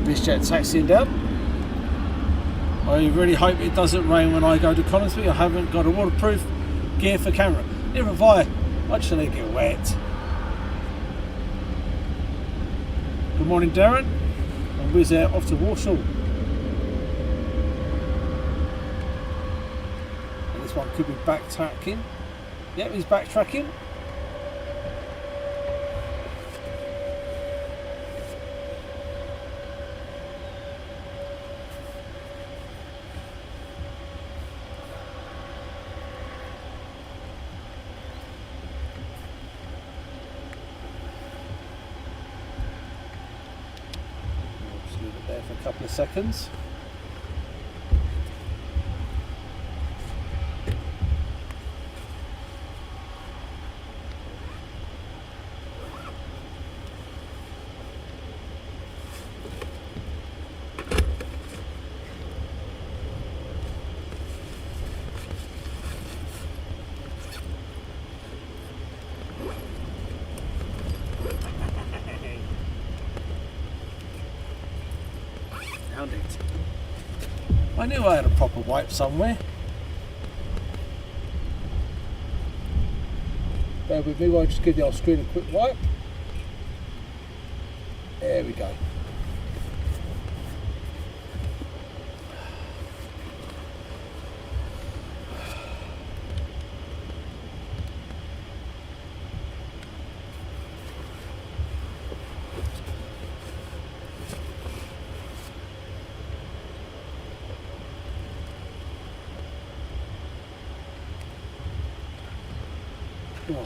Bizjet taxiing down. I really hope it doesn't rain when I go to Coningsby. I haven't got a waterproof gear for camera. Neither have I. I just need to get wet. Good morning, Darren. And Wizzair off to Warsaw. And this one could be backtracking. Yep, he's backtracking. There for a couple of seconds. I knew I had a proper wipe somewhere. Bear with me while I just give the old screen a quick wipe. There we go. Oh.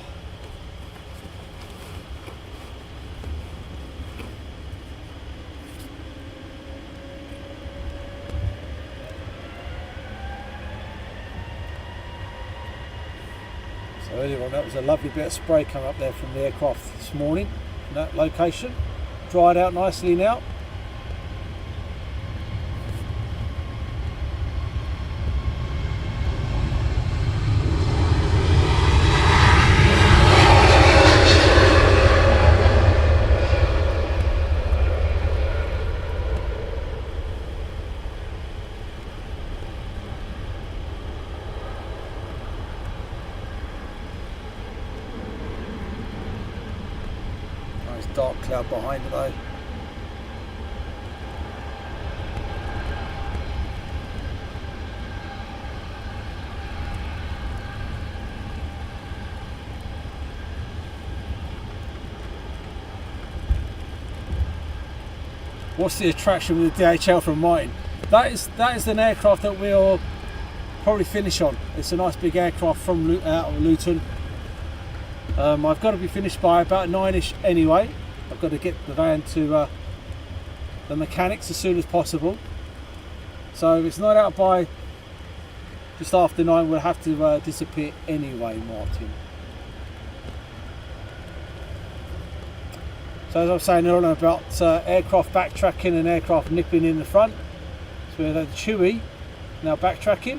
So earlier on, that was a lovely bit of spray coming up there from the aircraft this morning in that location. Dried out nicely now. Dark cloud behind it though. What's the attraction with the DHL from mine? That is an aircraft that we'll probably finish on. It's a nice big aircraft from out of Luton. I've got to be finished by about 9ish anyway. I've got to get the van to the mechanics as soon as possible. So if it's not out by just after 9, we'll have to disappear anyway, Martin. So as I was saying earlier about aircraft backtracking and aircraft nipping in the front. So we have the Chewy now backtracking,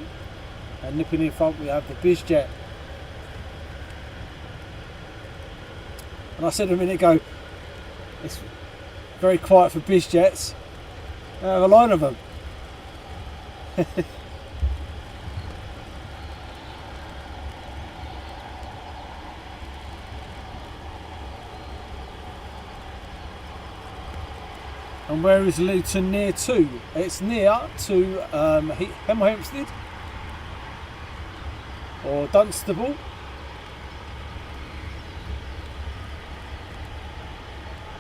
and nipping in front we have the Bizjet. And I said a minute ago, it's very quiet for Bizjets. I have a line of them. And where is Luton near to? It's near to Hemel Hempstead. or Dunstable.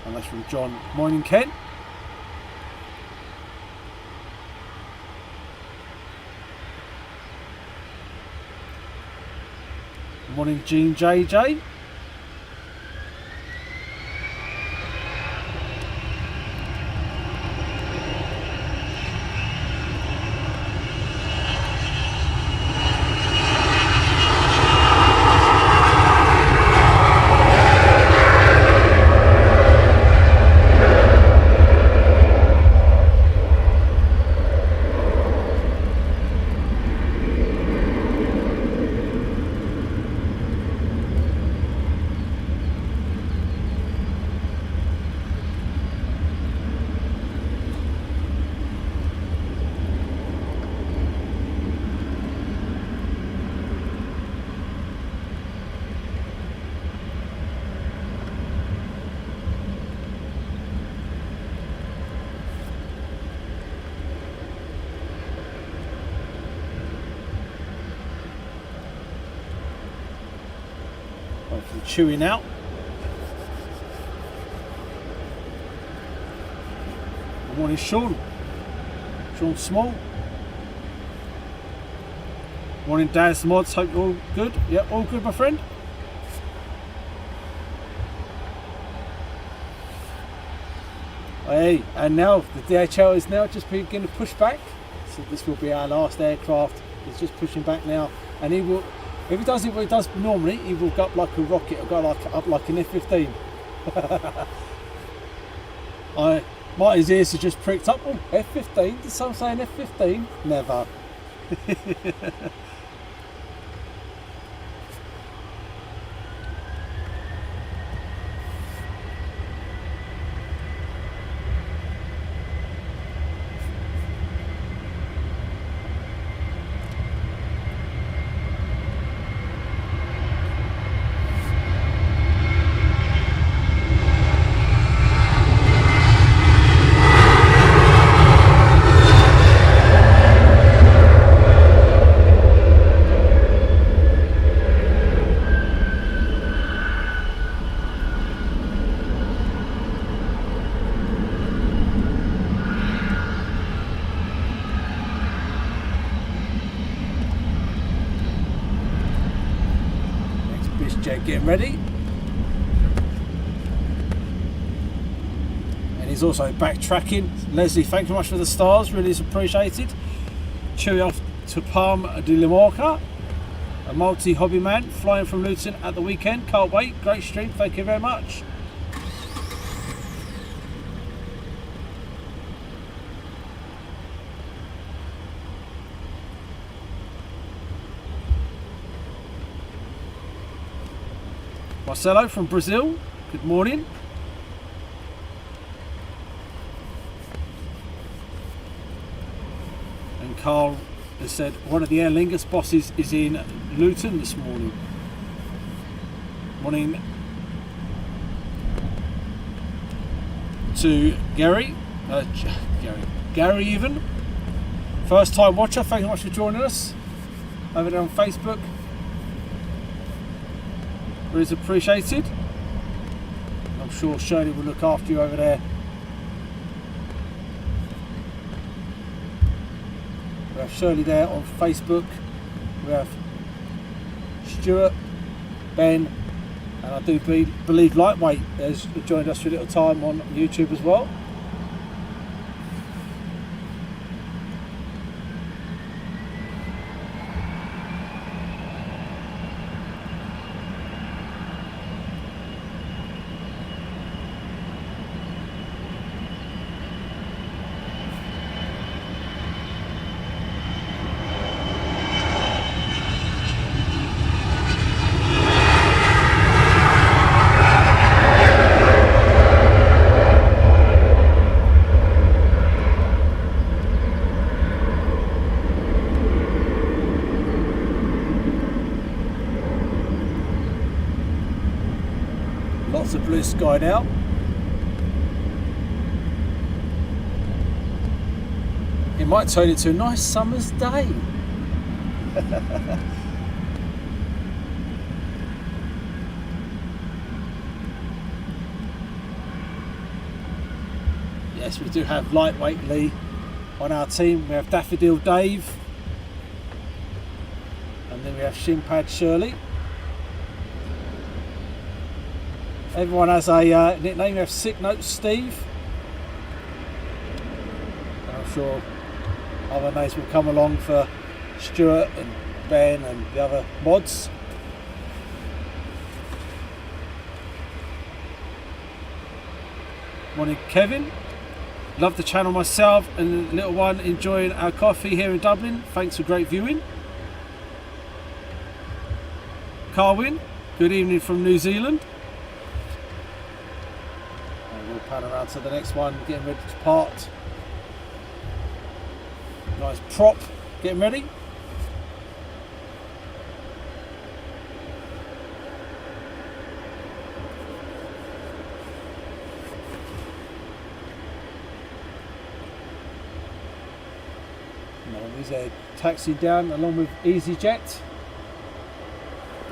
And that's from John. Morning, Ken. Morning, Jean JJ. Chewing out. Good morning, Sean. Sean Small. Morning, Daz Mods. Hope you're all good. Yeah, all good, my friend. Hey, and now the DHL is now just beginning to push back. So this will be our last aircraft. It's just pushing back now, and he will. If he does it what he does normally, he will go up like a rocket, or go up like an F-15. Marty's ears are just pricked up. Oh, F-15? Did someone say an F-15? Never. Getting ready, and he's also backtracking. Leslie, thank you very much for the stars, really is appreciated. Cheery off to Palm de Limorca, a multi-hobby man flying from Luton at the weekend. Can't wait, great stream, thank you very much. Marcelo from Brazil, good morning. And Carl has said one of the Aer Lingus bosses is in Luton this morning. Morning to Gary, Gary even. First time watcher, thank you very much for joining us over there on Facebook. Really is appreciated. I'm sure Shirley will look after you over there. We have Shirley there on Facebook. We have Stuart, Ben, and I do believe Lightweight has joined us for a little time on YouTube as well. Lots of blue sky now. It might turn into a nice summer's day. yes, we do have Lightweight Lee on our team. We have Daffodil Dave, and then we have Shimpad Shirley. Everyone has a nickname. We have Sick Note Steve. And I'm sure other names will come along for Stuart and Ben and the other mods. Morning, Kevin. Love the channel myself and the little one enjoying our coffee here in Dublin. Thanks for great viewing. Carwin, good evening from New Zealand. And we'll pan around to the next one, getting ready to part. Nice prop, getting ready. They're taxiing down along with EasyJet,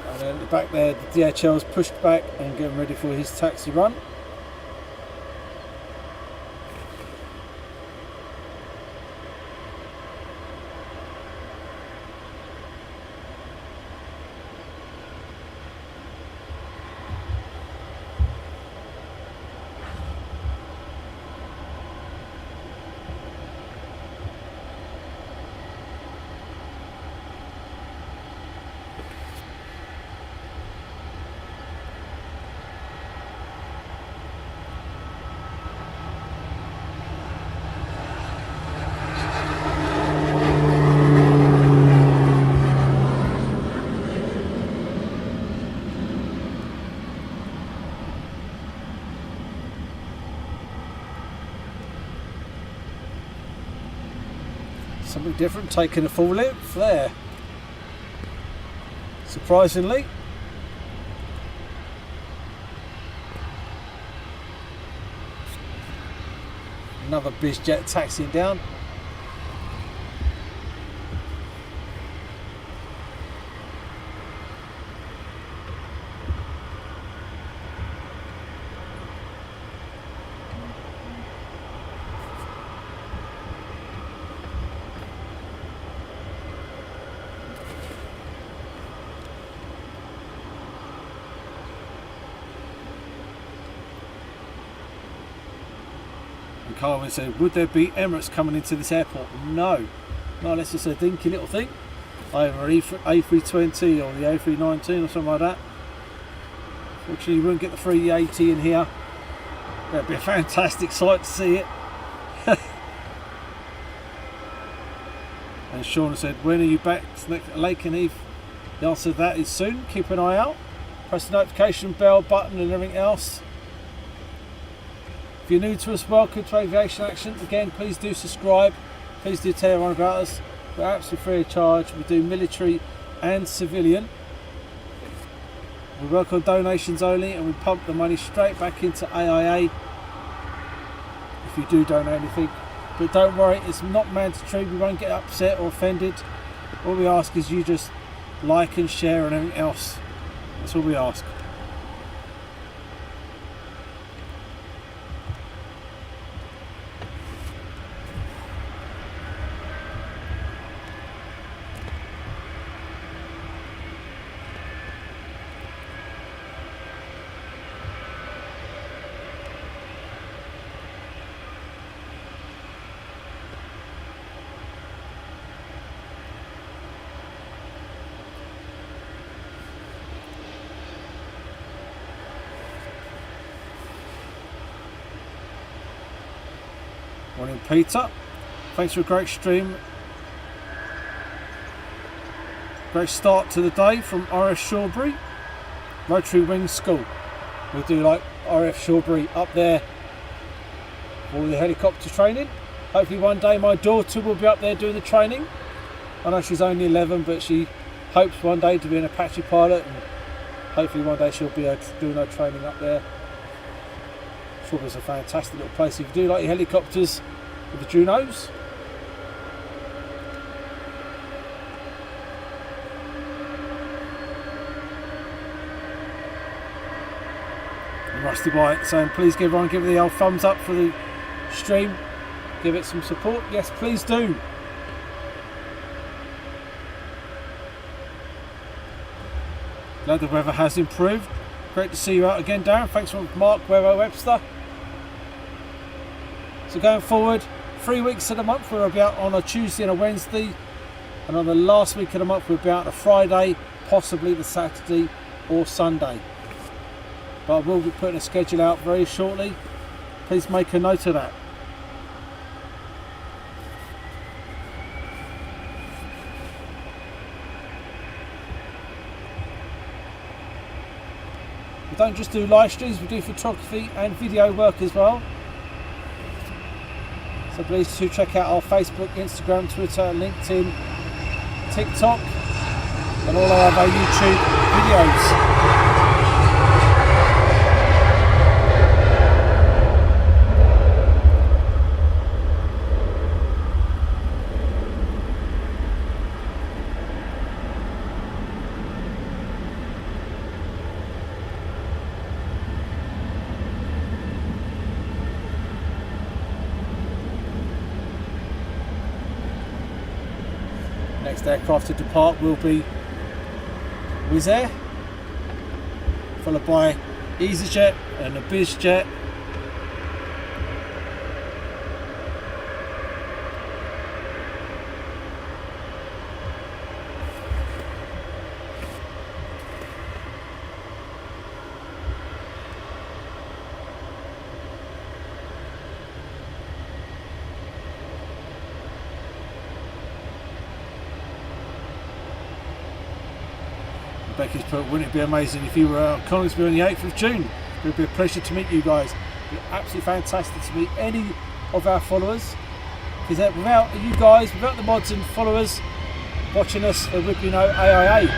and then at the back there the DHL's pushed back and getting ready for his taxi run. Something different, taking a full length there. Surprisingly. Another Bizjet taxiing down. Carwin said, would there be Emirates coming into this airport? No, unless it's a dinky little thing, either an A320 or the A319 or something like that. Fortunately, you wouldn't get the 380 in here. That'd be a fantastic sight to see it. And Sean said, when are you back next to Lake and Heath? The answer to that is soon. Keep an eye out. Press the notification bell button and everything else. If you're new to us, welcome to Aviation Action. Again, please do subscribe. Please do tell everyone about us. We're absolutely free of charge. We do military and civilian. We work on donations only, and we pump the money straight back into AIA if you do donate anything. But don't worry, it's not mandatory. We won't get upset or offended. All we ask is you just like and share and everything else. That's all we ask. Morning, Peter. Thanks for a great stream. Great start to the day from RF Shawbury, Rotary Wing School. We'll do like RF Shawbury up there for the helicopter training. Hopefully one day my daughter will be up there doing the training. I know she's only 11, but she hopes one day to be an Apache pilot, and hopefully one day she'll be doing her training up there. Shawbury's a fantastic little place if you do like your helicopters with the Junos. Rusty White saying, please give everyone give it the old thumbs up for the stream, give it some support. Yes, please do. Glad the weather has improved. Great to see you out again, Darren. Thanks from Mark Webster. So going forward, 3 weeks of the month we'll be out on a Tuesday and a Wednesday, and on the last week of the month we'll be out on a Friday, possibly the Saturday or Sunday. But I will be putting a schedule out very shortly. Please make a note of that. We don't just do live streams, we do photography and video work as well. So please do check out our Facebook, Instagram, Twitter, LinkedIn, TikTok and all our other YouTube videos. Next aircraft to depart will be Wizzair, followed by EasyJet and the Bizz Jet. Becky's put, wouldn't it be amazing if you were at Coningsby on the 8th of June? It would be a pleasure to meet you guys. It would be absolutely fantastic to meet any of our followers. Because without you guys, without the mods and followers watching us, there would be no AIA.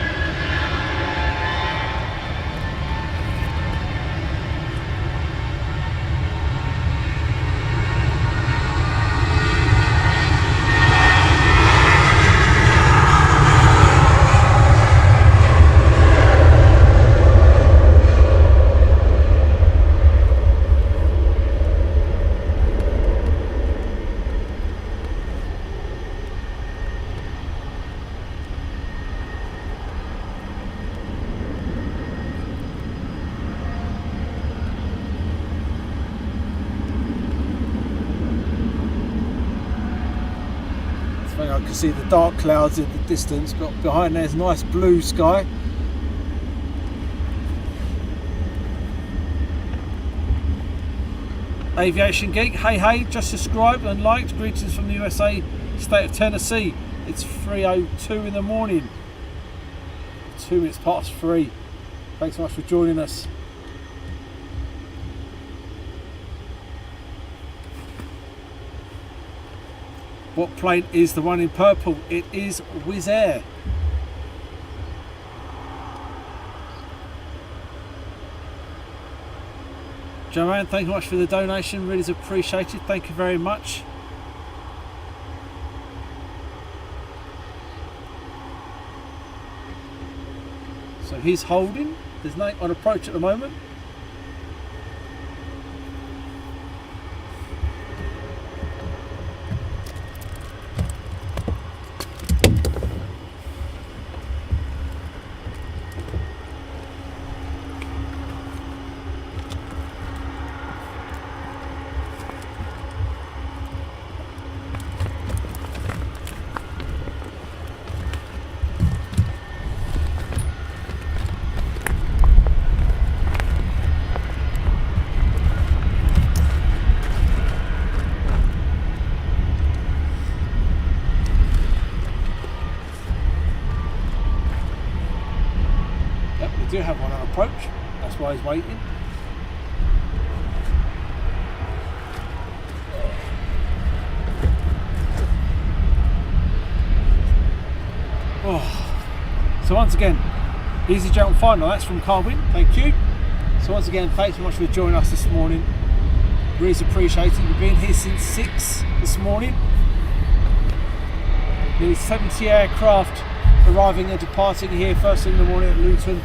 I can see the dark clouds in the distance, but behind there's nice blue sky. Aviation Geek, hey, just subscribed and liked. Greetings from the USA, state of Tennessee. It's 3:02 in the morning. 2 minutes past 3. Thanks so much for joining us. What plane is the one in purple? It is Wizzair. Joanne, thank you much for the donation, really is appreciated, thank you very much. So he's holding, there's no on approach at the moment. Do have one on approach, that's why he's waiting. Oh. So once again, EasyJet on final, that's from Carwin, thank you. So once again, thanks so much for joining us this morning. Really appreciate it. We've been here since 6 this morning. Nearly 70 aircraft arriving and departing here first thing in the morning at Luton.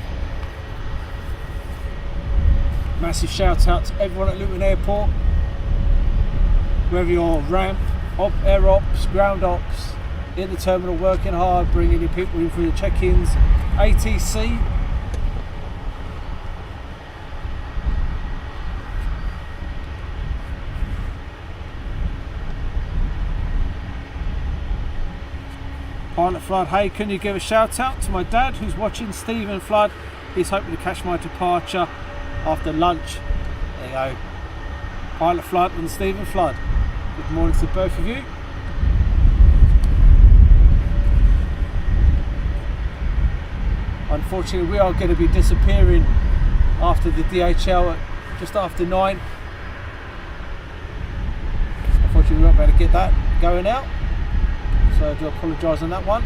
Massive shout out to everyone at Luton Airport. whether you're ramp, air ops, ground ops, in the terminal working hard, bringing your people in through the check-ins, ATC. Pilot Flood, hey, can you give a shout out to my dad who's watching? Stephen Flood, he's hoping to catch my departure after lunch. There you go. Pilot Flood and Stephen Flood. Good morning to both of you. Unfortunately, we are going to be disappearing after the DHL at just after 9. Unfortunately, we won't be able to get that going out. So I do apologise on that one.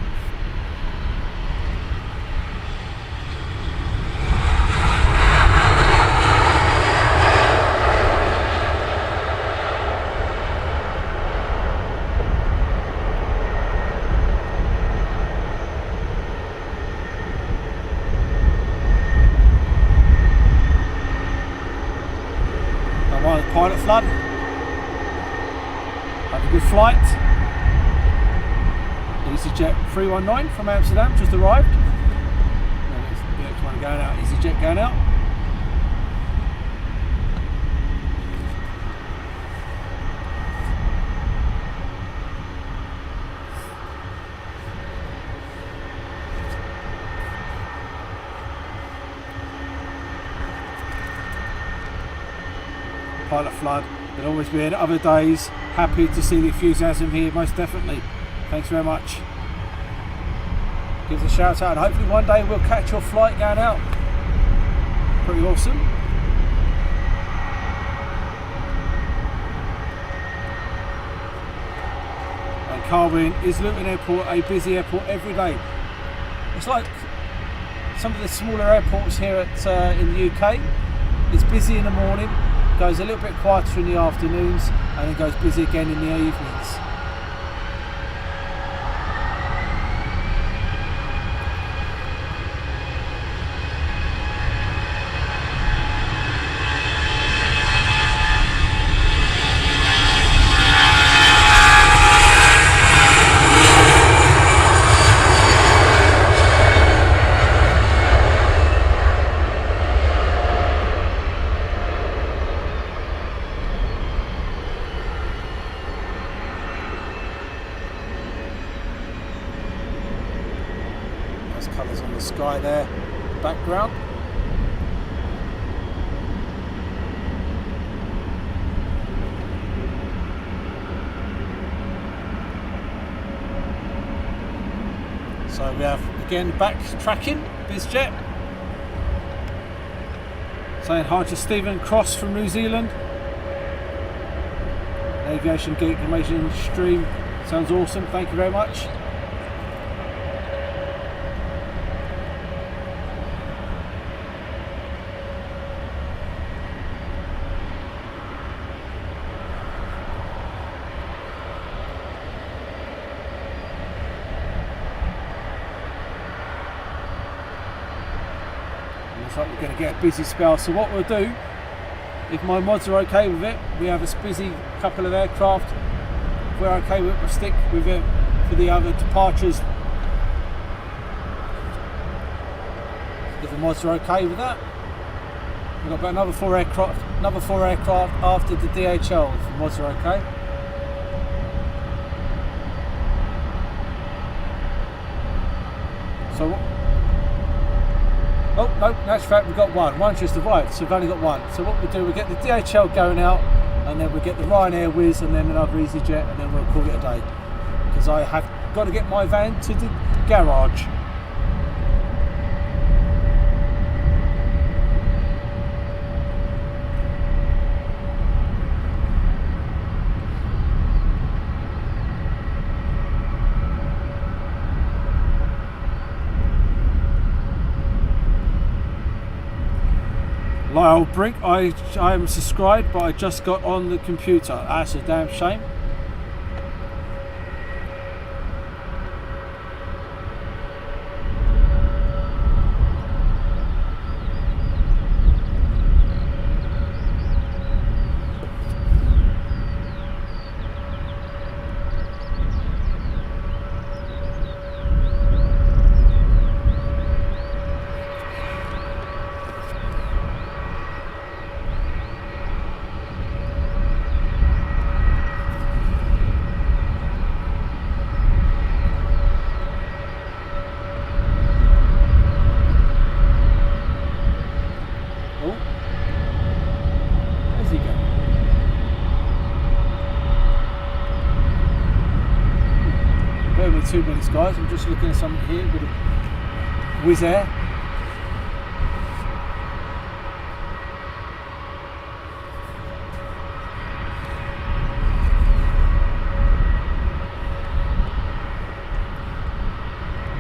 Come on, Pilot Flood. Have a good flight. EasyJet 319 from Amsterdam just arrived. There's the next one going out, EasyJet going out. Pilot Flood, there'll always be other days. Happy to see the enthusiasm here, most definitely. Thanks very much. Give us a shout out and hopefully one day we'll catch your flight going out. Pretty awesome. And Carwin is Luton Airport a busy airport every day. It's like some of the smaller airports here at in the UK. It's busy in the morning, goes a little bit quieter in the afternoons, and then goes busy again in the evenings. Colours on the sky there, background. So we have again backtracking Bizjet, saying hi to Stephen Cross from New Zealand. Aviation Geek Amazing stream, sounds awesome, thank you very much. Looks like we're going to get a busy spell, so what we'll do, if my mods are okay with it, we have a busy couple of aircraft. If we're okay with it, we'll stick with it for the other departures. If the mods are okay with that, we've got about another four aircraft after the DHL, if the mods are okay. So oh, no, in actual fact we've got one. One's just arrived, so we've only got one. So what we'll do, we'll get the DHL going out, and then we'll get the Ryanair Wizz, and then another EasyJet, and then we'll call it a day. Because I have got to get my van to the garage. Lyle Brink, I am subscribed, but I just got on the computer. That's a damn shame. 2 minutes, guys. I'm just looking at something here with a Wizzair.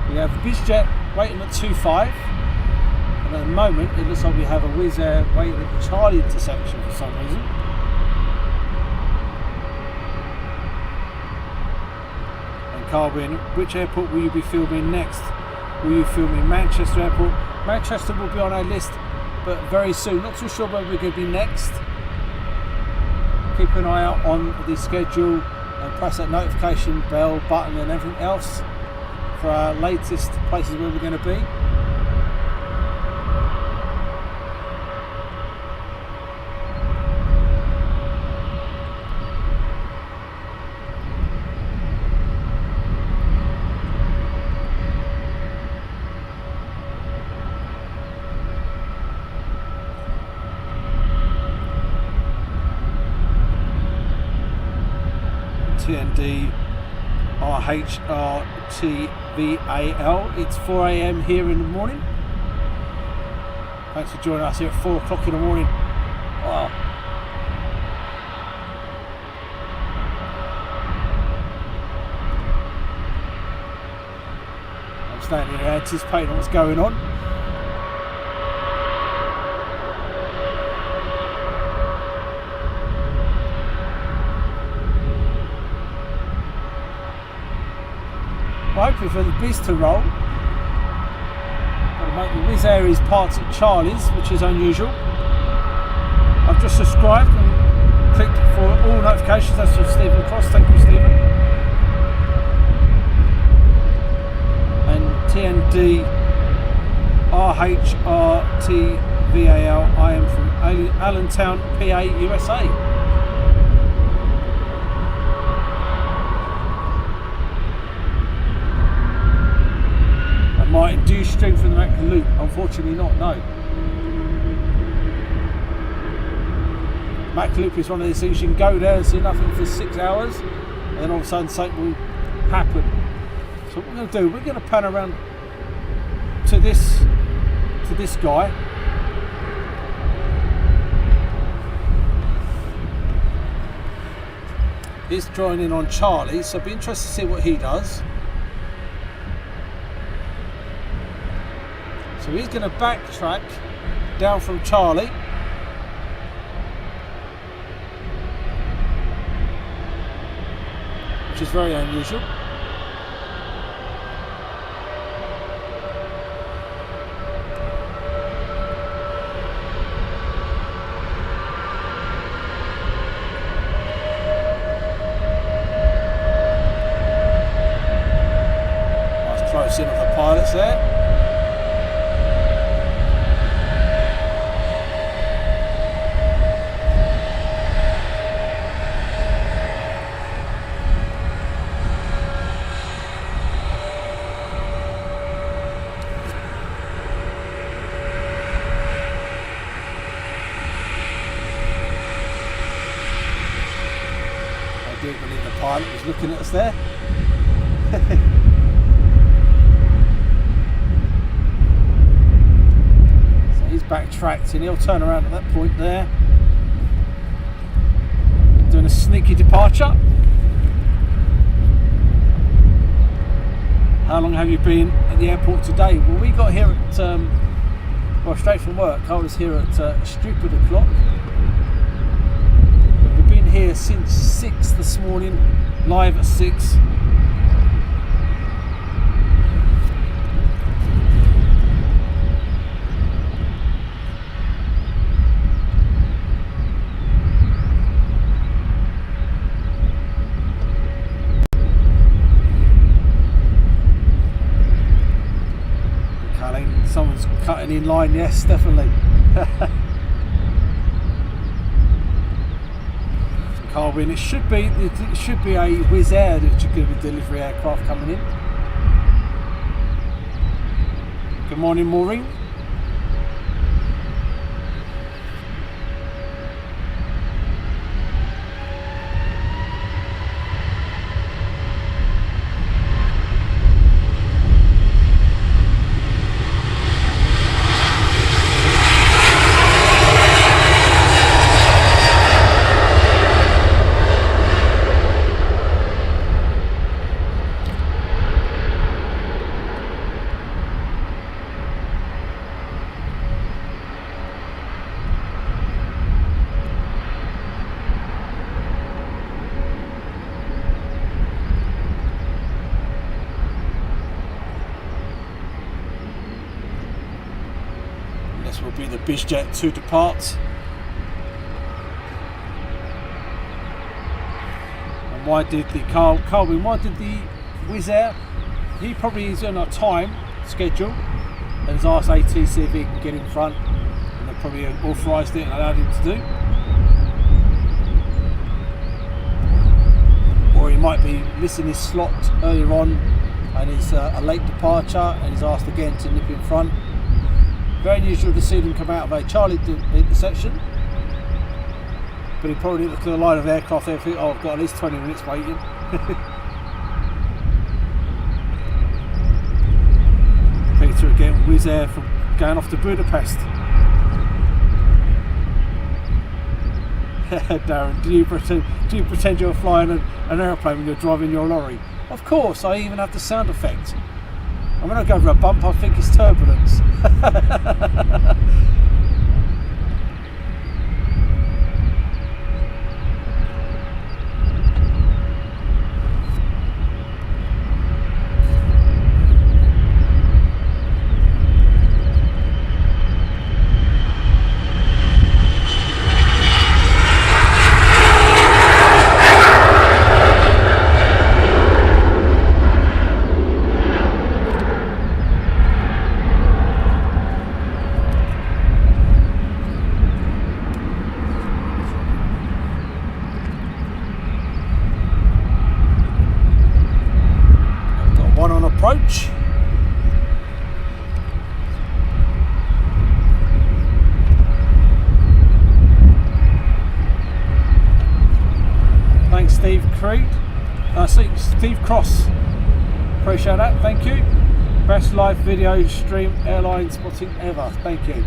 We have Bizjet waiting at 2.5, and at the moment it looks like we have a Wizzair waiting at the Charlie intersection for some reason. And Carwin, which airport will you be filming next? Will you film in Manchester Airport? Manchester will be on our list, but very soon. Not too sure where we're going to be next. Keep an eye out on the schedule and press that notification bell button and everything else for our latest places where we're going to be. TND RHRTVAL. It's 4 AM here in the morning. Thanks for joining us here at 4 o'clock in the morning. Wow. I'm standing here anticipating what's going on. Hoping for the Bizz to roll. The Wizzair is parked at Charlie's, which is unusual. I've just subscribed and clicked for all notifications. That's from Stephen Cross. Thank you, Stephen. And TND RHRTVAL. I am from Allentown, PA, USA. Martin, do you stream from the London Luton? Unfortunately not, no. London Luton is one of these things you can go there and see nothing for 6 hours and then all of a sudden something will happen. So what we're going to do, we're going to pan around to this guy. He's drawing in on Charlie, so it'll be interesting to see what he does. So he's going to backtrack down from Charlie. Which is very unusual. Nice close in of the pilots there. I do believe the pilot was looking at us there. So he's backtracked and he'll turn around at that point there. Doing a sneaky departure. How long have you been at the airport today? Well, we got here at, well, straight from work. I was here at stupid o'clock. We've been here since 6 this morning, live at 6. Someone's cutting in line, yes, definitely. Carwin, it should be a Wizzair that's going to be delivery aircraft coming in. Good morning, Maureen. the Bizjet to depart. And why did the Carwin, why did the Wizzair, he probably is on a time schedule and has asked ATC if he can get in front, and they've probably authorised it and allowed him to do. Or he might be missing his slot earlier on and it's a late departure and he's asked again to nip in front. Very unusual to see them come out of a Charlie intersection, but he probably looked at the line of aircraft there and think, oh, I've got at least 20 minutes waiting. Peter again, Wizzair from going off to Budapest. Darren, do you pretend you're flying an aeroplane when you're driving your lorry? Of course, I even have the sound effect. And when I go over a bump, I think it's turbulence. Approach. Thanks, Steve Creed. Steve Cross. Appreciate that. Thank you. Best live video stream airline spotting ever. Thank you.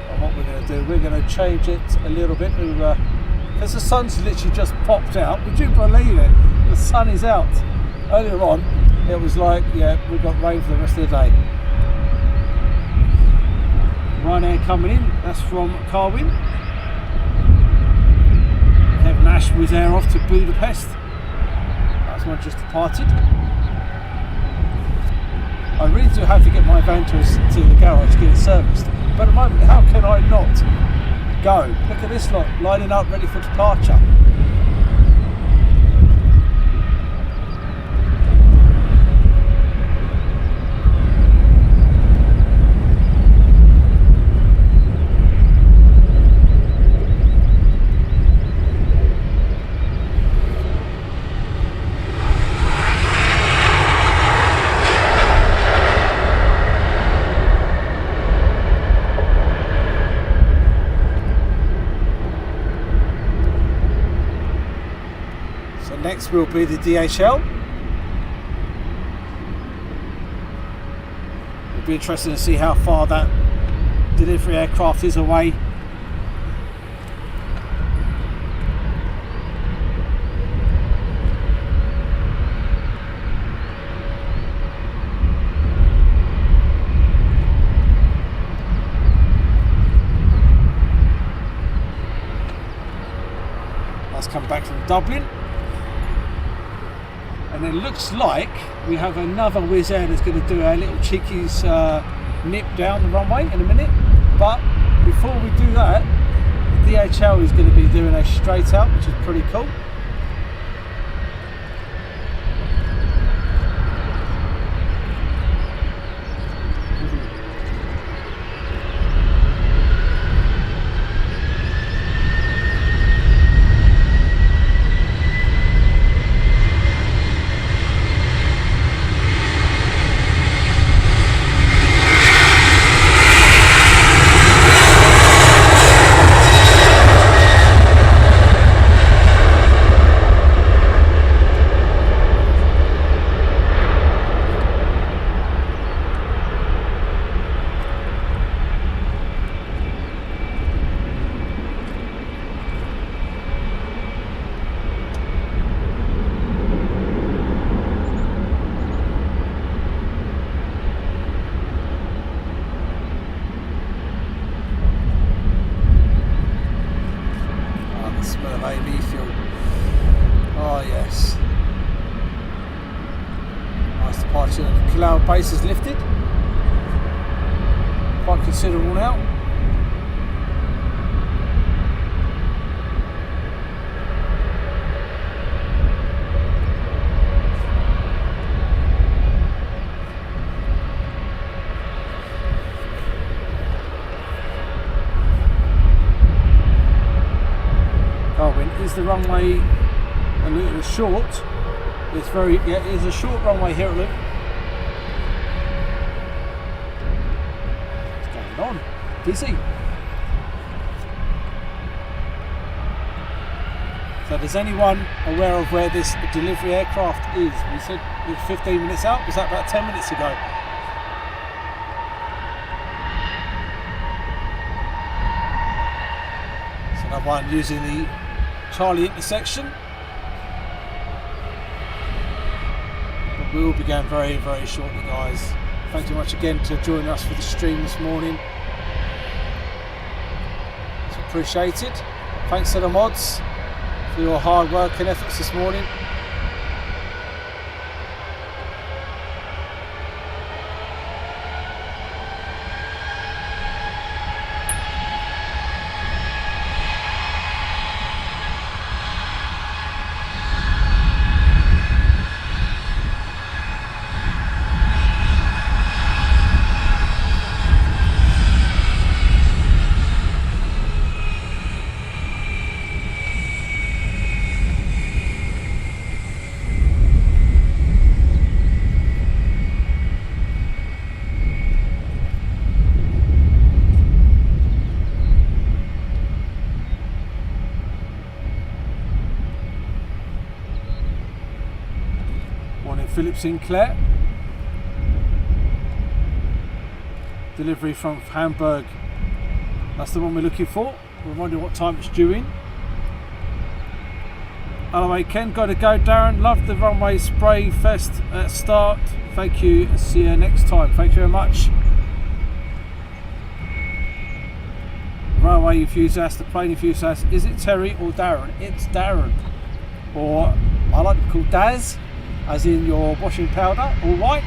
And what we're going to do, we're going to change it a little bit to because the sun's literally just popped out. Would you believe it? The sun is out. Earlier on, it was like, yeah, we've got rain for the rest of the day. Ryanair coming in, that's from Carwin. Kevin Nash was there off to Budapest. That's one just departed. I really do have to get my van to the garage to get it serviced. But at the moment, how can I not go? Look at this lot, lining up ready for departure. Next will be the DHL. It'll be interesting to see how far that delivery aircraft is away. That's come back from Dublin. And it looks like we have another Wizzair that's going to do a little cheeky nip down the runway in a minute. But before we do that, the DHL is going to be doing a straight out, which is pretty cool. Cloud base is lifted. quite considerable now. Is the runway a little short? It's very, yeah, it is a short runway here at Luton. What's going on? Busy. So does anyone aware of where this delivery aircraft is? We said it was 15 minutes out. Was that about 10 minutes ago? So another one using the Charlie intersection. But we will be going very, very shortly, guys. Thanks very much again to joining us for the stream this morning. It's appreciated. Thanks to the mods for your hard work and efforts this morning. Philip Sinclair. Delivery from Hamburg. That's the one we're looking for. We're wondering what time it's due in. Anyway, Ken, got to go. Darren, loved the runway spray fest at start. Thank you. See you next time. Thank you very much. Railway enthusiast, the plane enthusiast. Is it Terry or Darren? It's Darren. Or I like to call Daz, as in your washing powder, all right.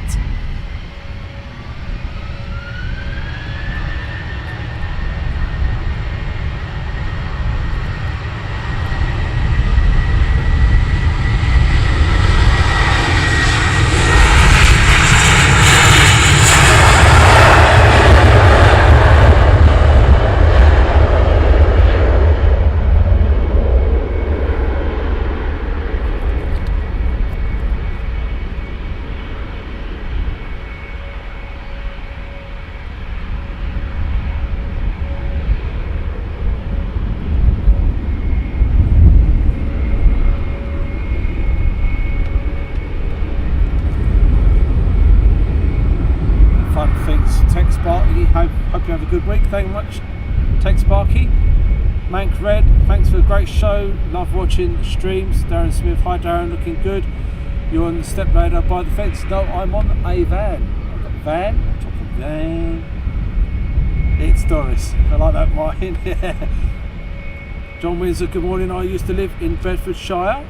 Hope you have a good week. Thank you very much, Tex Sparky. Mank Red, thanks for a great show. Love watching the streams. Darren Smith, hi Darren, looking good. You're on the step ladder by the fence. No, I'm on a van. I've got a van, on top of a van. It's Doris. I like that, Martin. John Windsor, good morning. I used to live in Bedfordshire.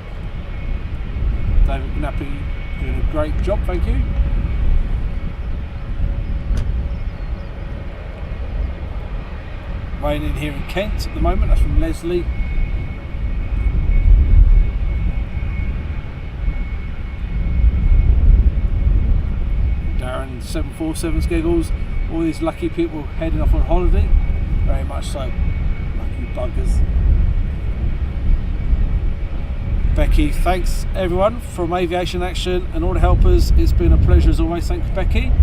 David Nappy doing a great job, thank you. Raining here in Kent at the moment. That's from Leslie. Darren 747 giggles. All these lucky people heading off on holiday. Very much so. Lucky buggers. Becky, thanks everyone from Aviation Action and all the helpers. It's been a pleasure as always. Thanks, Becky.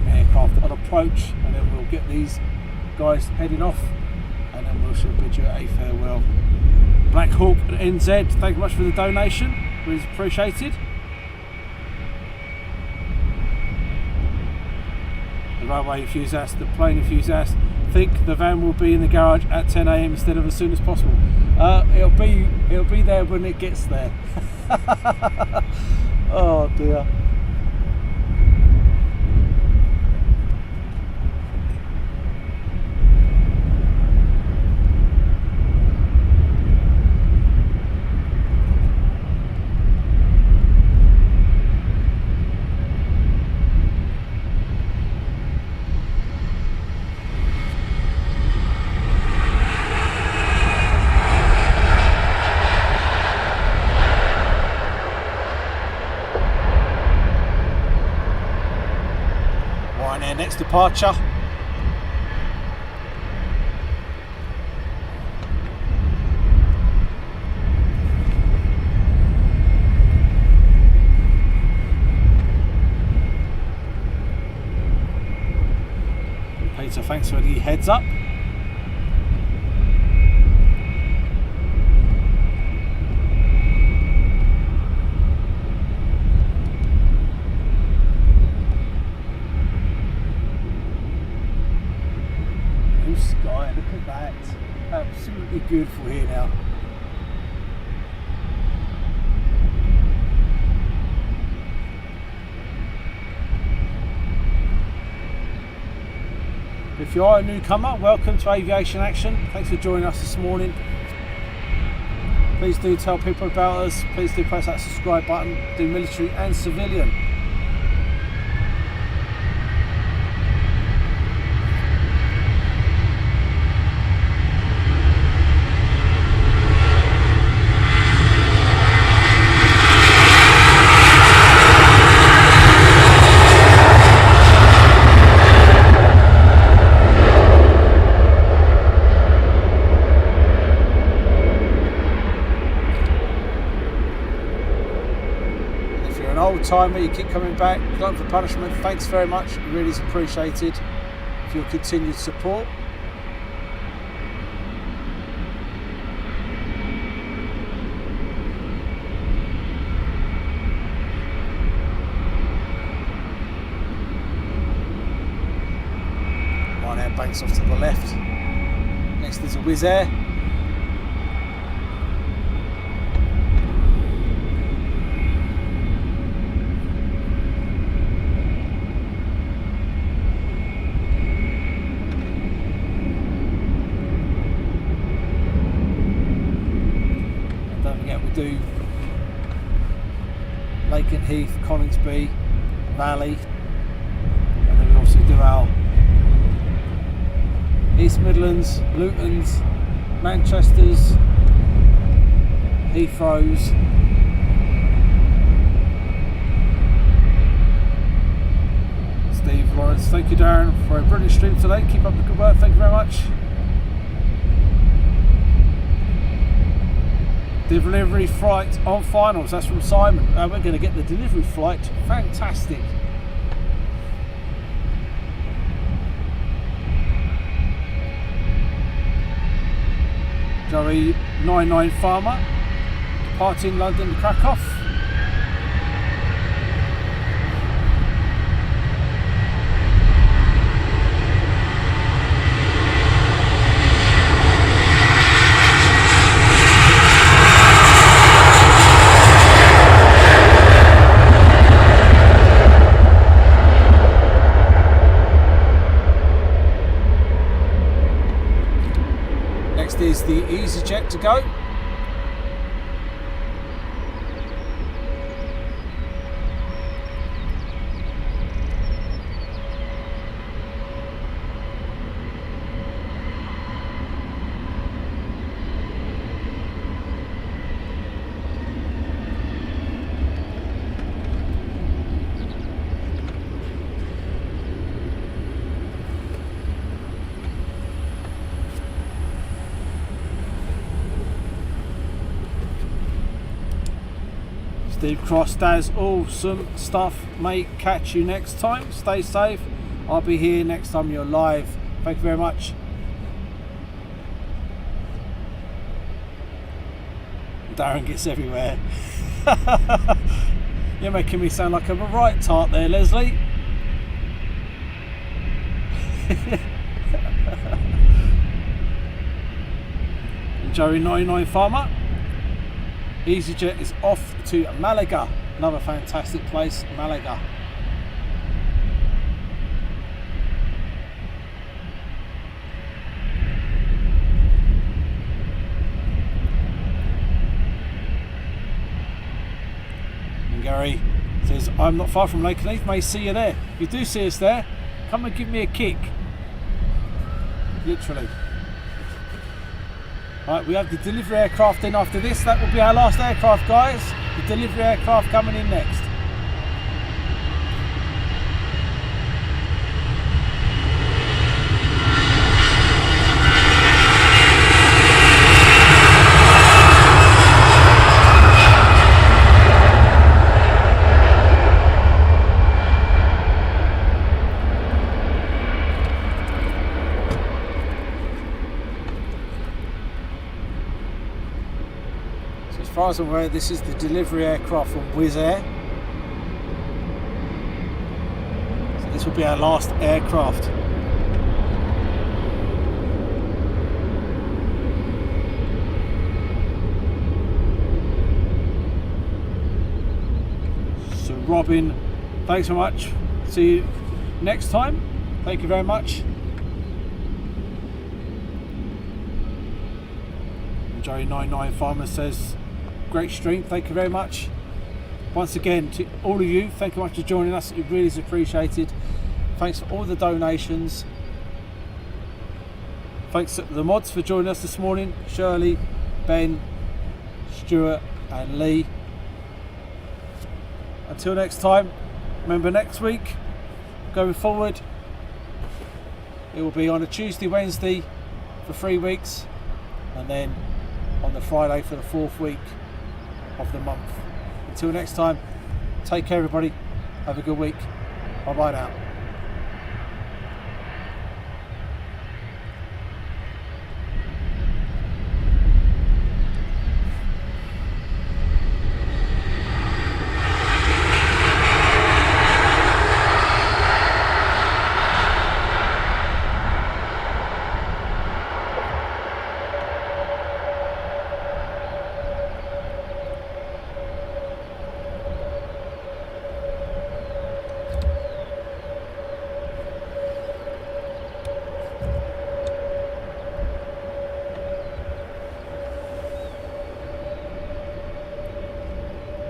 Aircraft on approach, and then we'll get these guys heading off, and then we shall bid you a farewell. Black Hawk and NZ, thank you much for the donation. Really appreciated. The railway enthusiast, the plane enthusiast, think the van will be in the garage at 10 AM instead of as soon as possible. It'll be there when it gets there. Oh dear. Ryanair next departure. Peter, thanks for the heads up. Blue sky, look at that. Absolutely beautiful here now. If you are a newcomer, welcome to Aviation Action. Thanks for joining us this morning. Please do tell people about us. Please do press that subscribe button. Do military and civilian. Timer, you keep coming back, glutton for punishment, thanks very much, really is appreciated for your continued support. Ryanair banks off to the left, next is a Wizzair. Do Lake and Heath, Coningsby, Valley, and then we also do our East Midlands, Lutons, Manchesters, Heathrows, Steve, Lawrence, thank you Darren for a brilliant stream today, keep up the good work, thank you very much. Delivery flight on finals, that's from Simon. We're going to get the delivery flight, fantastic. Joey 99 Farmer, departing London to Krakow. Is the EasyJet to go. Steve Cross, Daz, awesome stuff, mate. Catch you next time. Stay safe. I'll be here next time you're live. Thank you very much. Darren gets everywhere. You're making me sound like I'm a right tart there, Leslie. Joey 99 Farmer. EasyJet is off to Malaga, another fantastic place, Malaga. And Gary says, I'm not far from Lake and Heath, may see you there. If you do see us there, come and give me a kick. Literally. Right, we have the delivery aircraft in after this. That will be our last aircraft, guys. The delivery aircraft coming in next. far as I'm aware, this is the delivery aircraft from Wizzair. So this will be our last aircraft. So Robin, thanks so much. See you next time. Thank you very much. Joey99 Farmer says, great stream, thank you very much. Once again, to all of you, thank you much for joining us. It really is appreciated. Thanks for all the donations. Thanks to the mods for joining us this morning. Shirley, Ben, Stuart and Lee. Until next time, remember next week, going forward, it will be on a Tuesday, Wednesday for 3 weeks, and then on the Friday for the 4th week of the month. Until next time, take care everybody, have a good week, bye bye now.